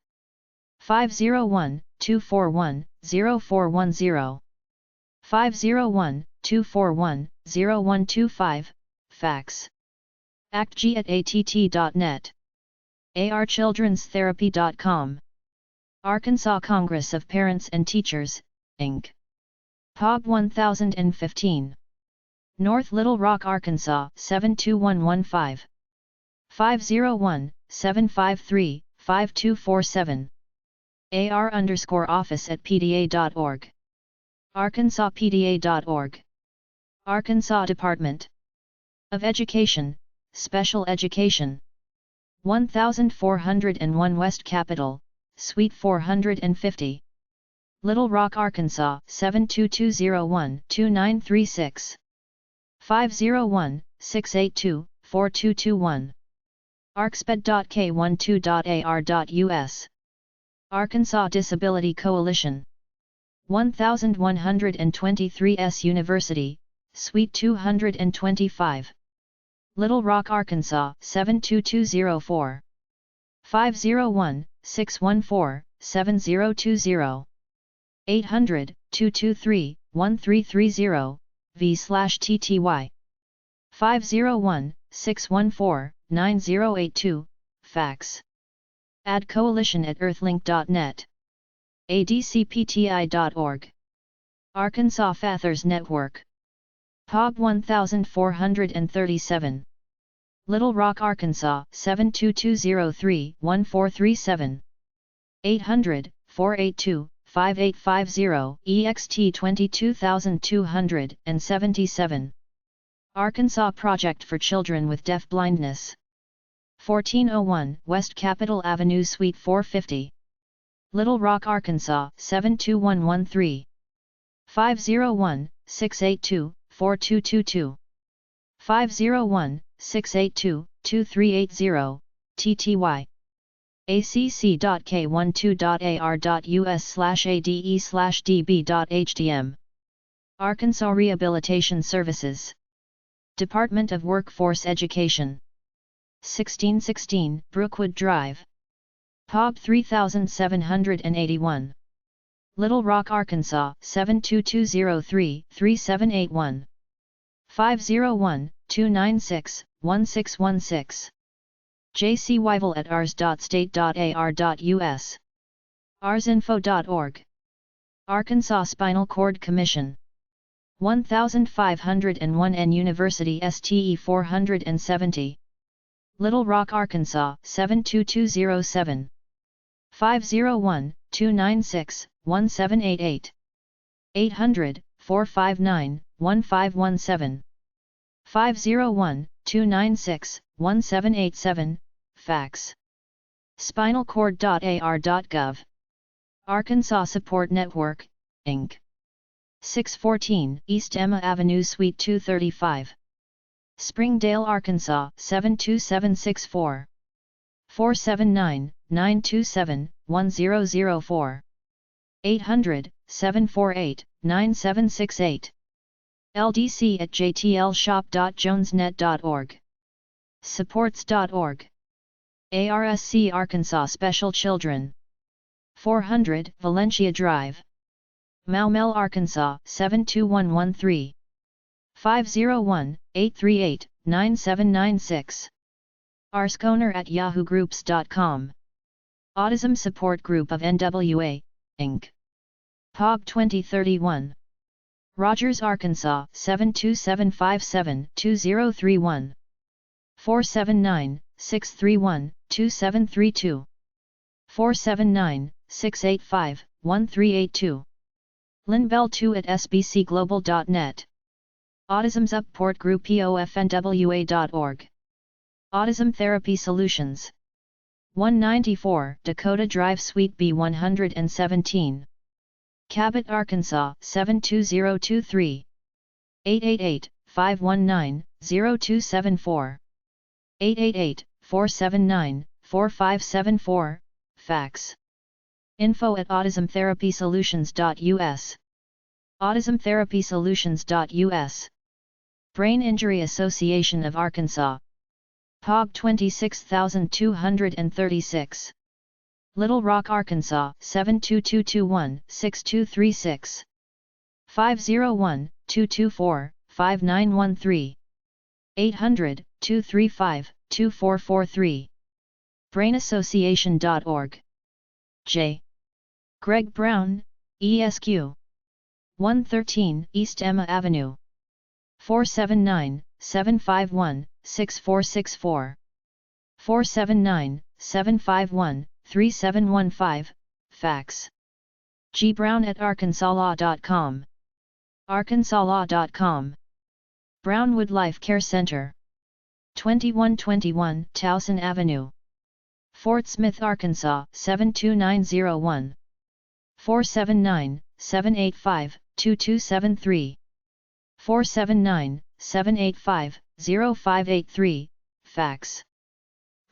501-241-0410. 501-241-0125, fax. actg@att.net. archildrenstherapy.com. Arkansas Congress of Parents and Teachers, Inc. epub 1015. North Little Rock, Arkansas 72115. 501-753-5247. AR_office@pda.org. ArkansasPDA.org. Arkansas Department of Education, Special Education. 1401 West Capitol, Suite 450. Little Rock, Arkansas 72201-2936. 501-682-4221. arcsped.k12.ar.us. Arkansas Disability Coalition. 1123 S University, Suite 225. Little Rock, Arkansas 72204. 501-614-7020. 800-223-1330, v/tty. 501-614-9082, fax. Add coalition at earthlink.net. adcpti.org. Arkansas Fathers Network. epub 1437. Little Rock, Arkansas 72203-1437. 800-482-5850, ext 22277. Arkansas Project for Children with Deafblindness. 1401 West Capitol Avenue, Suite 450. Little Rock, Arkansas 72113. 501-682-4222. 501-682-2380, tty. acc.k12.ar.us/ade/db.htm. Arkansas Rehabilitation Services. Department of Workforce Education. 1616 Brookwood Drive, epub 3781. Little Rock, Arkansas 72203-3781. 501-296-1616. J.C. Wyville at ars.state.ar.us. arsinfo.org. Arkansas Spinal Cord Commission. 1501 N University STE 470. Little Rock, Arkansas 72207. 501-296-1788. 800-459-1517. 501-296-1787, fax. spinalcord.ar.gov. Arkansas Support Network, Inc. 614 East Emma Avenue, Suite 235. Springdale, Arkansas 72764. 479-927-1004. 800-748-9768. ldc@jtlshop.jonesnet.org. Supports.org. ARSC Arkansas Special Children. 400 Valencia Drive, Maumelle, Arkansas 72113. 501-838-9796. arsconer@yahoogroups.com. Autism Support Group of NWA, Inc. epub 2031. Rogers, Arkansas 72757-2031. 479-631-2732. 479-685-1382. Linbell 2@sbcglobal.net. Autism Support Group POFNWA.org. Autism Therapy Solutions. 194 Dakota Drive Suite B117. Cabot, Arkansas 72023. 888-519-0274. 888-479-4574, fax. info@autismtherapysolutions.us. autismtherapysolutions.us. Brain Injury Association of Arkansas. POG 26236. Little Rock, Arkansas 72221-6236. 501-224-5913. 800-235-2443. BrainAssociation.org. J. Greg Brown, ESQ. 113 East Emma Avenue. 479-751-6464. 479-751-3715, fax. gbrown@arkansaslaw.com. arkansaslaw.com. Brownwood Life Care Center. 2121 Towson Avenue. Fort Smith, Arkansas 72901. 479-785-2273. 479-785-0583, fax.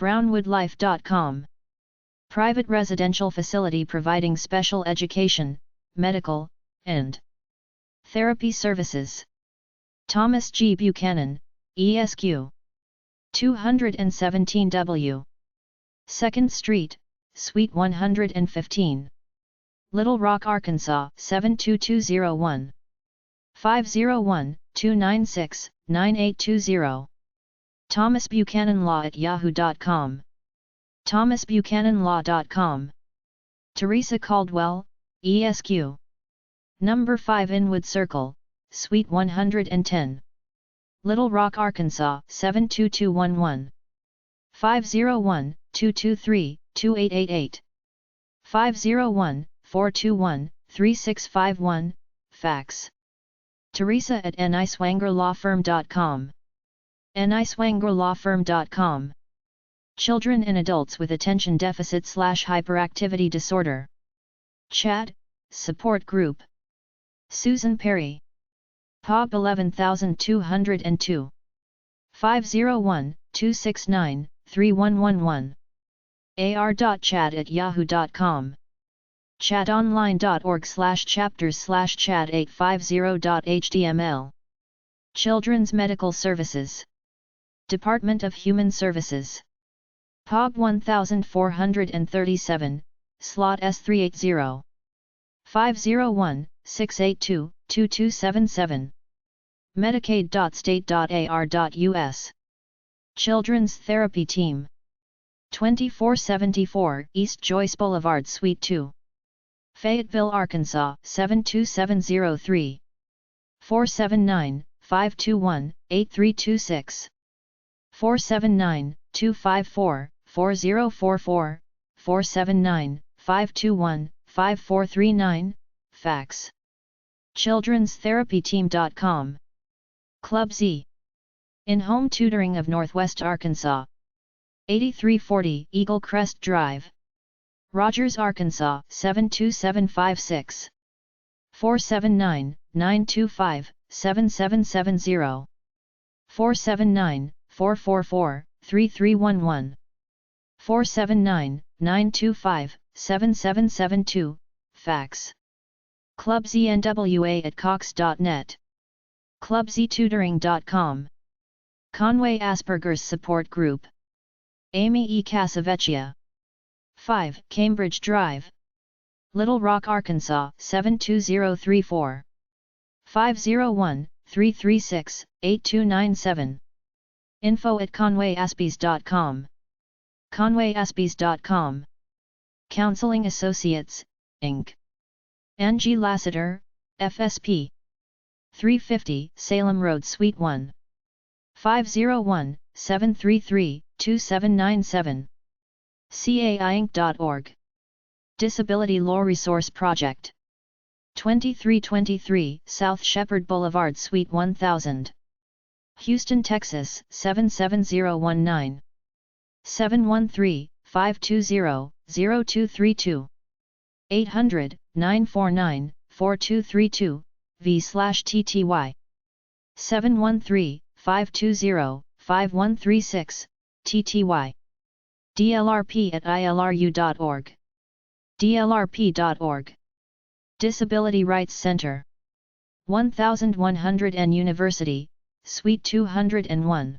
brownwoodlife.com. Private residential facility providing special education, medical, and therapy services. Thomas G. Buchanan, ESQ. 217W. 2nd Street, Suite 115. Little Rock, Arkansas 72201. 501-296-9820. thomasbuchananlaw@yahoo.com. thomasbuchananlaw.com. Teresa Caldwell, ESQ. Number 5 Inwood Circle, Suite 110. Little Rock, Arkansas 72211. 501-223-2888. 501-421-3651, fax. Teresa@niswangerlawfirm.com. niswangerlawfirm.com. Children and adults with attention deficit/hyperactivity disorder. Chat, support group. Susan Perry. POB 11202. 501-269-3111. ar.chat@yahoo.com. chatonline.org/chapters/chat850.html. Children's Medical Services. Department of Human Services. POB 1437, slot S380. 501-682-2277. Medicaid.state.ar.us. Children's Therapy Team. 2474 East Joyce Boulevard, Suite 2. Fayetteville, Arkansas 72703. 479-521-8326. 479-254-4044, 479-521-5439, fax. childrenstherapyteam.com. Club Z. In-home tutoring of Northwest Arkansas. 8340 Eagle Crest Drive. Rogers, Arkansas 72756. 479-925-7770. 479-444-3311. 479-925-7772, fax. clubznwa@cox.net. clubztutoring.com. Conway Asperger's Support Group. Amy E. Casavecchia. 5 Cambridge Drive. Little Rock, Arkansas 72034. 501-336-8297. info@conwayaspies.com. conwayaspies.com. Counseling Associates, Inc. Angie Lassiter, FSP. 350 Salem Road, Suite 1. 501-733-2797. caiinc.org. Disability Law Resource Project. 2323 South Shepherd Boulevard, Suite 1000. Houston, Texas 77019. 713-520-0232. 800-949-4232, v/tty. 713-520-5136, tty. dlrp@ilru.org. dlrp.org. Disability Rights Center. 1100 University, Suite 201.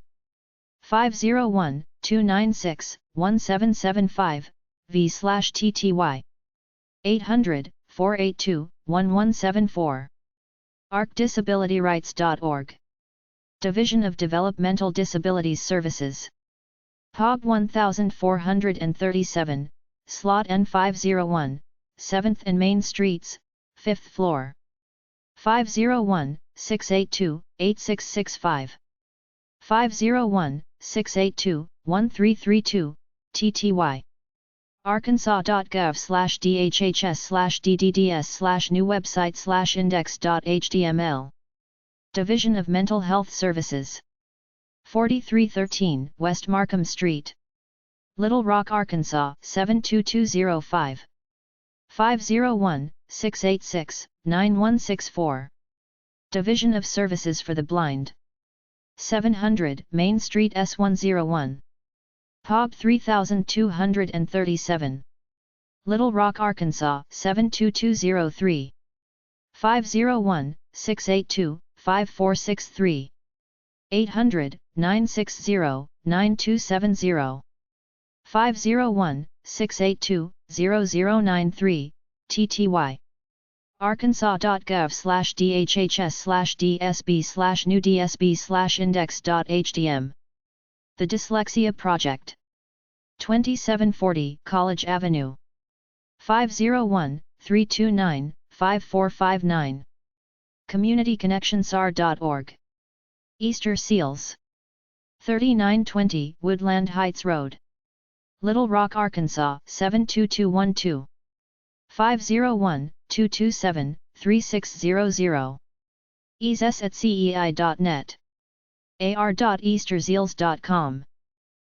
501-296-1775, v/tty. 800-482-1174. arcdisabilityrights.org. Division of Developmental Disabilities Services. epub 1437, Slot N501, 7th and Main Streets, 5th floor. 501-682-8665. 501-682-1332, tty. arkansas.gov/dhhs/ddds/new website/index.html. Division of Mental Health Services. 4313 West Markham Street, Little Rock, Arkansas 72205. 501-686-9164. Division of Services for the Blind. 700 Main Street S101. epub 3237. Little Rock, Arkansas 72203. 501-682-5463. 800-960-9270. 501-682-0093, tty. arkansas.gov/dhhs/dsb/new-dsb/index.htm. The Dyslexia Project. 2740 College Avenue. 501-329-5459. CommunityConnectionsR.org. Easter Seals. 3920 Woodland Heights Road, Little Rock, Arkansas 72212. 501-227-3600. eases@cei.net. ar.easterseals.com